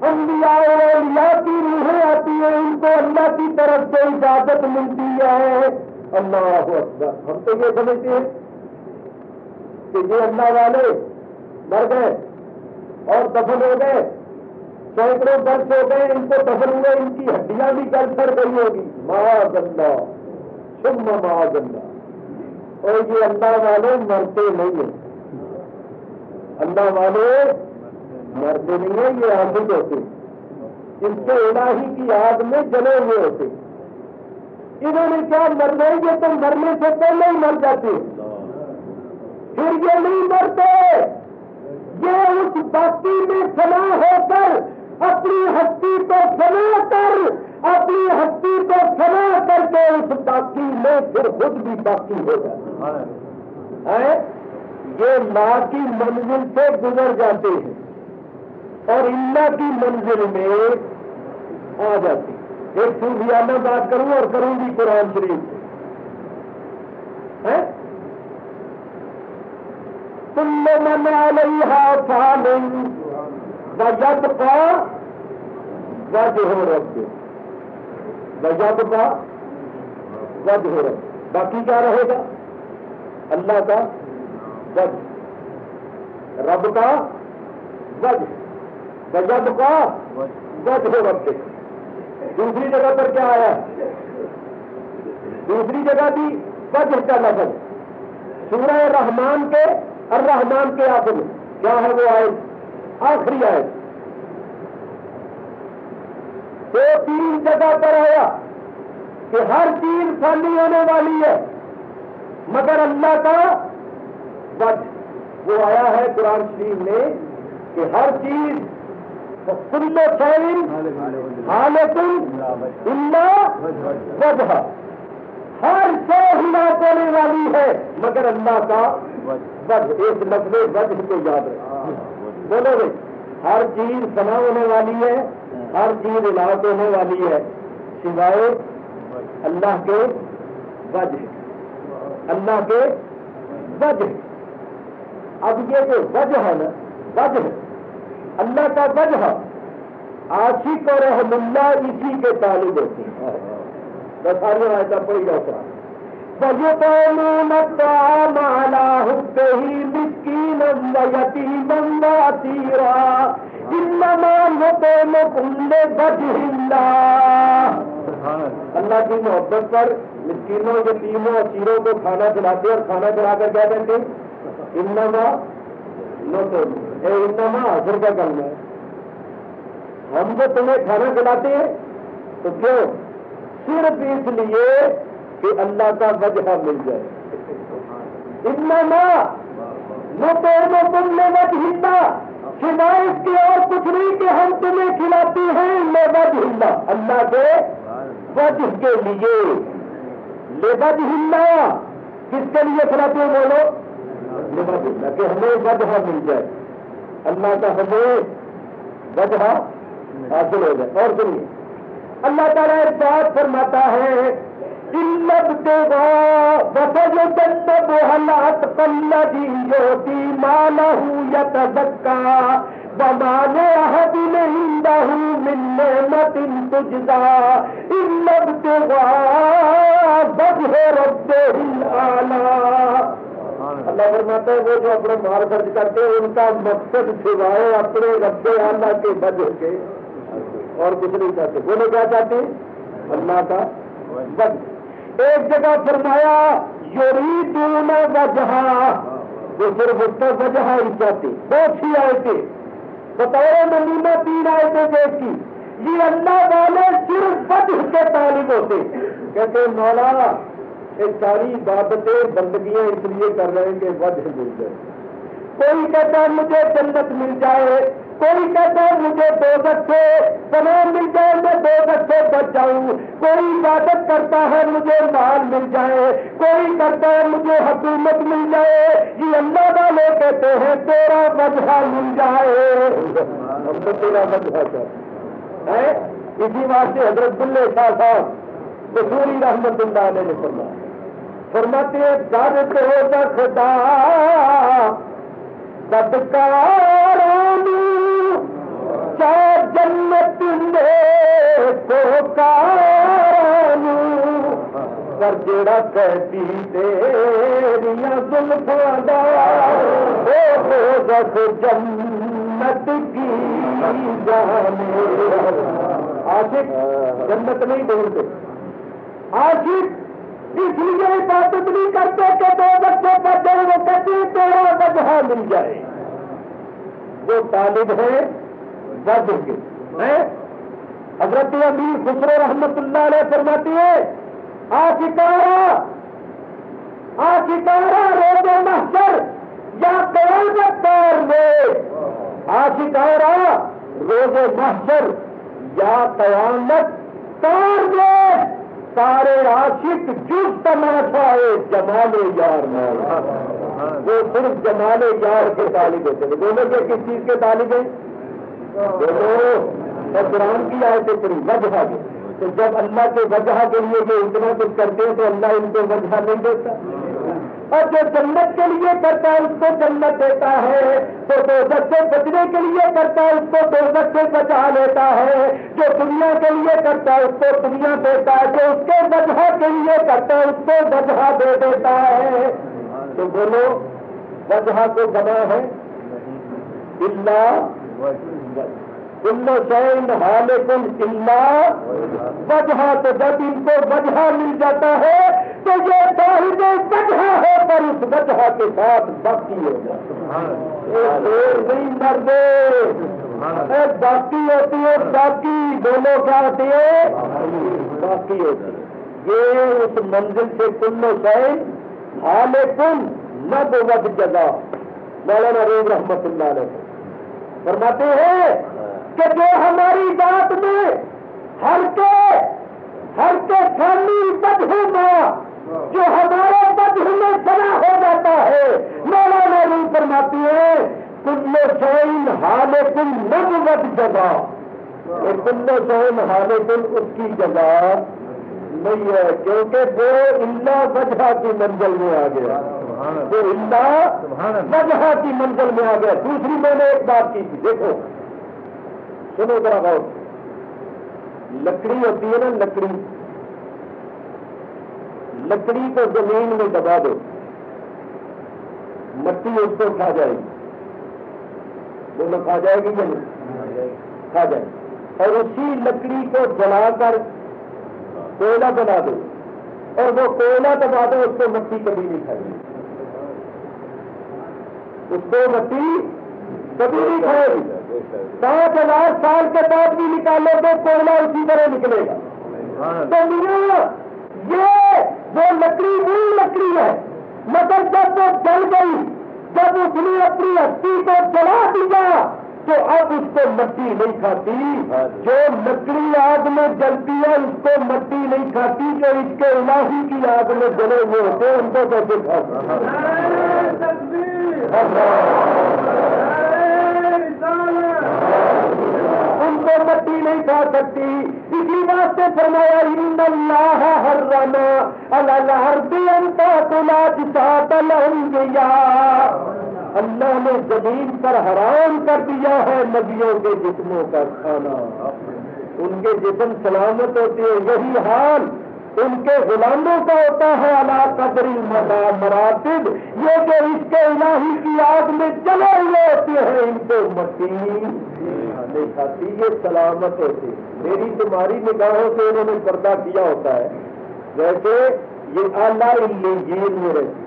انبیاء اور اولیاء کی روحیں آتی ہیں، ان کو اللہ کی طرف سے اجازت ملتی ہے. اللہ اکبر. ہم تو یہ سمجھتے ہیں کہ یہ اللہ والے مر گئے اور دفن ہو گئے، سینکڑوں برس ہو گئے ان کو دفن ہوئے، ان کی ہڈیاں بھی گل پھڑ گئی ہوگی. معاذ اللہ ثم معاذ اللہ. اور یہ اللہ والے مرتے نہیں ہیں. اللہ والے مرتے نہیں ہیں، یہ عابد ہوتے، ان سے الہی کی آگ میں جلے ہوئے ہوتے. انہوں نے کیا مرنا ہے؟ یہ تو مرنے سے پہلے ہی مر جاتے، پھر یہ نہیں مرتے. یہ اس باقی میں فنا ہو کر اپنی ہستی کو فنا کر، اپنی ہستی کو فنا کر کے اس باقی میں پھر خود بھی باقی ہو جاتا ہے. یہ لا کی منزل سے گزر جاتے ہیں اور اللہ کی منزل میں آ جاتے. ایک صوفیانہ بات کروں اور کروں گی قرآن شریف سے. کل من علیہا فان ویبقی وجہ ربک، ویبقی وجہ ربک. باقی کیا رہے گا؟ اللہ کا وجہ، رب کا وجہ، ویبقی وجہ ربک. دوسری جگہ پر کیا آیا؟ دوسری جگہ بھی وجہ کا لفظ. سورہ رحمان کے الرحمن کے آخر میں کیا ہے وہ آیت؟ آخری آیت تو 3 جگہ پر آیا کہ ہر چیز فانی ہونے والی ہے مگر اللہ کا وجہ. وہ آیا ہے قرآن شریف میں کہ ہر چیز کل شیء حالۃ الا وجہ، ہر شے ہلاک ہونے والی ہے مگر اللہ کا وجہ. ایک لفظ وجہ کو یاد رکھیں. بولو بھائی، ہر چیز فنا ہونے والی ہے، ہر چیز ہلاک ہونے والی ہے سوائے اللہ کے وجہ، اللہ کے وجہ. اب یہ جو وجہ ہے نا، وجہ اللہ کا وجہ، عاشق اور رحم اللہ اسی کے طالب ہوتے ہیں. ساری آیت پڑھی جاؤ قرآن. وَيُطْعِمُونَ الطَّعَامَ عَلَىٰ حُبِّهِ مِسْكِينًا وَيَتِيمًا وَأَسِيرًا إِنَّمَا يُطْعِمُكُمْ لِوَجْهِ اللَّهِ. اللہ کی محبت پر مسکینوں، یتیموں، اسیروں کو کھانا کھلاتے اور کھانا کھلا کر کیا کہتے ہیں؟ انما نطعم. انما حاضر کا کلمہ ہے. ہم جو تمہیں کھانا کھلاتے ہیں تو کیوں؟ صرف اس لیے کہ اللہ کا وجہ مل جائے. انما نطعمکم لوجہ اللہ، سوائے اس کے اور کچھ نہیں کہ ہم تمہیں کھلاتے ہیں لوجہ اللہ، اللہ کے وجہ کے لیے. لوجہ اللہ کس کے لیے کھلاتے ہیں؟ بولو لوجہ اللہ، کہ ہمیں وجہ مل جائے، اللہ کا ہمیں وجہ حاصل ہو جائے. اور سنیے اللہ تعالیٰ ایک بات فرماتا ہے وَسَيُجَنَّبُهَا الْأَتْقَى الَّذِي يُؤْتِي مَالَهُ يَتَزَكَّىٰ وَمَا لِأَحَدٍ عِندَهُ مِن نِّعْمَةٍ تُجْزَىٰ إِلَّا ابْتِغَاءَ وَجْهِ رَبِّهِ الْأَعْلَىٰ. اللہ فرماتا ہے وہ جو اپنا مال خرچ کرتے ہیں ان کا مقصد سوائے اپنے رب اعلیٰ کے وجہ کے اور کچھ نہیں چاہتے. وہ لوگ کیا چاہتے ہیں؟ اللہ کا وجہ. ایک جگہ فرمایا یریدون وجہا، وہ صرف اس کا وجہ ہی چاہتے. بہت سی آیتیں بطور نمونہ 3 آیتیں دیکھی. یہ اللہ والے صرف وجہ کے طالب ہوتے. کہتے ہیں مولا یہ ساری عبادتیں بندگیاں اس لیے کر رہے ہیں کہ وجہ مل جائے. کوئی کہتا ہے مجھے جنت مل جائے، کوئی کہتا ہے مجھے دوزخ سے پناہ مل جائے، میں دوزخ سے بچ جاؤں. کوئی عبادت کرتا ہے مجھے مال مل جائے، کوئی کرتا ہے مجھے حکومت مل جائے. یہ اللہ والے کہتے ہیں تیرا وجہ مل جائے. ہم تو تیرا وجہ ہے. اسی واسطے حضرت بلے شاہ صاحب قصوری رحمت اللہ علیہ نے فرماتے ہیں در دوزخ بدکارانو کیا جنت میں تو کارانو پر جڑا کہتی تیریاں زلفاں دا او دوزخ جنت کی جانے. عاشق جنت نہیں ڈھونڈتے، عاشق اس لیے عبادت نہیں کرتے کہ دوزخ سے بچے. وہ کہتے تیرا وجہ مل جائے. وہ طالب ہے وجہ کے ہیں. حضرت امیر خسرو رحمت اللہ علیہ فرماتی ہے آشکارا روز محشر یا قیامت دور میں، آشکارا روز محشر یا قیامت دور میں سارے عاشق جز تماشائے جمال یار مال. وہ صرف جمال یار کے طالب ہوتے ہیں. دونوں کے کس چیز کے طالب ہیں؟ دونوں. اور قرآن کی آیتیں پڑھی وجہ کے. تو جب اللہ کے وجہ کے لیے جو اتنا کچھ کرتے ہیں تو اللہ ان کو وجہ نہیں دیتا. اور جو جنت کے لیے کرتا ہے اس کو جنت دیتا ہے، تو دوزخ سے بچنے کے لیے کرتا ہے اس کو دوزخ سے بچا لیتا ہے. جو دنیا کے لیے کرتا ہے اس کو دنیا دیتا ہے، جو اس کے وجہ کے لیے کرتا ہے اس کو وجہ دے دیتا ہے. تو بولو وجہ کو بنا ہے اللہ. کل شیء ہالک الا وجہ، تو جب ان کو وجہ مل جاتا ہے تو یہ صاحب وجہ ہے پر اس وجہ کے ساتھ باقی ہو جاتا ہے، نہیں مردے باقی ہوتی ہے، باقی دونوں کیا ہوتی ہے، باقی ہوتی ہے۔ یہ اس منزل سے کل شیء ہالک نبوت جزا مولانا روم رحمت اللہ علیہ فرماتے ہیں کہ جو ہماری ذات میں ہر کے خالی وجہ کا جو ہمارے وجہ میں سنا ہو جاتا ہے، مولانا روم فرماتی ہے کل شیء ہالک نبوت جزا، کل شیء ہالک اس کی جزا نہیں ہے، کیونکہ وہ اللہ وجہ کی منزل میں آ گیا، وہ اللہ وجہ کی منزل میں آ گیا۔ دوسری میں نے ایک بات کی تھی، دیکھو سنو ذرا غور، لکڑی ہوتی ہے نا، لکڑی کو زمین میں دبا دو، مٹی اس کو کھا جائے گی، دونوں کھا جائے گی یا نہیں کھا جائے گی، اور اسی لکڑی کو جلا کر کوئلہ بنا دو اور وہ کوئلہ دبا دو، اس کو مٹی کبھی نہیں کھائے گی، اس کو مٹی کبھی نہیں کھائے گی۔ 5000 سال کے بعد بھی نکالو تو کوئلہ اسی طرح نکلے گا۔ تو میرا یہ جو لکڑی وہی لکڑی ہے، مگر جب وہ جل گئی، جب اس نے اپنی ہستی کو جلا دیا تو اب اس کو مٹی نہیں کھاتی۔ جو لکڑی آگ میں جلتی ہے اس کو مٹی نہیں کھاتی، جو اس کے الہی کی آگ میں جلے ہوئے ہوتے ہیں ان کو کیسے کھاتی؟ ان کو مٹی نہیں کھا سکتی، اسی واسطے فرمایا ان اللہ حرم علی الارض ان تاکل اجساد الانبیاء، اللہ نے زمین پر حرام کر دیا ہے نبیوں کے جسموں کا کھانا، ان کے جسم سلامت ہوتے ہیں، یہی حال ان کے غلاموں کا ہوتا ہے علی قدر مراتب، یہ جو اس کے الہی کی آگ میں جلے ہوئے ہوتے ہیں ان کو مٹی نہیں کھاتی، یہ سلامت ہوتی۔ میری تمہاری نگاہوں سے انہوں نے پردہ کیا ہوتا ہے، جیسے یہ اعلیٰ علیین میں رہتی،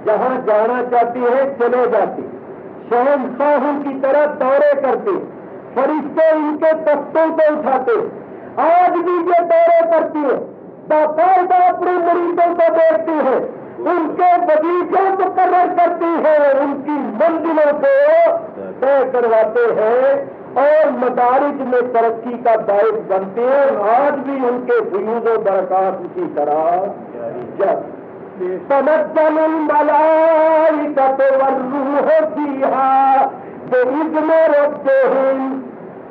جہاں جانا چاہتی ہے چلے جاتی، شہنشاہوں کی طرح دورے کرتے، فرشتے ان کے تختوں کو اٹھاتے، آج بھی یہ دورے کرتی ہے، باقاعدہ اپنے مریضوں کو دیکھتی ہے، ان کے وظیفے مقرر کرتی ہے، ان کی منزلوں کو طے کرواتے ہیں اور مدارج میں ترقی کا باعث بنتے ہیں، آج بھی ان کے فیوز و برکات اسی طرح جب تنزل الملائکۃ والروح فیہا بإذن ربہم،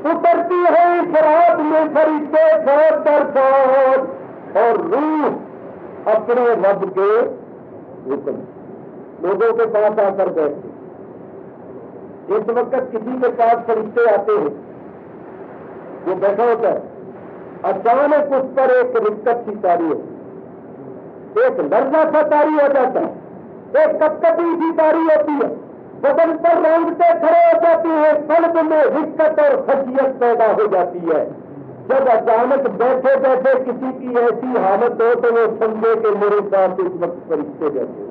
اترتی ہے اس رات میں فرشتے فوج در فوج اور روح اپنے رب کے حکم، لوگوں کے پاس آ کر بیٹھتے۔ اس وقت کسی کے پاس فرشتے آتے ہیں، وہ بیٹھا ہوتا ہے، اچانک اس پر ایک رکت سی تاری ہوتی، ایک لرزہ سا تاری ہو جاتا ہے، ایک کپکپی سی تاری ہوتی ہے، بدن پر رونگٹیں کھڑے ہو جاتی ہیں، قلب میں رکت اور خشیت پیدا ہو جاتی ہے۔ جب اچانک بیٹھے بیٹھے کسی کی ایسی حالت ہو تو وہ سمجھے کہ میرے پاس اس وقت فرشتے بیٹھے،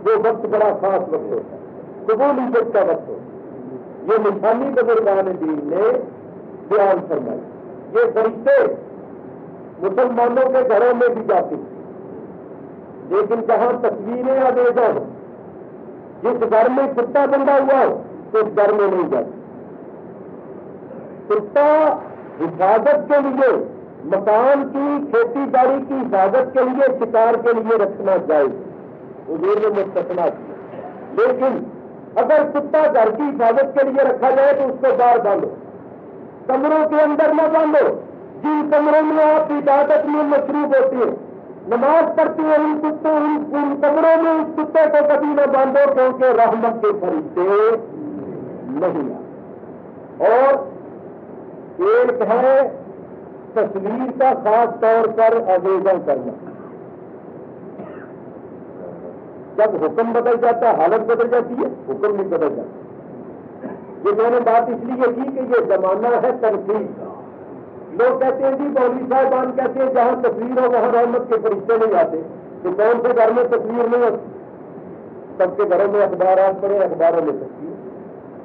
وہ وقت بڑا خاص وقت ہوتا ہے، قبولیت کا وقت ہوتا ہے۔ یہ نشانی بزرگان دین نے بیان فرمائی۔ یہ فرشتے مسلمانوں کے گھروں میں بھی جاتے ہیں، لیکن جہاں تصویریں آویزاں ہوں، جس گھر میں کتا بندہ ہوا ہو اس گھر میں نہیں جاتے۔ کتا حفاظت کے لیے، مکان کی کھیتی باڑی کی حفاظت کے لیے، شکار کے لیے رکھنا جائز، حضور نے مستثنیٰ کیا، لیکن اگر کتا گھر کی حفاظت کے لیے رکھا جائے تو اس کو باہر باندھو، کمروں کے اندر نہ باندھو۔ جن کمروں میں آپ عبادت میں مصروف ہوتی ہیں، نماز پڑھتی ہیں، ان کمروں میں اس کتے کو کبھی نہ باندھو، کیونکہ رحمت کے فرشتے نہیں آتے۔ اور ایک ہے تصویر کا خاص طور پر آویزاں کرنا، جب حکم بدل جاتا ہے حالت بدل جاتی ہے، حکم نہیں بدل جاتا۔ یہ میں نے بات اس لیے کی کہ یہ زمانہ ہے تنقید کا. لوگ کہتے ہیں جی مولوی صاحبان کہتے ہیں جہاں تصویر ہو وہاں رحمت کے فرشتے نہیں آتے. تو کون سے گھر میں تصویر نہیں ہوتی؟ سب کے گھروں میں اخبارات پڑھے، اخباروں میں تصویر.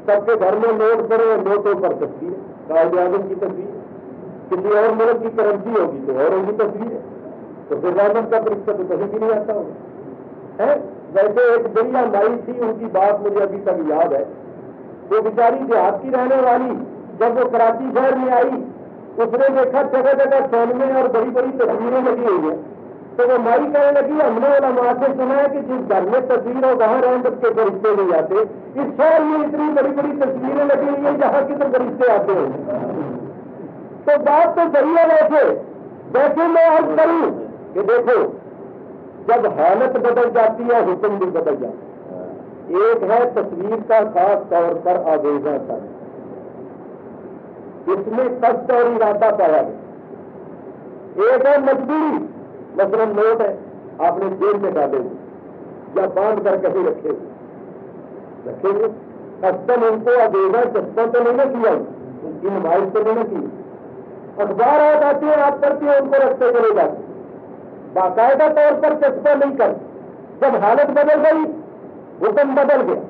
سب کے گھر میں نوٹ پڑے، نوٹوں پر تصویر. قائد اعظم کی تصویر. کسی اور ملک کی کرنسی ہوگی تو اور ان کی تصویر ہے. تو پھر رحمت کا فرشتہ تو کہیں بھی نہیں آتا ہوگا. ویسے ایک دریا مائی تھی، ان کی بات مجھے ابھی تک یاد ہے. وہ بیچاری دیہات کی رہنے والی جب وہ کراچی شہر میں آئی، اس نے دیکھا جگہ جگہ سینمے اور بڑی بڑی تصویریں لگی ہوئی ہیں. تو وہ مائی کہنے لگی ہم نے علماء سے سنا ہے کہ جس گھر میں تصویر ہو وہاں رحمت کے فرشتے نہیں آتے. اس شہر میں اتنی بڑی بڑی تصویریں لگی ہوئی ہیں جہاں کی تو فرشتے آتے ہیں. تو بات تو صحیح ہے. ویسے میں عرض کروں کہ دیکھو جب حالت بدل جاتی ہے حکم بھی بدل جاتا ہے. ایک ہے تصویر کا خاص طور پر آویزہ کرنا، اس میں قصد اور ارادہ پایا گیا. ایک ہے مجبوری، مثلا نوٹ ہے آپ نے جیل میں ڈالے ہوئے یا باندھ کر کہیں رکھے ہوئے، قصدن ان کو آویزہ چسپاں تو نہیں نہ کیا، ان کی نمائش تو نہیں نہ کی. اخبار آ جاتے ہیں آپ پڑھتے ہیں ان کو رکھتے چلے جاتے، باقاعدہ طور پر چسپاں نہیں کر. جب حالت بدل گئی حکم بدل گیا.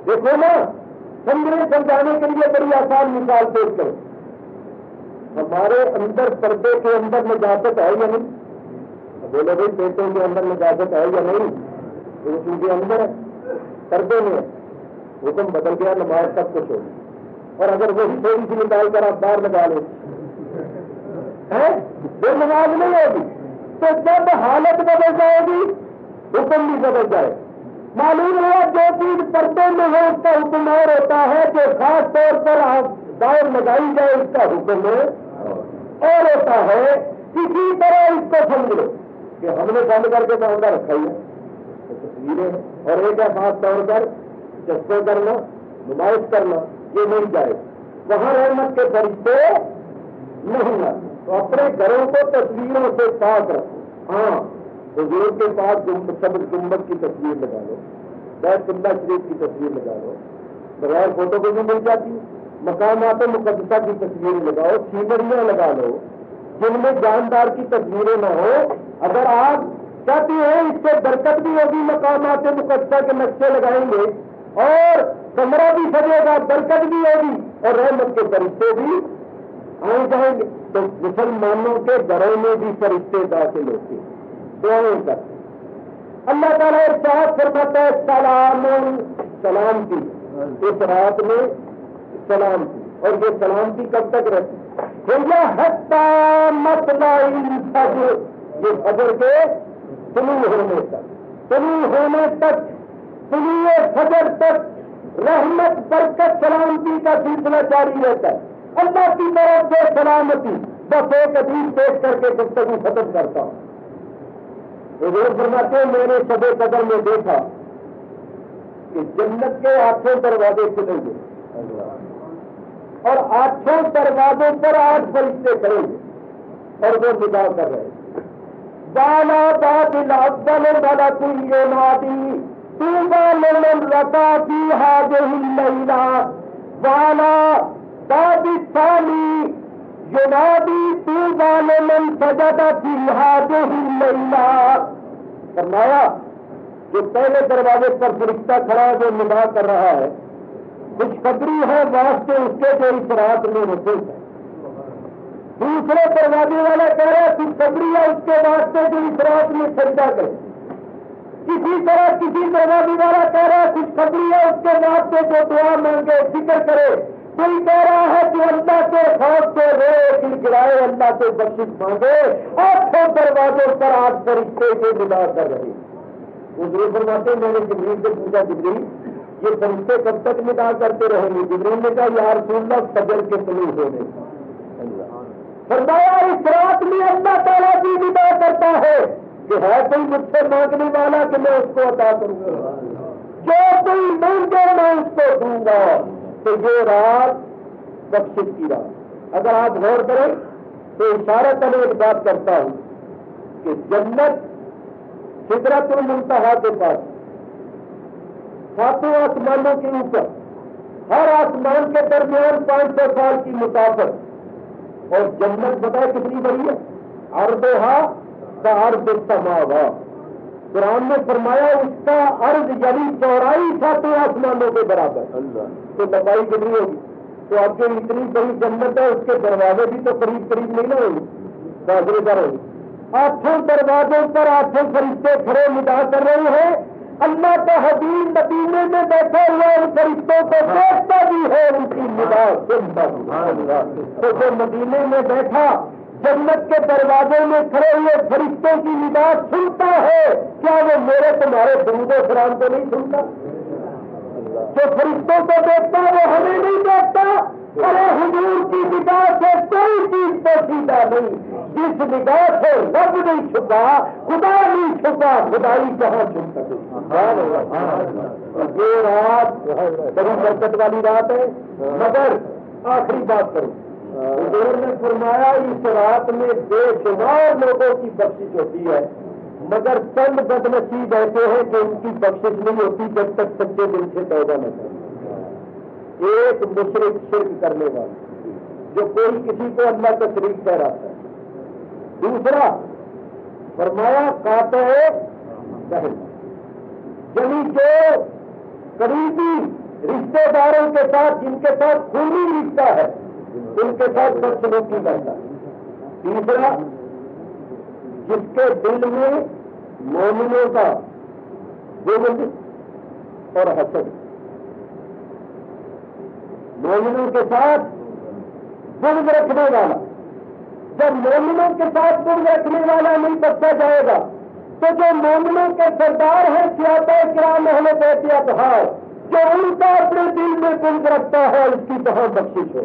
دیکھو نا سمجھانے کے لیے بڑی آسان مثال پیش کرو. ہمارے اندر پردے کے اندر نجاست ہے یا نہیں؟ بولے بھائی پیٹوں کے اندر نجاست ہے یا نہیں؟ تو اس کے اندر ہے، پردے میں ہے. حکم بدل گیا، نماز سب کچھ ہوگی. اور اگر وہی تھوڑی سی نکال کر آپ باہر لگا لیں وہ نماز نہیں ہوگی. تو جب حالت بدل جائے گی حکم بھی بدل جائے. معلوم ہوا جو چیز پردے میں ہے اس کا حکم اور ہوتا ہے، جو خاص طور پر دائر لگائی جائے اس کا حکم اور ہوتا ہے. کسی طرح اس کو سمجھ لو کہ ہم نے بند کر کے باندھا رکھا ہی ہے تصویریں، اور ایک ہے خاص طور پر چسپے کرنا، نمائش کرنا، یہ نہیں جائے. وہاں رحمت کے فرشتے نہیں آتے. تو اپنے گھروں کو تصویروں سے پاک رکھو. ہاں حضور کے پاس گنبد کی تصویر لگا لو، بیت اللہ شریف کی تصویر لگا لو، بغیر فوٹو کو بھی مل جاتی. مقامات مقدسہ کی تصویریں لگاؤ، سینریاں لگا لو جن میں جاندار کی تصویریں نہ ہو. اگر آپ چاہتے ہیں اس سے برکت بھی ہوگی، مقامات مقدسہ کے نقشے لگائیں گے اور کمرہ بھی سجے گا، برکت بھی ہوگی اور رحمت کے فرشتے بھی آئے جائیں گے. تو مسلمانوں کے گھروں میں بھی فرشتے داخل ہوتے ہیں. دعائیں کرتے اللہ تعالیٰ ارشاد فرماتا ہے سلام کی. اس رات میں سلام کی، اور یہ سلامتی کب تک رہتی؟ یہ فجر کے طلوع ہونے تک طلوع فجر تک رحمت برکت سلامتی کا سلسلہ جاری رہتا ہے. اللہ کی طرف سے سلامتی. بس ایک حدیث پیش کر کے گفتگو ختم کرتا ہوں. حضور فرماتے ہیں میں نے شب قدر میں دیکھا کہ جنت کے 8 دروازے کھلیں گے اور 8 دروازوں پر 8 فرشتے کھڑیں گے اور وہ ندا کر رہے ہیں. بالا باد الاول ملک ینادی طوبی لمن رقى في هذه الليلة بالا باد الثاني ینادی طوبی لمن سجد في هذه الليلة. فرمایا جو پہلے دروازے پر فرشتہ کھڑا ہے جو ندا کر رہا ہے، خوشخبری ہے واسطے اس کے جو اس رات میں نصیب ہے. دوسرے دروازے والا کہہ رہا ہے خوشخبری ہے اس کے واسطے جو اس رات میں سجدہ کرے. اسی طرح کسی دروازے والا کہہ رہا ہے خوشخبری ہے اس کے واسطے جو دعا مانگے، فکر کرے. کوئی کہہ رہا ہے جو اللہ کے خوف سے روئے گڑگڑائے، اللہ سے بخشش مانگے. 8 دروازوں پر 8 فرشتے جو ندا کر رہے ہیں. حضور فرماتے میں نے جبریل سے پوچھا جبریل یہ فرشتے کب تک ندا کرتے رہیں گے؟ جبریل نے کہا یا رسول اللہ فجر کے طلوع ہونے. فرمایا اس رات میں اللہ تعالیٰ بھی ندا کرتا ہے کہ ہے کوئی مجھ سے مانگنے والا کہ میں اس کو عطا کروں گا، جو کوئی مانگے میں اس کو دوں گا. تو یہ رات بخشش کی رات. اگر آپ غور کریں تو اشارتاً ایک بات کرتا ہوں کہ جنت سدرۃ المنتہا کے پاس 7 آسمانوں کے اوپر ہر آسمان کے درمیان 500 سال کی مسافت. اور جنت بتائے کتنی بڑی ہے؟ عرضھا کعرض السماوات. قرآن نے فرمایا اس کا عرض یعنی چوڑائی 7 آسمانوں کے برابر. تو لمبائی کتنی ہوگی؟ تو آپ کے اتنی بڑی جنت ہے، اس کے دروازے بھی تو قریب قریب نہیں نہ ہوگی، فاصلے پر ہوگی. 8 دروازوں پر 8 فرشتے کھڑے ندا کر رہے ہیں. اللہ کا حبیب مدینے میں بیٹھے ہوئے ان فرشتوں کو دیکھتا بھی ہے، ان کی ندا سنتا بھی. تو جو مدینے میں بیٹھا جنت کے دروازے میں کھڑے ہوئے فرشتوں کی ندا سنتا ہے، کیا وہ میرے تمہارے درود و سلام کو نہیں سنتا؟ جو فرشتوں کو دیکھتا وہ ہمیں نہیں دیکھتا. ارے حضور کی نگاہ سے کوئی چیز پوشیدہ نہیں. جس نگاہ سے رب نہیں چھپا، خدا نہیں چھپا، خدائی کہاں چھپ سکے. یہ رات بڑی برکت والی رات ہے. مگر آخری بات کروں، حضور نے فرمایا اس رات میں بے شمار لوگوں کی بخشش ہوتی ہے، مگر چند بدنصیب ایسے ہیں کہ ان کی بخشش نہیں ہوتی جب تک سچے دل سے توبہ نہ کرے. ایک مشرک شرک کرنے والا جو کوئی کسی کو اللہ کا شریک ٹھہراتا ہے. دوسرا فرمایا قاطع رحم، یعنی جو قریبی رشتے داروں کے ساتھ جن کے ساتھ خونی رشتہ ہے ان کے ساتھ بدسلوکی کرتا ہے. تیسرا جس کے دل میں مومنوں کا بغض اور حسد، مومنوں کے ساتھ بغض رکھنے والا. جب مومنوں کے ساتھ بغض رکھنے والا نہیں بچا جائے گا تو جو مومنوں کے سردار ہیں صحابہ کرام اہل بیت اطہار، جو ان کا اپنے دل میں بغض رکھتا ہے اس کی کہاں بخشش ہو.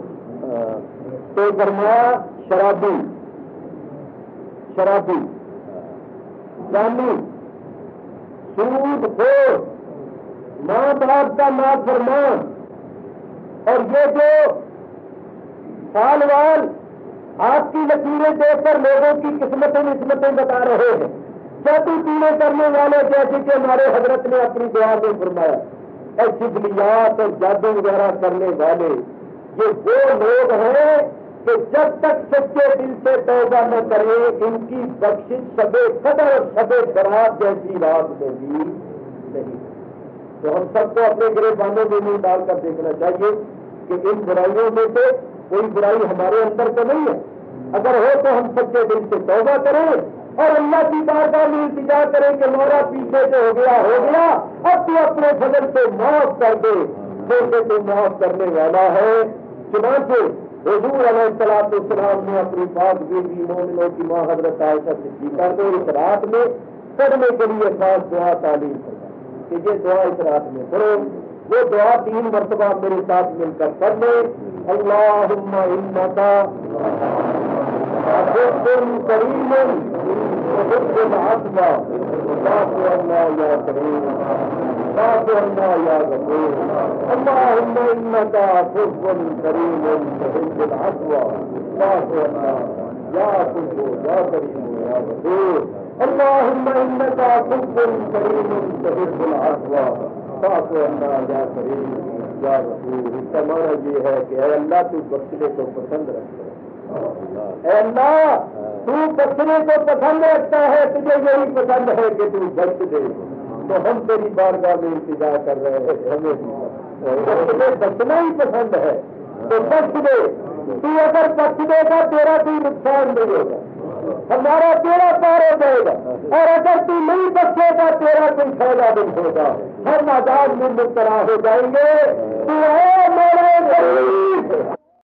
تو فرمایا شرابی جانی، سود خور، ماں باپ کا نافرمان، اور یہ جو سال وال آپ کی لکیریں دیکھ کر لوگوں کی قسمتیں بتا رہے ہیں، جادو ٹینے کرنے والے جیسے کہ ہمارے حضرت نے اپنی دعا میں فرمایا، اور جبلیات اور جادو وغیرہ کرنے والے یہ وہ لوگ ہیں کہ جب تک سچے دل سے توبہ نہ کرے ان کی بخشش شب قدر اور شب برات جیسی رات میں بھی نہیں. تو ہم سب کو اپنے گریبانوں میں نہیں ڈال کر دیکھنا چاہیے کہ ان برائیوں میں سے کوئی برائی ہمارے اندر تو نہیں ہے. اگر ہو تو ہم سچے دل سے توبہ کریں اور اللہ کی بارگاہ میں التجا کریں کہ مولا پیچھے سے ہو گیا، اب تو اپنے فضل سے معاف کر دے، جیسے تو معاف کرنے والا ہے. چنانچہ حضور علیہ السلام نے اپنی پاک بیوی مومنوں کی ماں حضرت عائشہ صدیقہ کو اس رات میں پڑھنے کے لیے خاص دعا تعلیم کرتا کہ یہ دعا اس رات میں پڑھو. وہ دعا 3 مرتبہ میرے ساتھ مل کر پڑھ لیں. اللہم انکا عفو کریم تحب العفو فاعف عنا یا کریم فاعف عنا یا غفور. اللہم انکا عفو کریم تحب العفو فاعف عنا یا عفو یا کریم یا غفور. اللہم انکا عفو کریم تحب العفو فاعف عنا یا کریم یا غفور. اس کا معنی یہ ہے کہ اے اللہ تو بخشنے کو پسند رکھتا ہے. اے اللہ تو بخشنے کو پسند رکھتا ہے، تجھے یہی پسند ہے کہ تو بخش دے. تو ہم تیری بارگاہ میں انتظار کر رہے ہیں، ہمیں بخشنا ہی پسند ہے تو بخش دے. تو اگر بخش دے گا تیرا کوئی نقصان نہیں ہوگا، ہمارا تیرا پار ہو جائے گا. اور اگر تو نہیں بخشے گا تیرا کوئی فائدہ نہیں ہوگا، ہم آزاد میں مبتلا ہو جائیں گے. تو اے میرے غریب